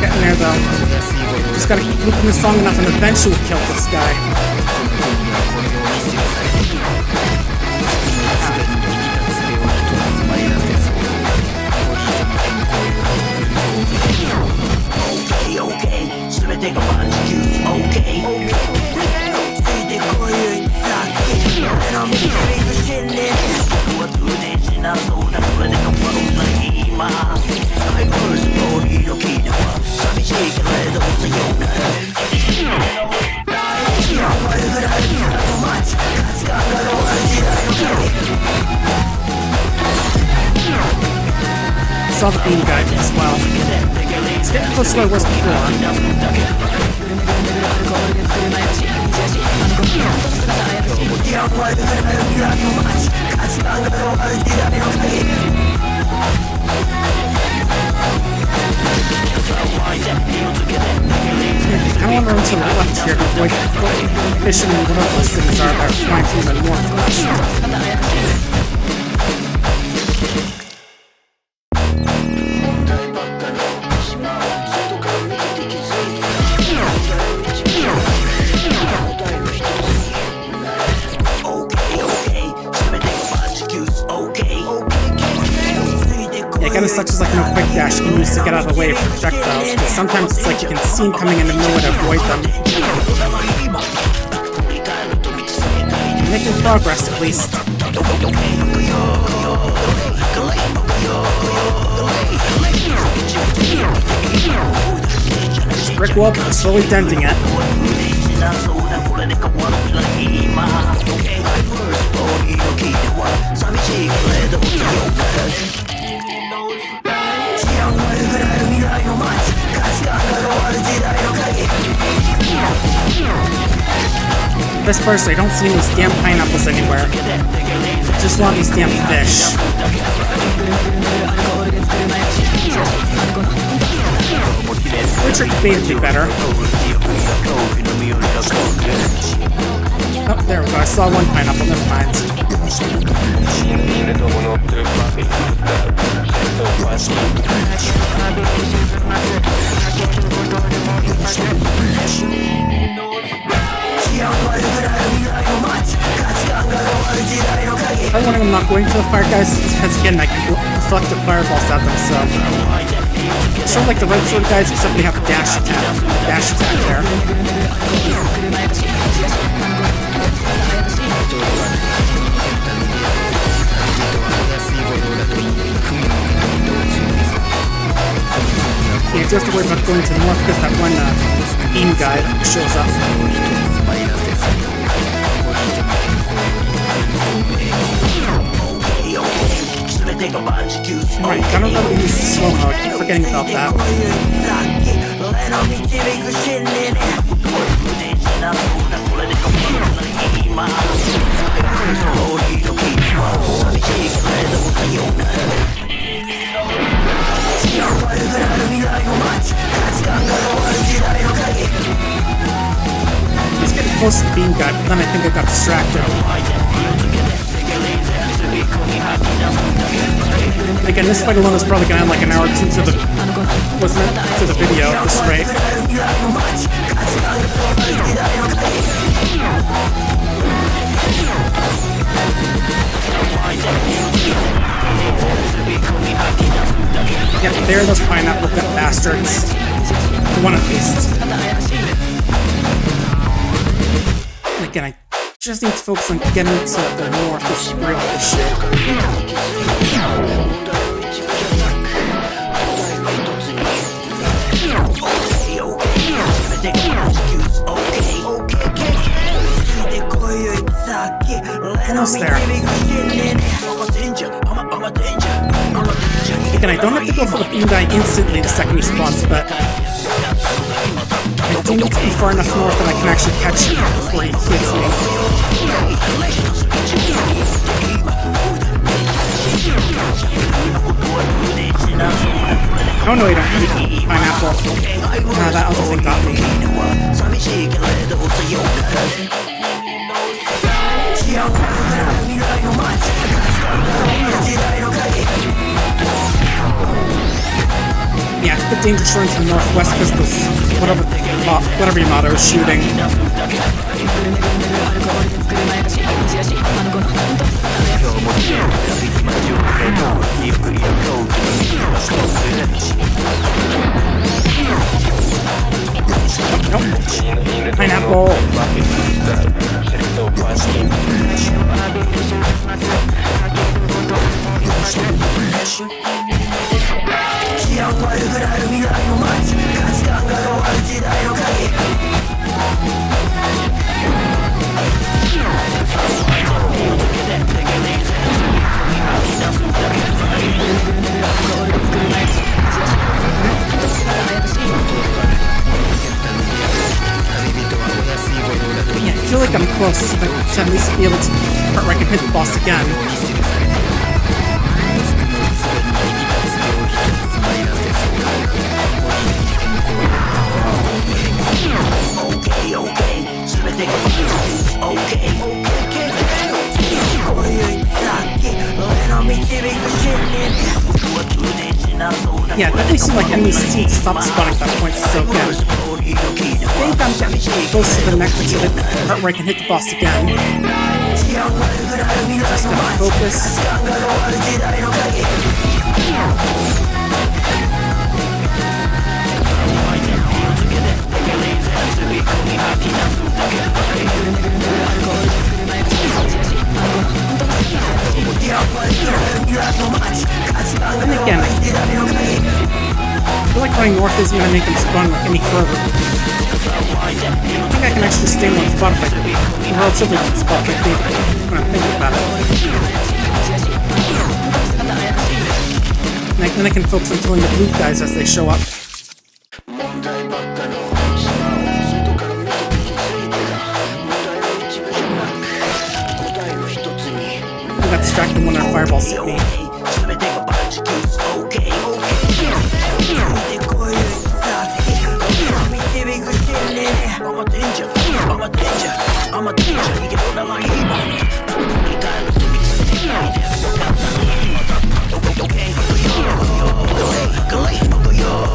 Getting there though. Just gotta keep looping this long enough and eventually kill this guy. Saw the beam guy as well. It's getting close to where I was before. I want to run to the left here to avoid fishing and whatever those things are that are flying from the northwest. いかに such as like no quick dash you can use to get out of the way of projectiles, because sometimes it's like you can see them coming in and know where to avoid them. Making progress at least. Brick wall, but slowly denting it. This person, I don't see these damn pineapples anywhere. Just want these damn fish. Richard bait would be better. Oh, there we go. I saw one pineapple. Never mind. I wonder if I'm not going for the fire guys, because again I can deflect the fireballs at them, so sort of like the red sword guys, except we have a dash attack there. You just have to worry about going to the north because that one beam guy shows up. Alright, gotta remember to use slow mode. Keep forgetting about that. He's getting close to the beam guy, but then I think I got distracted. Again, this fight alone is probably gonna add like an hour or two to the video at this rate. Yep, there are those pineapple bastards. One at least. And again, I just need to focus on getting to the north, which is real issue. there. Again, I don't have to go for the beam guy instantly the second he spawns, but I do need to be far enough north that I can actually catch him before he hits me. Oh no, you don't need pineapple. Nah, that other thing got me. Yeah, it's a bit dangerous running to the northwest because of whatever Yamato is shooting. Nope. Pineapple. Yeah, I feel like I'm close to at least be able to part where I can hit the boss again. Yeah, it definitely seems like enemies seem to stop spawning at that point, so again, I think I'm getting close to the next to the part where I can hit the boss again. Just gonna focus. And again, I feel like going north isn't gonna make them spawn like any further. I think I can actually stay in one spot if I do. A relatively good spot, I think, when I'm thinking about it. And then I can focus on killing the blue guys as they show up. I got distracted when our fireballs hit me.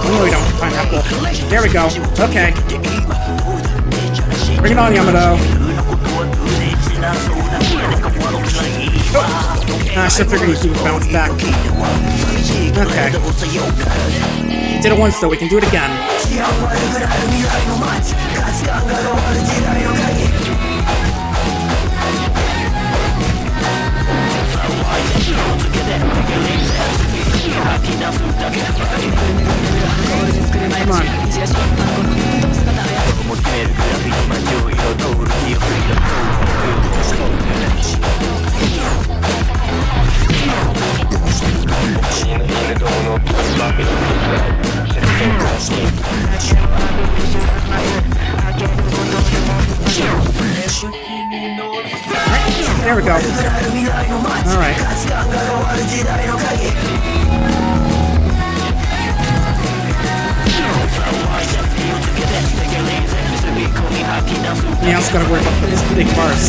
No, we don't. Pineapple. There we go. Okay. Bring it on, Yamato. Oh. I should figure you can bounce back. Okay. We did it once though, we can do it again. Come on. There we go. Alright. Yeah, I also gotta worry about these big bars.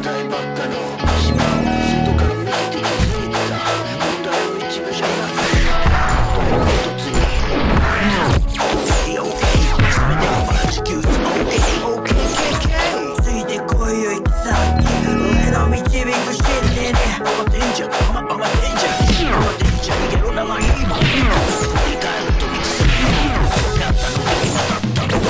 問題ばっかの島を外から見てて気づいた問題の一部じゃなく答えの一つに全てがバチキュース OKOKKK ついてこいよ行き先俺の導く真理ね甘ってんじゃん甘ってんじゃん甘ってんじゃん逃げろなら今振り返ると道すぎ分かったのに今だったの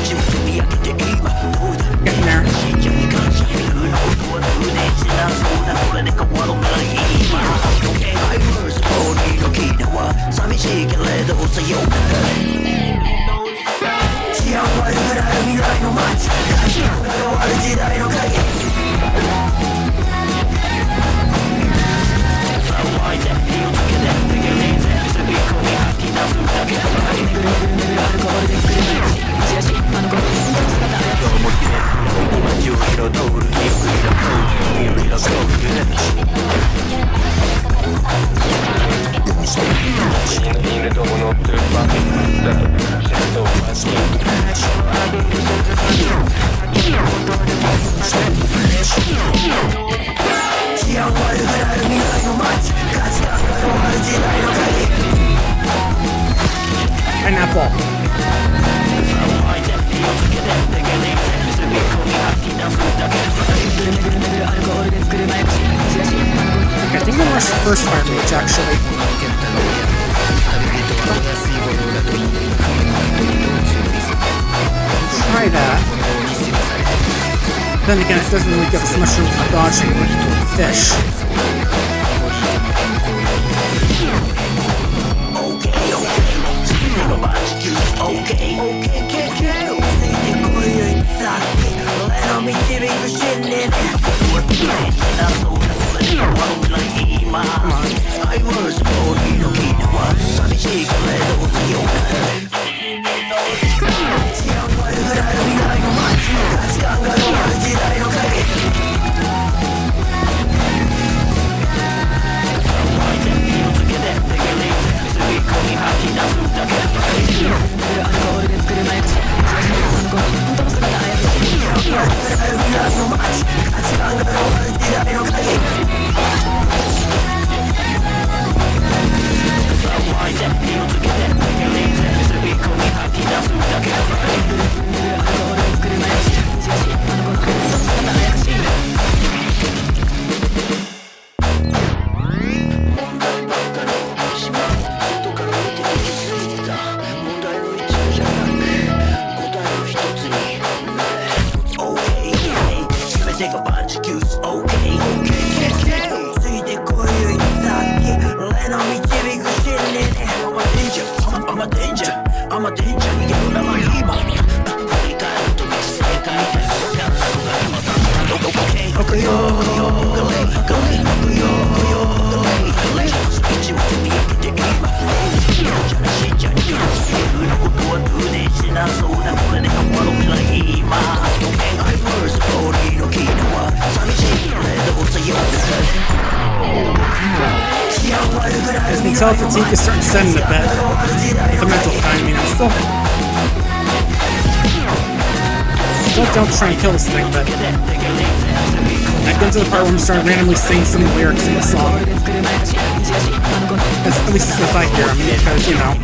一部積み上げて今どうだ Getting there. 信者に感謝見るのことは無念しなそうだこれで変わろうなら今ハイブースボディのキーだわ寂しいけれどさようなら治安悪くなる未来の街価値観が変わる時代の影騒いで火をつけてできねえぜすび込み吐き出すだけめぐるめぐるめぐるアルコールで作る毎日しやしあの子本当の姿あやと思って今中色通る色色色通る犬ども乗ってるバケだら戦闘は好き治安悪くなる未来の街価値観が変わる時代の影 Pineapple. Okay, I think we'll rush the first fire mage, actually. Try that. Then again, it doesn't really give us much room for dodging fish. As you can tell, fatigue is starting to set in a bit. The mental timing, I'm still don't try and kill this thing, but I get to the part where I'm starting randomly singing some lyrics in the song. At least as I hear them, because, you know,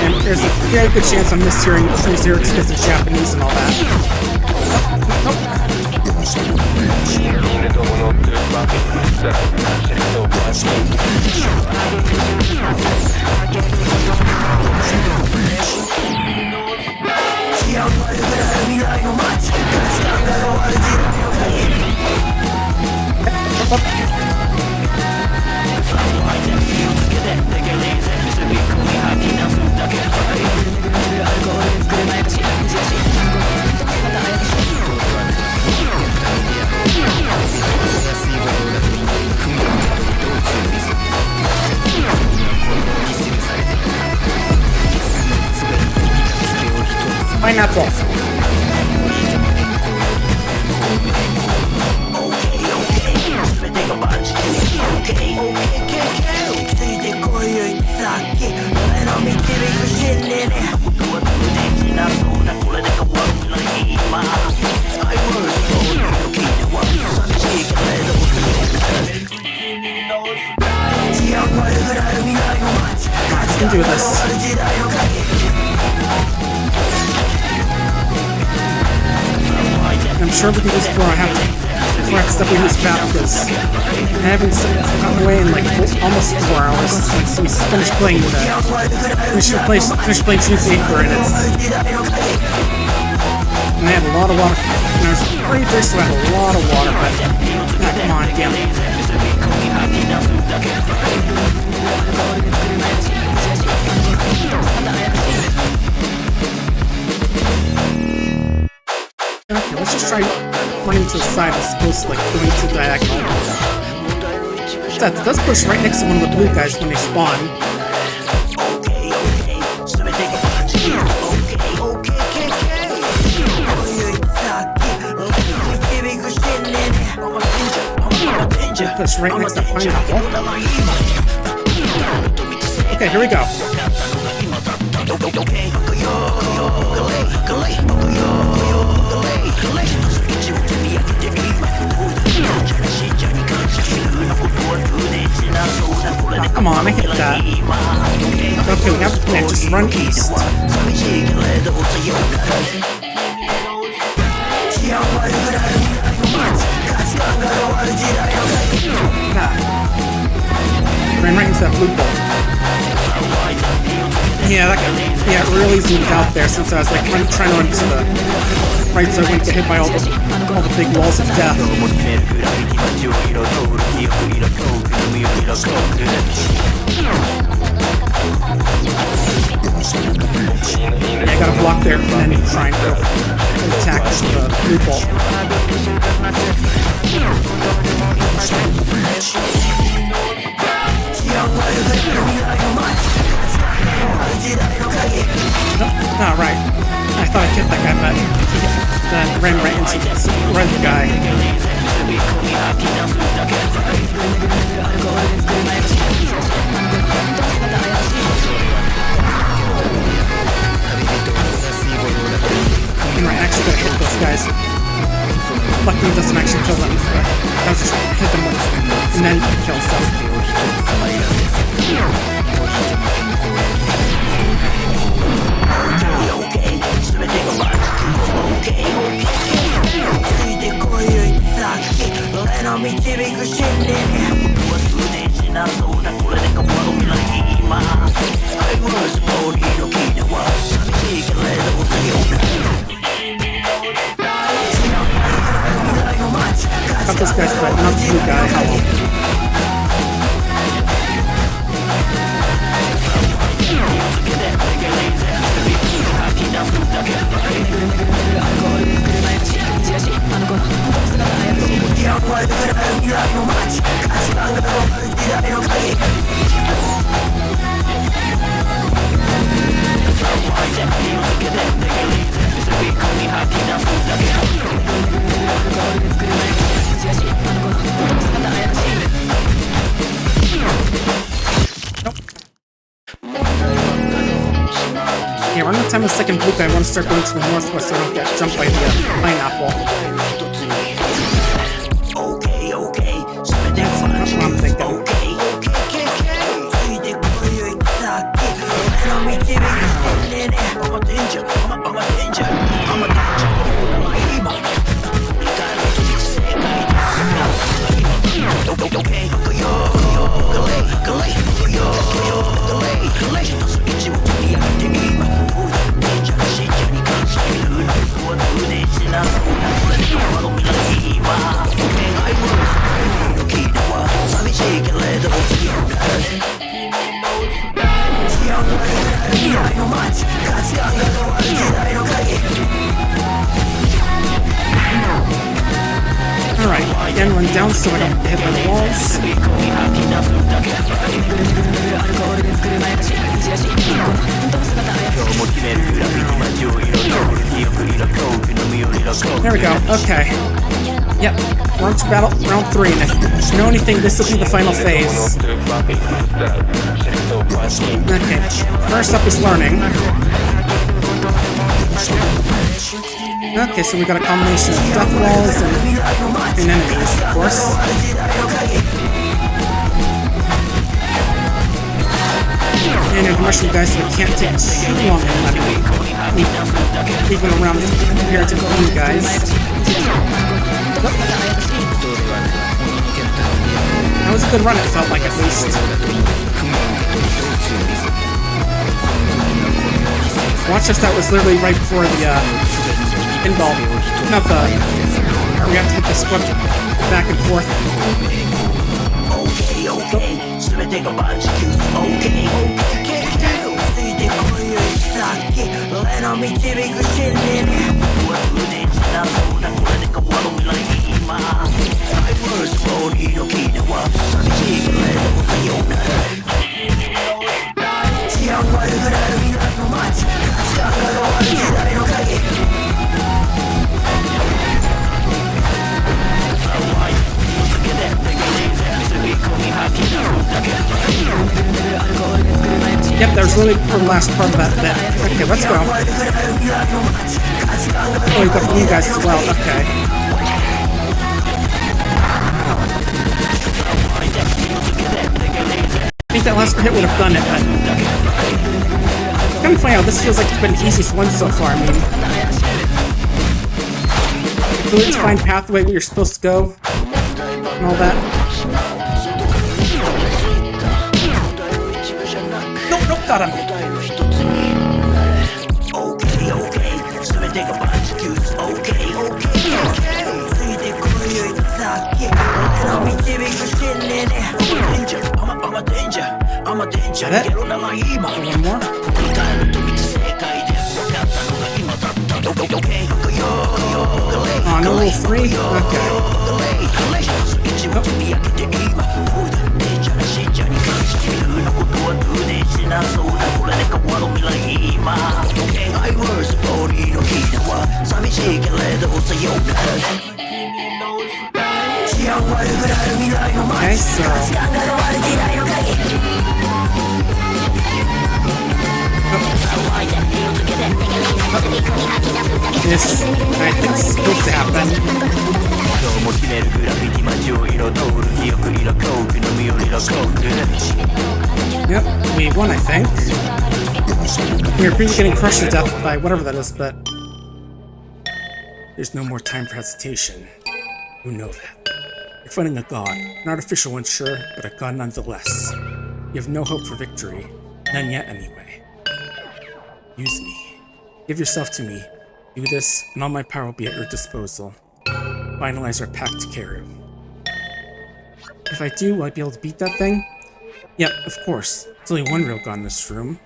and there's a very good chance I'm mishearing these lyrics because it's Japanese and all that. Nope. Pineapple. sure we can do this before I step into this battle, because I haven't gotten away in like almost 4 hours since we finished playing Truth Acre, and I had a lot of water. And I was pretty thirsty, so I had a lot of water, but come on, damn it. Okay, let's just try running to the side as opposed to like going to diagonal. That does push right next to one of the blue guys when they spawn. Push right next to pineapple. Okay, here we go. Oh, come on, I hit that. Okay, we have to plan. Just run east. Ran right into that blue ball. Yeah, it really zoomed out there since I was like trying to run to the right, so I wouldn't get hit by all the big walls of death. Yeah, I gotta block there and then try and attack the blue ball. Oh, right. I thought I killed that guy, but then ran right into this red guy. And I actually gotta hit those guys. Luckily it doesn't actually kill them. I was just hit them once and then kill stuff. Got this guy's but not the blue guy. Yeah, around the time of the second blue guy, I want to start going to the northwest so I don't get jumped by the pineapple. That's not what I'm thinking. Alright, again, run down so I don't get hit by the walls. There we go, okay. Yep, launch battle, round 3, and if you know anything, this will be the final phase. Okay, first up is learning. Okay, so we got a combination of death walls and enemies, of course. And there's mushroom guys, so we can't take too long in letting even around compared to the blue guys. That was a good run, it felt like, at least. Watch this, that was literally right before the pinball. Not the... We have to hit the squib back and forth. Yep, that was really the last part of that bit. Okay, let's go. Oh, you got you guys as well. Okay. I think that last hit would have done it, but it's kind of funny how this feels like it's been the easiest one so far. I mean, ability to find pathway where you're supposed to go and all that. Nope, got him. That it? One more? Oh, no rule 3? Okay. Okay, so... This, I think, is supposed to happen. Yep, we won, I think. We were previously getting crushed to death by whatever that is, but... There's no more time for hesitation. You know that. You're fighting a god. An artificial one, sure, but a god nonetheless. You have no hope for victory. None yet, anyway. Use me. Give yourself to me. Do this, and all my power will be at your disposal. Finalize our pact to Karu. If I do, will I be able to beat that thing? Yep, of course. There's only one real god in this room.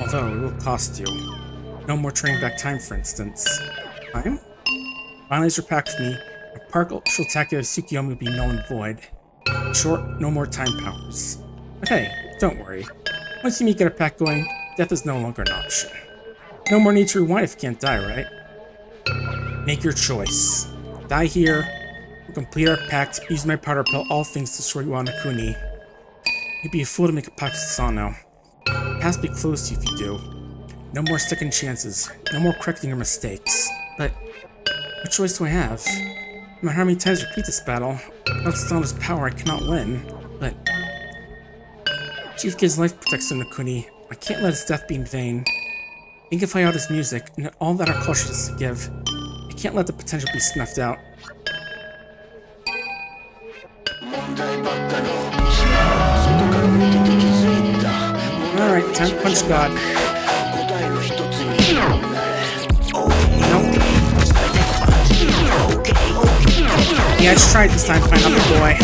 Although, it will cost you. No more turning back time, for instance. Time? Finalize your pact with me. A partial attack of Tsukiyomi will be null and void. In short, no more time powers. But hey, don't worry. Once you get a pact going, death is no longer an option. No more need to rewind if you can't die, right? Make your choice. Die here, or complete our pact, use my powder pill, all things to destroy Sonokuni. You'd be a fool to make a pact with Sano. The past will be closed to you if you do. No more second chances, no more correcting your mistakes. But, what choice do I have? No matter how many times I repeat this battle, without Sano's power I cannot win. But, Chief Kid's life protects Sonokuni. I can't let his death be in vain. Think of Hayata's music, and all that our culture has to give. I can't let the potential be snuffed out. Alright, time to punch God. Nope. Yeah, I just tried this time, Pineapple Boy.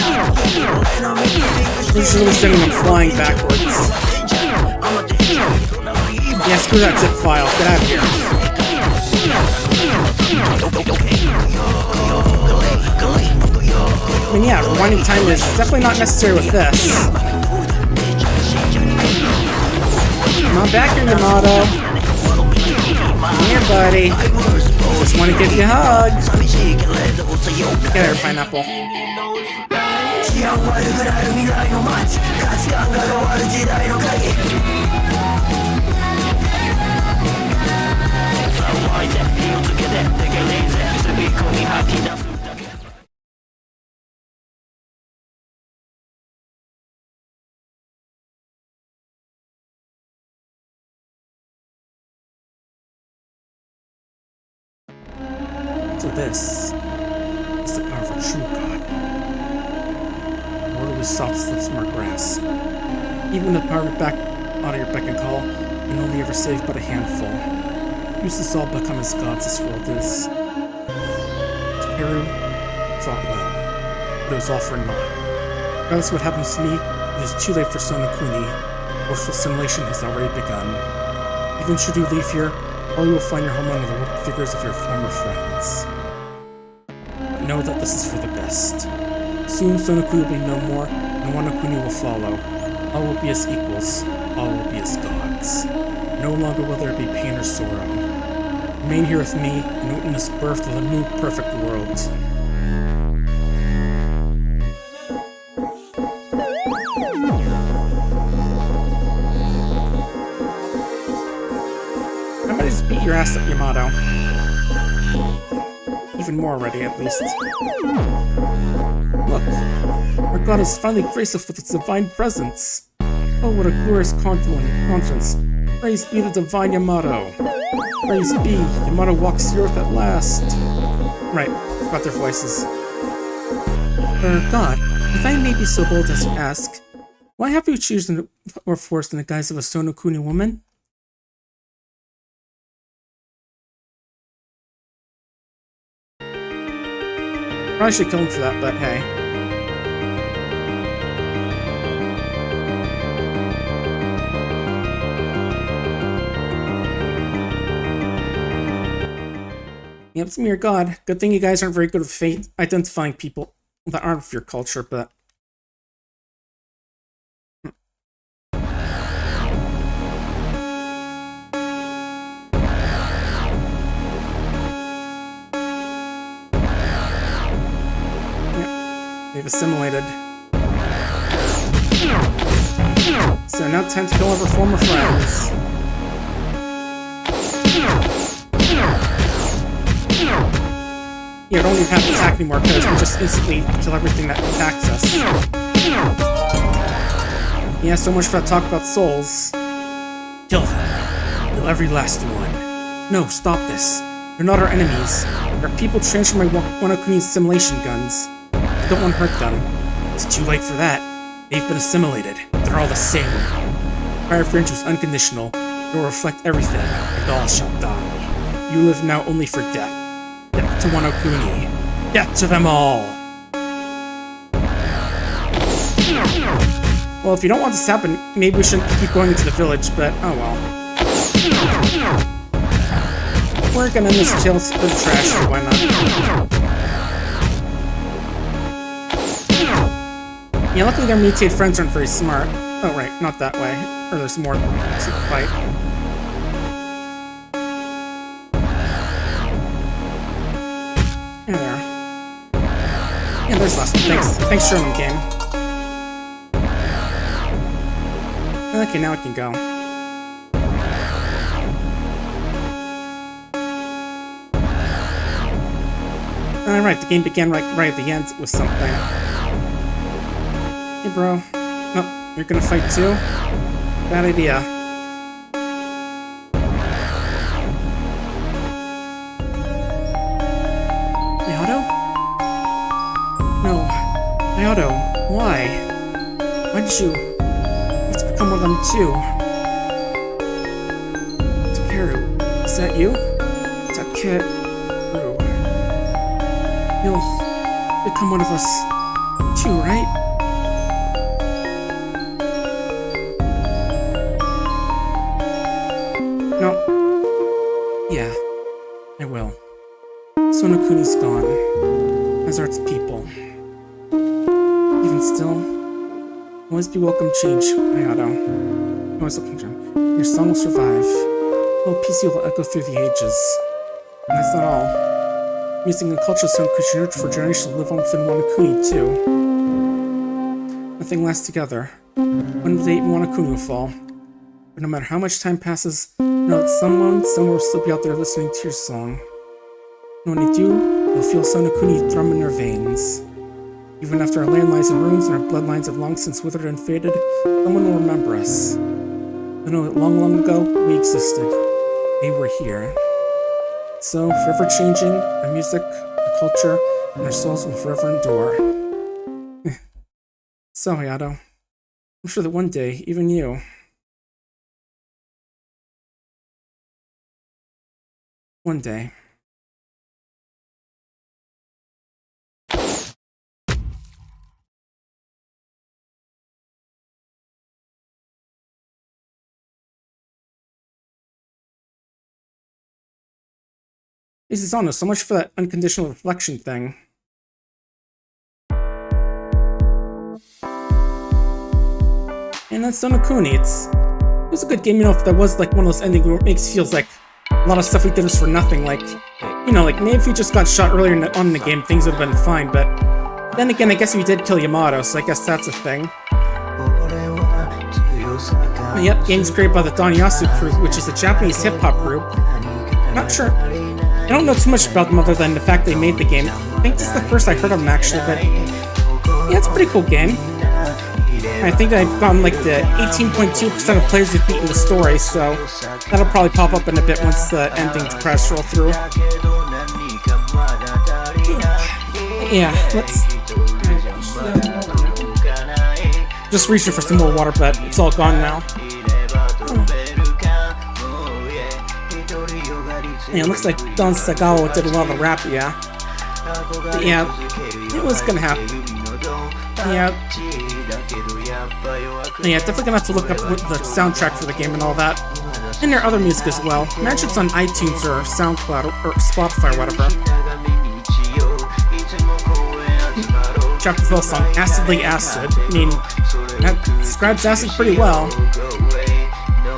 This is really sending him flying backwards. Yeah, screw that zip file. Get out of here. I mean, yeah, rewinding time is definitely not necessary with this. Come on back here, Yamato. Come here, buddy. Just want to give you a hug. Get here, Pineapple. So So this is the power of a true god. Worldly soft slips from our grasp. Even the power back out of your beck and call can only ever save but a handful. Use this all become as gods this world is. Takeru fought well, but it was all for naught. Regardless of what happens to me, it is too late for Sonokuni. Forceful assimilation has already begun. Even should you leave here, all you will find your home under the warped figures of your former friends. But know that this is for the best. Soon Sonokuni will be no more, and Wanokuni will follow. All will be as equals, all will be as gods. No longer will there be pain or sorrow. Remain here with me and witness the birth of a new perfect world. I might just beat your ass up, Yamato. Even more already, at least. Look, our god has finally graced us with its divine presence. Oh, what a glorious conscience. Praise be the divine Yamato. Praise be, Yamato walks the earth at last. Right, forgot their voices. God, if I may be so bold as to ask, why have you chosen or forced in the guise of a Sonokuni woman? Probably should kill him for that, but hey. Yep, it's me, your god. Good thing you guys aren't very good with fate identifying people that aren't of your culture, but... They've assimilated. So now time to kill all of our former friends. Yeah, don't even have to attack anymore because we just instantly kill everything that attacks us. Yeah, so much for that talk about souls. Kill them. Kill every last one. No, stop this. They're not our enemies. They're people transferring my Wanokuni assimilation guns. I don't want to hurt them. It's too late for that. They've been assimilated. They're all the same. Fire of Range was unconditional. It will reflect everything, and all shall die. You live now only for death. Death to Wanokuni. Death to them all! Well, if you don't want this to happen, maybe we shouldn't keep going into the village, but oh well. We're gonna end this tale of trash, so why not? Yeah, luckily their mutated friends aren't very smart. Oh, right, not that way. Or there's more to fight. There. Yeah, there's last one. Thanks, Sherman game. Okay, now I can go. Alright, the game began right at the end with something. Hey, bro. No, you're gonna fight too? Bad idea. Kyoto? No. Kyoto, why? Why did you have to become one of them too? Takeru, is that you? Takeru. You'll become one of us too, right? No. Yeah, I will. Sonokuni's gone, as are its people. Even still, always be welcome change, Kyoto. Always welcome change. Your song will survive. Little piece will echo through the ages. And that's not all. Music and culture sound could nurture for generations to live on within Wanokuni too. Nothing lasts together. One day even Wanokuni will fall. But no matter how much time passes, know that someone somewhere will still be out there listening to your song. And when they do, you'll feel Sonokuni thrum in their veins. Even after our land lies in ruins and our bloodlines have long since withered and faded, someone will remember us. They'll know that long, long ago, we existed. They were here. So, forever changing, our music, our culture, and our souls will forever endure. So, Yato, I'm sure that one day, even you... One day... This is honest, so much for that unconditional reflection thing. And that's Sonokuni. It was a good game, you know, if there was like one of those endings where it makes feels like a lot of stuff we did was for nothing, like, you know, like maybe if we just got shot earlier on in the game, things would have been fine, but then again, I guess we did kill Yamato, so I guess that's a thing. And yep, game's created by the DON YASA CREW, which is a Japanese hip-hop group. Not sure. I don't know too much about them other than the fact they made the game. I think this is the first I heard of them actually, but yeah, it's a pretty cool game. I think I've gotten like the 18.2% of players who've beaten the story, so that'll probably pop up in a bit once the ending credits roll through. Yeah, let's... Just reaching for some more water, but it's all gone now. Yeah, it looks like Don Sagawa did a lot of the rap, yeah. But yeah, it was gonna happen. Yeah. Yeah, definitely gonna have to look up the soundtrack for the game and all that. And their other music as well. Imagine it's on iTunes or SoundCloud or Spotify or whatever. Chapter 12 song, Acidly Acid. I mean, that describes acid pretty well.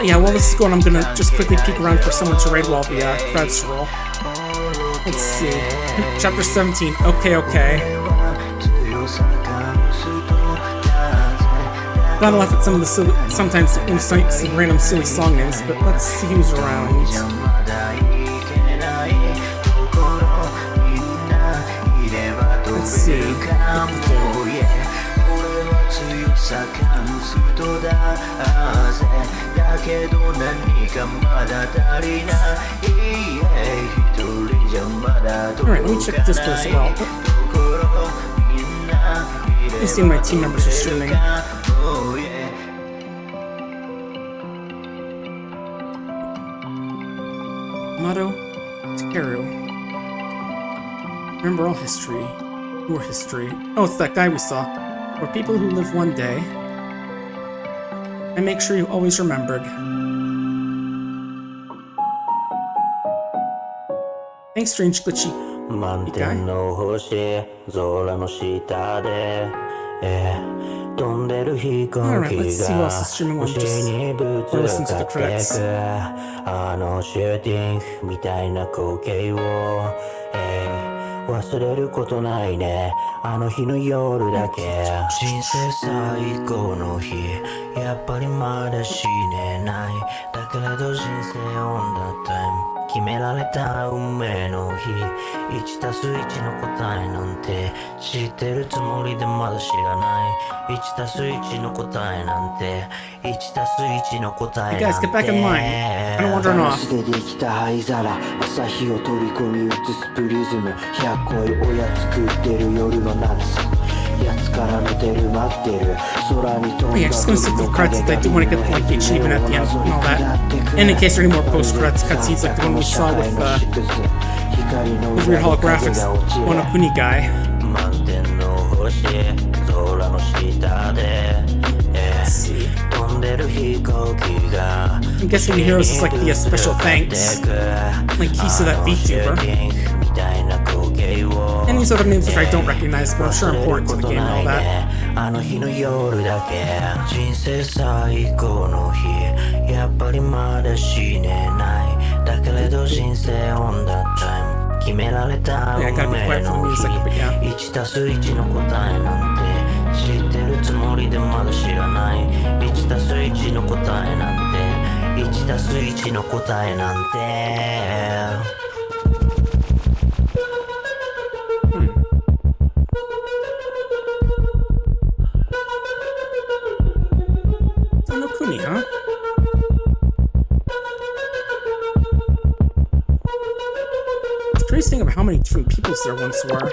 Yeah, while this is going, I'm gonna just quickly peek around for someone to raid while the credits roll. Let's see. Chapter 17, Okay. Gotta laugh at some of the silly, sometimes some random silly song names, but let's see who's around. Let's see. Alright, let me check Discord as well. Let me see when my team members are streaming. Motto, Takeru. Remember all history. Your history. Oh, it's that guy we saw. We're people who live one day. And make sure you always remembered. Thanks, strange glitchy guy. Alright, let's see who else is streaming one just or listen to the credits. You guys, get back in line. I don't want to run off. Oh yeah, just gonna skip the credits if I do want to get like the achievement at the end and all that. And in case there are any more post-credits cutscenes like the one we saw with weird holographics Sonokuni guy. Let's see. I'm guessing the heroes is like the special thanks, like Kisa, that VTuber. And these other names which I don't recognize, but I'm sure important to the game and all that. Yeah, I gotta be quiet for the music, but yeah. Sonokuni, huh? crazy thing about how many different peoples there once were.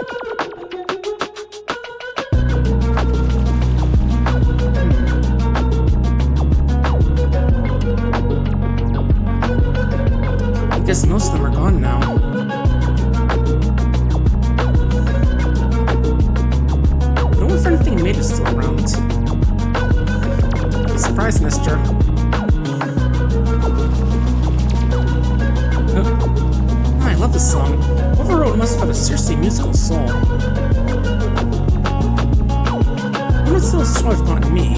I guess most of them are gone now. I don't know if anything made is still around. I'd be surprised, mister. I love this song. Whoever wrote it must have had a seriously musical soul. What's the soul I've gotten me?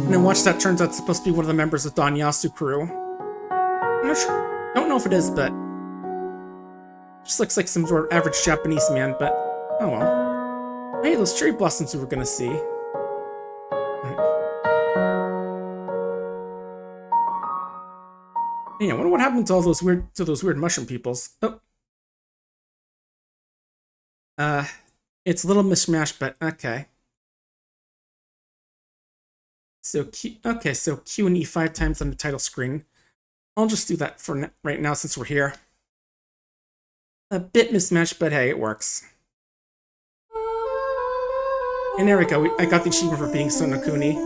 And then watch that turns out it's supposed to be one of the members of DON YASA CREW. I'm not sure. Don't know if it is, but just looks like some sort of average Japanese man, but oh well. Hey, those cherry blossoms we were gonna see. Yeah, I wonder what happened to all those weird mushroom peoples. Oh. It's a little mishmash, but okay. So so Q and E 5 times on the title screen. I'll just do that for right now since we're here. A bit mismatched, but hey, it works. And there we go. I got the achievement for being Sonokuni.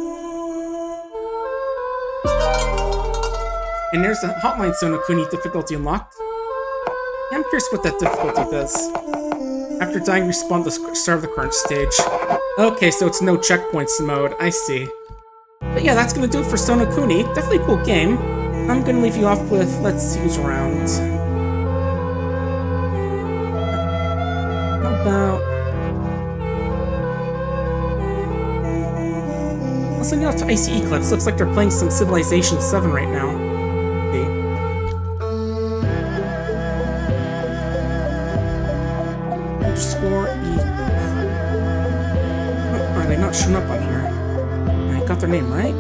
And there's the Hotline Sonokuni difficulty unlocked. Yeah, I'm curious what that difficulty does. After dying, respawn to the start of the current stage. Okay, so it's no checkpoints mode. I see. But yeah, that's gonna do it for Sonokuni. Definitely a cool game. I'm gonna leave you off with, let's see who's around. How about... I'll send you out to ICE Eclipse. Looks like they're playing some Civilization 7 right now. Underscore E. Oh, are they not showing up on here? I got their name right?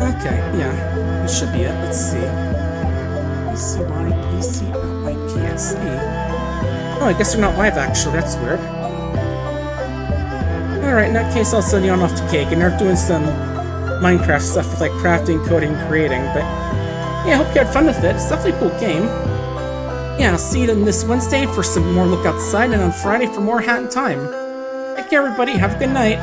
Okay, yeah. This should be it. Let's see. ECYPCLIPSE. Oh, I guess they're not live actually. That's weird. Alright, in that case, I'll send you on off to Cake, and they're doing some Minecraft stuff with like crafting, coding, creating, but yeah, I hope you had fun with it. It's definitely a cool game. Yeah, I'll see you this Wednesday for some more Look Outside, and on Friday for more Hat in Time. Take care, everybody. Have a good night.